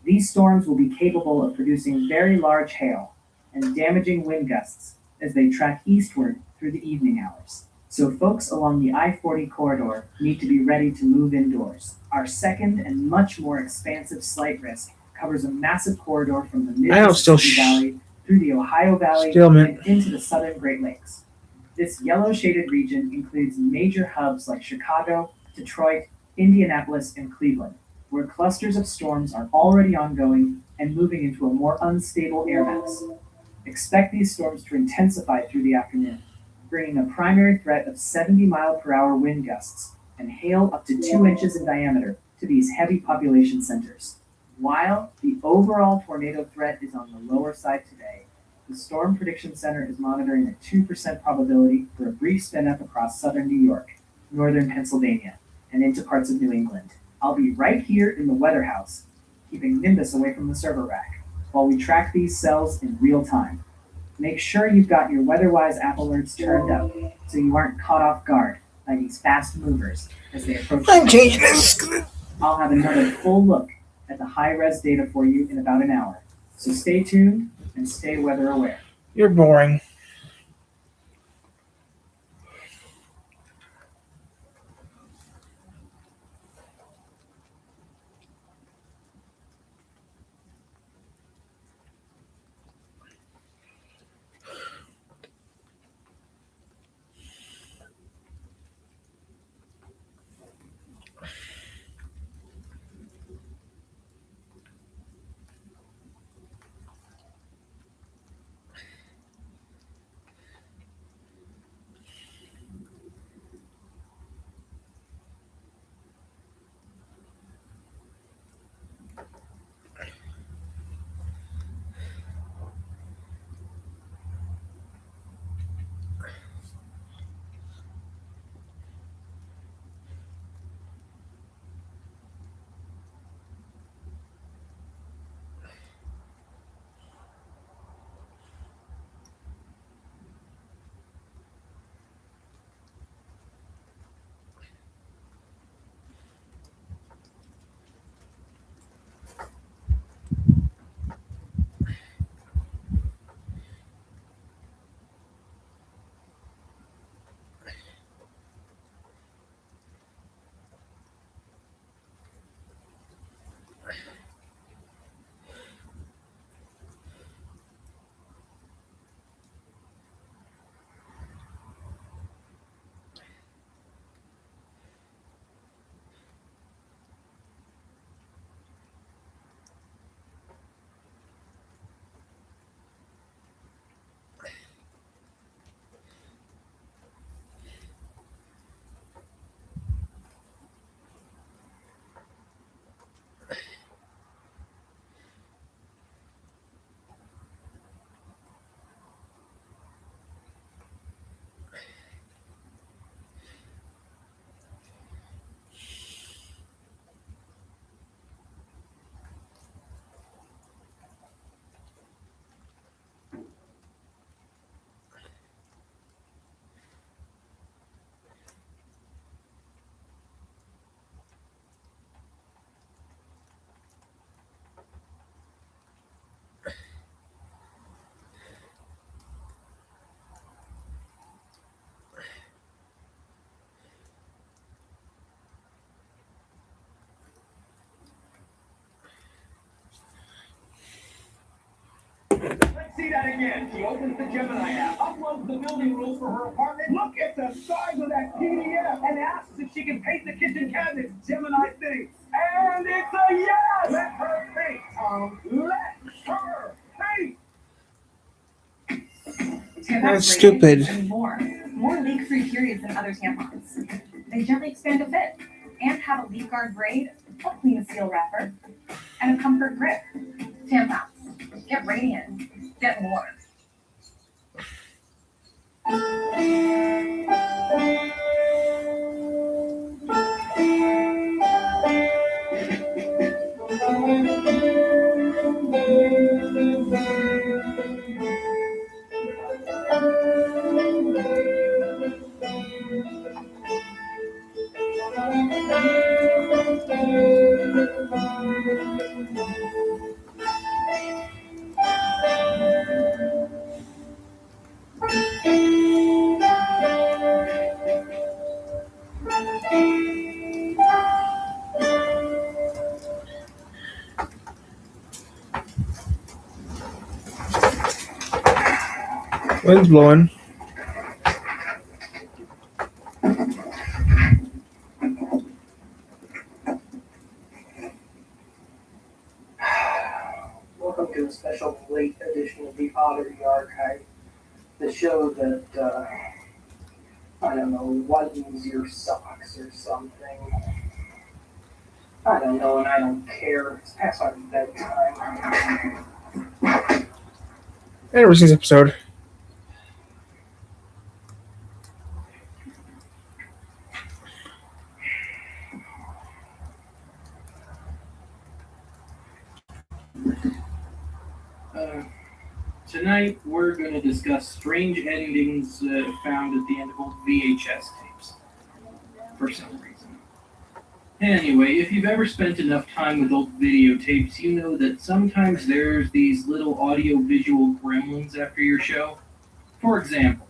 [SPEAKER 1] These storms will be capable of producing very large hail and damaging wind gusts as they track eastward through the evening hours. So folks along the I-40 corridor need to be ready to move indoors. Our second and much more expansive slight risk covers a massive corridor from the Mid-Mississippi Valley through the Ohio Valley and into the southern Great Lakes. This yellow shaded region includes major hubs like Chicago, Detroit, Indianapolis, and Cleveland, where clusters of storms are already ongoing and moving into a more unstable air mass. Expect these storms to intensify through the afternoon, bringing a primary threat of 70-mile-per-hour wind gusts and hail up to 2 inches in diameter to these heavy population centers. While the overall tornado threat is on the lower side today, the Storm Prediction Center is monitoring a 2% probability for a brief spin-up across southern New York, northern Pennsylvania, and into parts of New England. I'll be right here in the weather house, keeping Nimbus away from the server rack, while we track these cells in real time. Make sure you've got your WeatherWise app alerts turned up so you aren't caught off guard by these fast movers as they approach. I'll have another full look at the high-res data for you in about an hour, so stay tuned and stay weather aware.
[SPEAKER 15] You're boring.
[SPEAKER 18] Let's see that again. She opens the Gemini app, uploads the building rules for her apartment. Look at the size of that PDF and asks if she can paint the kitchen cabinets. Gemini thinks. And it's a yes! Let her paint, Tom. Let her paint!
[SPEAKER 15] That's stupid.
[SPEAKER 17] More leak-free periods than other tampons. They gently expand to fit and have a leak guard braid, a clean seal wrapper, and a comfort grip. Tampons. Get radiant. Get more.
[SPEAKER 15] Wind's blowing.
[SPEAKER 19] Welcome to a special late edition of the Oddity Archive, the show that, I don't know, whitens your socks or something. I don't know, and I don't care. It's past our bedtime.
[SPEAKER 15] I never seen this episode.
[SPEAKER 19] Tonight, we're going to discuss strange endings found at the end of old VHS tapes. For some reason. Anyway, if you've ever spent enough time with old videotapes, you know that sometimes there's these little audio-visual gremlins after your show. For example.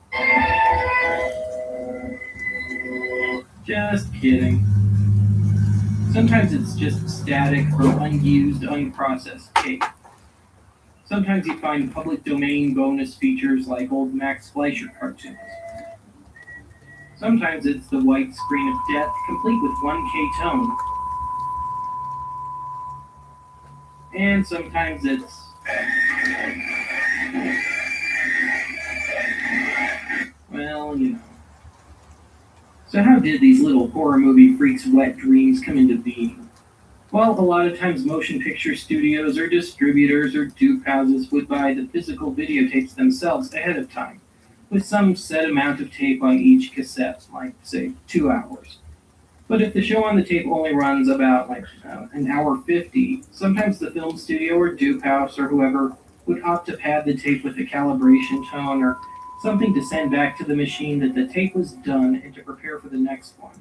[SPEAKER 19] Just kidding. Sometimes it's just static from unused, unprocessed tape. Sometimes you find public domain bonus features like old Max Fleischer cartoons. Sometimes it's the white screen of death, complete with 1K tone. And sometimes it's... well, you know. So how did these little horror movie freaks' wet dreams come into being? Well, a lot of times motion picture studios or distributors or dupe houses would buy the physical videotapes themselves ahead of time, with some set amount of tape on each cassette, like, say, 2 hours. But if the show on the tape only runs about, an hour 50, sometimes the film studio or dupe house or whoever would opt to pad the tape with a calibration tone or something to send back to the machine that the tape was done and to prepare for the next one.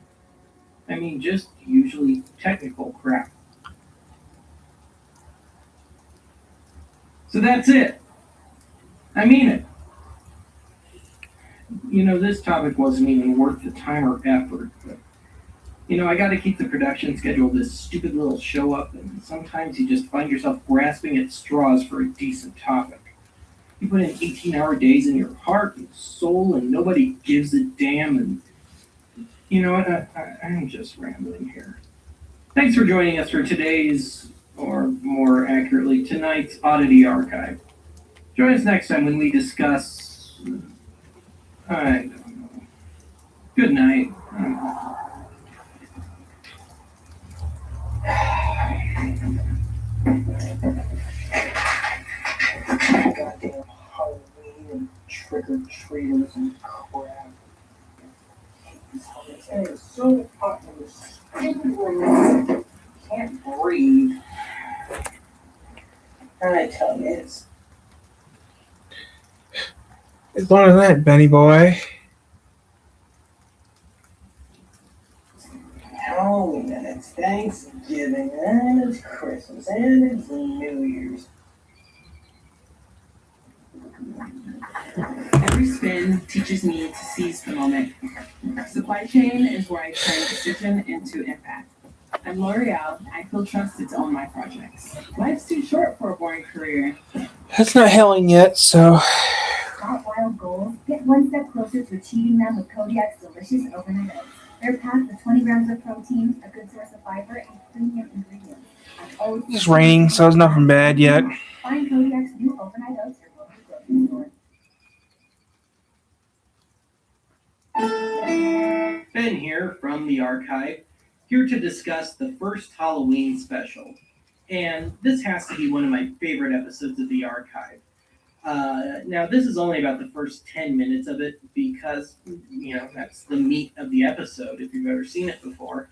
[SPEAKER 19] I mean, just usually technical crap. So that's it. I mean it. You know, this topic wasn't even worth the time or effort, but, you know, I gotta keep the production schedule of this stupid little show up, and sometimes you just find yourself grasping at straws for a decent topic. You put in 18-hour days in your heart and soul, and nobody gives a damn, and, you know what, I'm just rambling here. Thanks for joining us for today's, or more accurately, tonight's Oddity Archive. Join us next time when we discuss... I don't know. Good night. Goddamn Halloween and trick-or-treaters and crap. It is so fucking stupid. Can't breathe. I tell you, it's...
[SPEAKER 15] It's longer than that, Benny boy.
[SPEAKER 19] Halloween, and it's Thanksgiving, and it's Christmas, and it's New Year's.
[SPEAKER 20] Every spin teaches me to seize the moment. Supply chain is where I turn decision into impact. I'm L'Oreal. I feel trusted to own my projects. Life's too short for a boring career.
[SPEAKER 15] It's not hailing yet, so
[SPEAKER 17] Got wild goals? Get one step closer to achieving them with Kodiak's delicious overnight oats. They're packed with 20 grams of protein, a good source of fiber, and premium ingredients. Oats,
[SPEAKER 15] it's raining, so it's nothing bad yet.
[SPEAKER 17] find Kodiak's new overnight oats at your local grocery store.
[SPEAKER 19] Ben here from the archive, here to discuss the first Halloween special. And this has to be one of my favorite episodes of the archive. Now, this is only about the first 10 minutes of it because, you know, that's the meat of the episode if you've ever seen it before.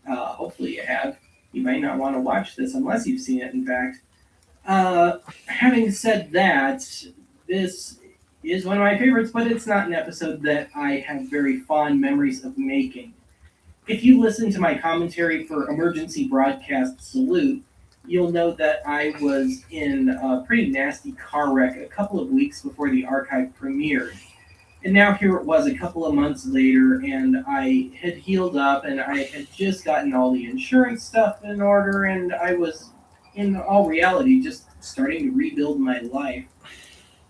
[SPEAKER 19] Hopefully you have. You might not want to watch this unless you've seen it, in fact. Having said that, this is one of my favorites, but it's not an episode that I have very fond memories of making. If you listen to my commentary for Emergency Broadcast Salute, you'll know that I was in a pretty nasty car wreck a couple of weeks before the archive premiered. And now here it was a couple of months later, and I had healed up, and I had just gotten all the insurance stuff in order, and I was, in all reality, just starting to rebuild my life.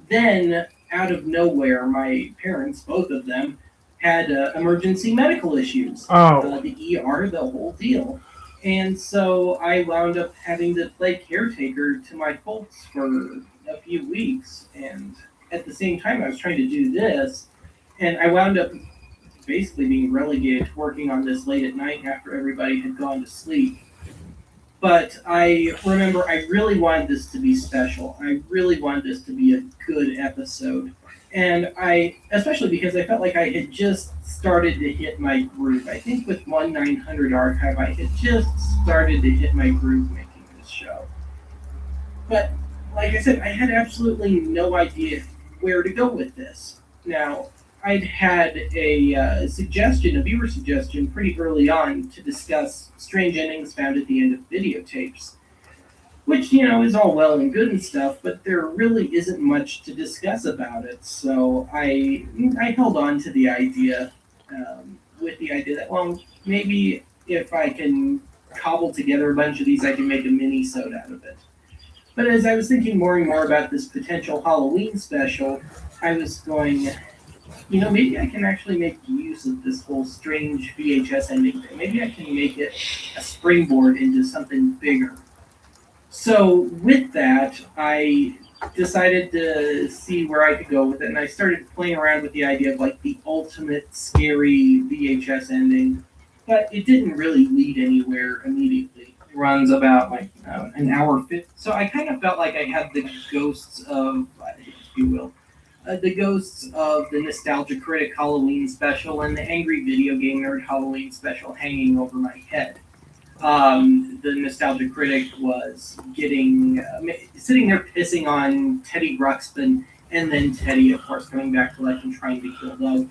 [SPEAKER 19] Then, out of nowhere, my parents, both of them, had emergency medical issues. The ER, the whole deal. And so I wound up having to play caretaker to my folks for a few weeks. And at the same time, I was trying to do this. And I wound up basically being relegated to working on this late at night after everybody had gone to sleep. But I remember I really wanted this to be special. I really wanted this to be a good episode. And especially because I felt like I had just started to hit my groove. I think with 1/900 Archive, I had just started to hit my groove making this show. But, like I said, I had absolutely no idea where to go with this. Now, I'd had a viewer suggestion pretty early on to discuss strange endings found at the end of videotapes. Which, you know, is all well and good and stuff, but there really isn't much to discuss about it. So I held on to the idea, with the idea that, well, maybe if I can cobble together a bunch of these, I can make a mini-sode out of it. But as I was thinking more and more about this potential Halloween special, I was going, you know, maybe I can actually make use of this whole strange VHS ending thing. Maybe I can make it a springboard into something bigger. So with that, I decided to see where I could go with it, and I started playing around with the idea of like the ultimate scary VHS ending, but it didn't really lead anywhere immediately. It runs about like an hour 50, so I kind of felt like I had the ghosts of, if you will, the ghosts of the Nostalgia Critic Halloween special and the Angry Video Game Nerd Halloween special hanging over my head. The Nostalgia Critic was sitting there pissing on Teddy Ruxpin, and then Teddy, of course, coming back to life and trying to kill Doug.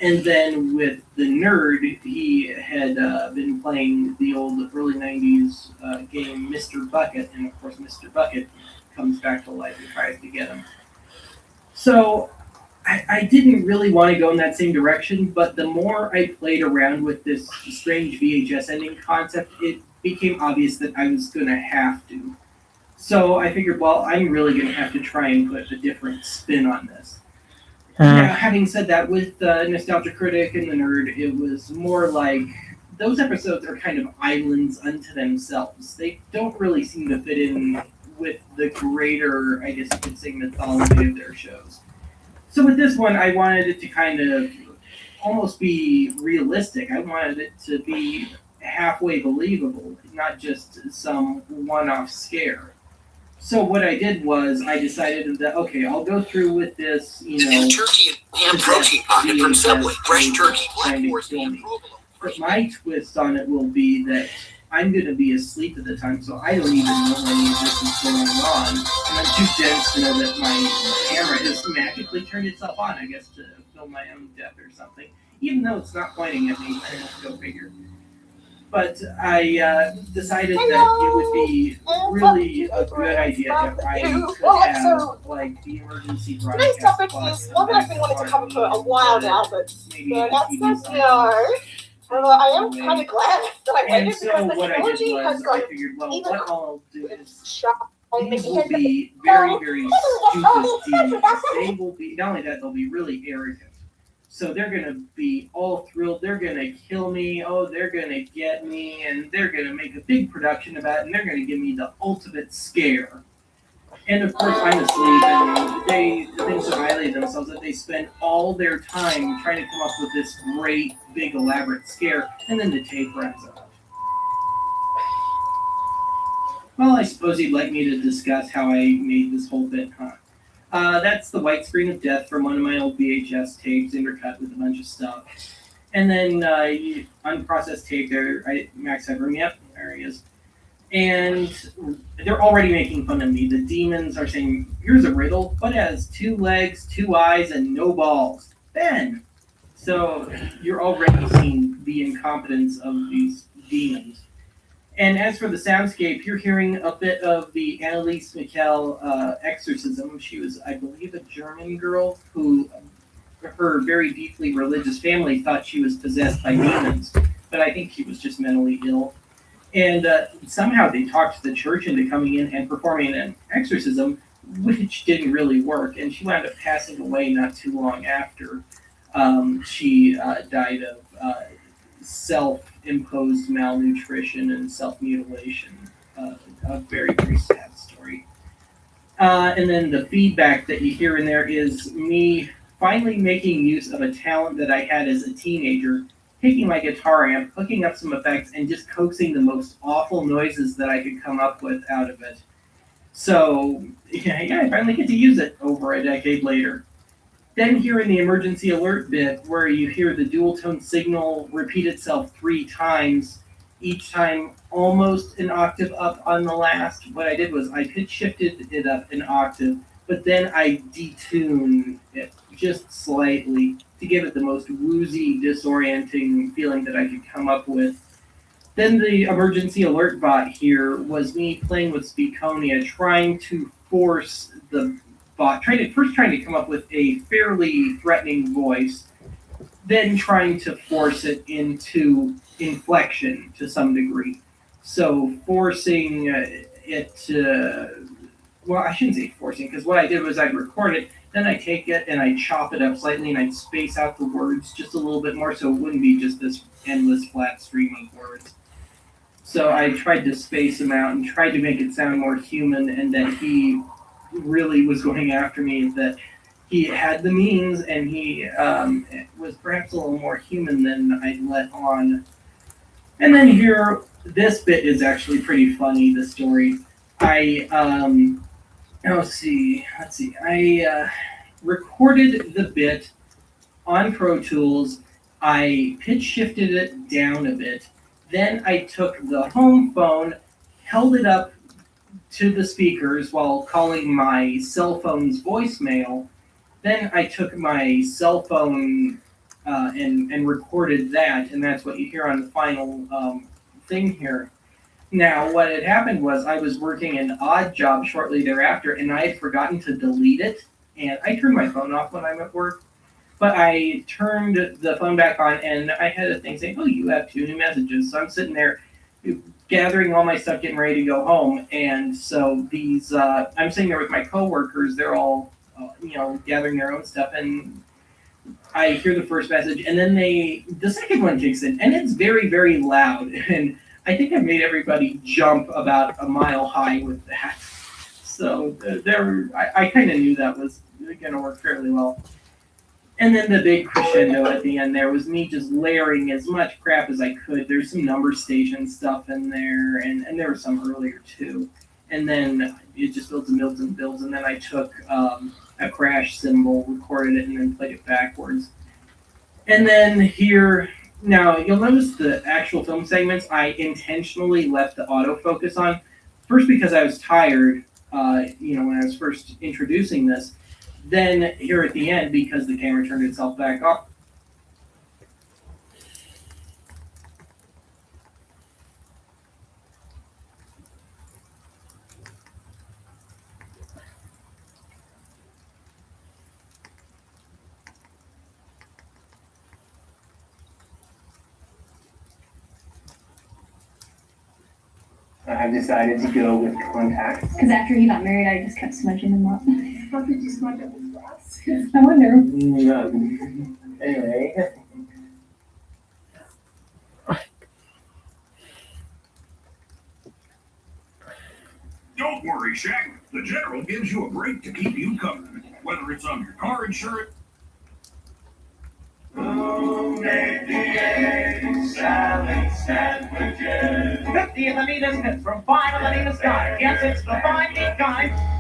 [SPEAKER 19] And then with the nerd, he had been playing the old early 90s game Mr. Bucket, and of course Mr. Bucket comes back to life and tries to get him. So I didn't really want to go in that same direction, but the more I played around with this strange VHS ending concept, it became obvious that I was going to have to. So I figured, well, I'm really going to have to try and put a different spin on this. Now, having said that, with Nostalgia Critic and the Nerd, it was more like those episodes are kind of islands unto themselves. They don't really seem to fit in with the greater, I guess you could say, mythology of their shows. So with this one, I wanted it to kind of almost be realistic. I wanted it to be halfway believable, not just some one-off scare. So what I did was I decided that, okay, I'll go through with this, you know,
[SPEAKER 14] And turkey and protein pocket from Subway. Fresh turkey, black forest, and
[SPEAKER 19] but my twist on it will be that I'm going to be asleep at the time, so I don't even know any of this is going on. And I'm too dense to know that my camera has magically turned itself on, I guess, to film my own death or something. Even though it's not pointing at me, go figure. But I decided that it would be really a good idea if I could have, like, the emergency broadcast.
[SPEAKER 13] Today's topic is one that I've been wanting to cover for a while now, but that's no. Although I am kind of glad that I waited because the technology has gone even
[SPEAKER 19] what I'll do is These will be very, very stupid demons. They will be, not only that, they'll be really arrogant. So they're going to be all thrilled. They're going to kill me. Oh, they're going to get me. And they're going to make a big production about it. And they're going to give me the ultimate scare. And of course, I'm asleep. And they think so highly of themselves that they spend all their time trying to come up with this great, big, elaborate scare. And then the tape runs out. Well, I suppose you'd like me to discuss how I made this whole bit, huh? That's the white screen of death from one of my old VHS tapes, intercut with a bunch of stuff. And then unprocessed tape there, Max Headroom, yep, there he is. And they're already making fun of me. The demons are saying, here's a riddle, but it has 2 legs, 2 eyes, and no balls. Ben! So you're already seeing the incompetence of these demons. And as for the soundscape, you're hearing a bit of the Anneliese Michel exorcism. She was, I believe, a German girl who, her very deeply religious family thought she was possessed by demons, but I think she was just mentally ill. And somehow they talked the church into coming in and performing an exorcism, which didn't really work. And she wound up passing away not too long after she died of self-imposed malnutrition and self-mutilation. A very, very sad story. And then the feedback that you hear in there is me finally making use of a talent that I had as a teenager, taking my guitar amp, hooking up some effects, and just coaxing the most awful noises that I could come up with out of it. So, yeah, I finally get to use it over a decade later. Then here in the emergency alert bit, where you hear the dual tone signal repeat itself 3 times, each time almost an octave up on the last, what I did was I pitch shifted it up an octave, but then I detuned it just slightly to give it the most woozy, disorienting feeling that I could come up with. Then the emergency alert bot here was me playing with Speakonia, trying to force the bot, trying to come up with a fairly threatening voice, then trying to force it into inflection to some degree. So forcing it to, well, I shouldn't say forcing, because what I did was I'd record it, then I take it and I chop it up slightly and I'd space out the words just a little bit more so it wouldn't be just this endless flat stream of words. So I tried to space them out and tried to make it sound more human, and that he really was going after me, that he had the means and he was perhaps a little more human than I'd let on. And then here, this bit is actually pretty funny, the story. Let's see. I recorded the bit on Pro Tools. I pitch shifted it down a bit. Then I took the home phone, held it up to the speakers while calling my cell phone's voicemail. Then I took my cell phone and recorded that, and that's what you hear on the final thing here. Now, what had happened was I was working an odd job shortly thereafter, and I had forgotten to delete it, and I turn my phone off when I'm at work, but I turned the phone back on, and I had a thing saying, oh, you have 2 new messages. So I'm sitting there gathering all my stuff, getting ready to go home, and so these, I'm sitting there with my coworkers, they're all, gathering their own stuff, and I hear the first message, and then the second one kicks in, and it's very, very loud, and I think I made everybody jump about a mile high with that. So I kind of knew that was going to work fairly well. And then the big crescendo at the end there was me just layering as much crap as I could. There's some number station stuff in there, and there was some earlier too. And then it just builds and builds and builds, and then I took a crash cymbal, recorded it, and then played it backwards. And then here, now you'll notice the actual film segments, I intentionally left the autofocus on. First because I was tired, when I was first introducing this. Then here at the end because the camera turned itself back off. I've decided to go with contacts.
[SPEAKER 17] Because after he got married, I just kept smudging them up. How could you smudge up his glass? I wonder.
[SPEAKER 19] Yeah. Anyway.
[SPEAKER 10] Don't worry, Shaq. The General gives you a break to keep you covered, whether it's on your car insurance.
[SPEAKER 14] Who made the egg salad sandwiches?
[SPEAKER 18] 50 in the neatest hits from 5 in the neatest guy. Yes, it's the 5 neat guy.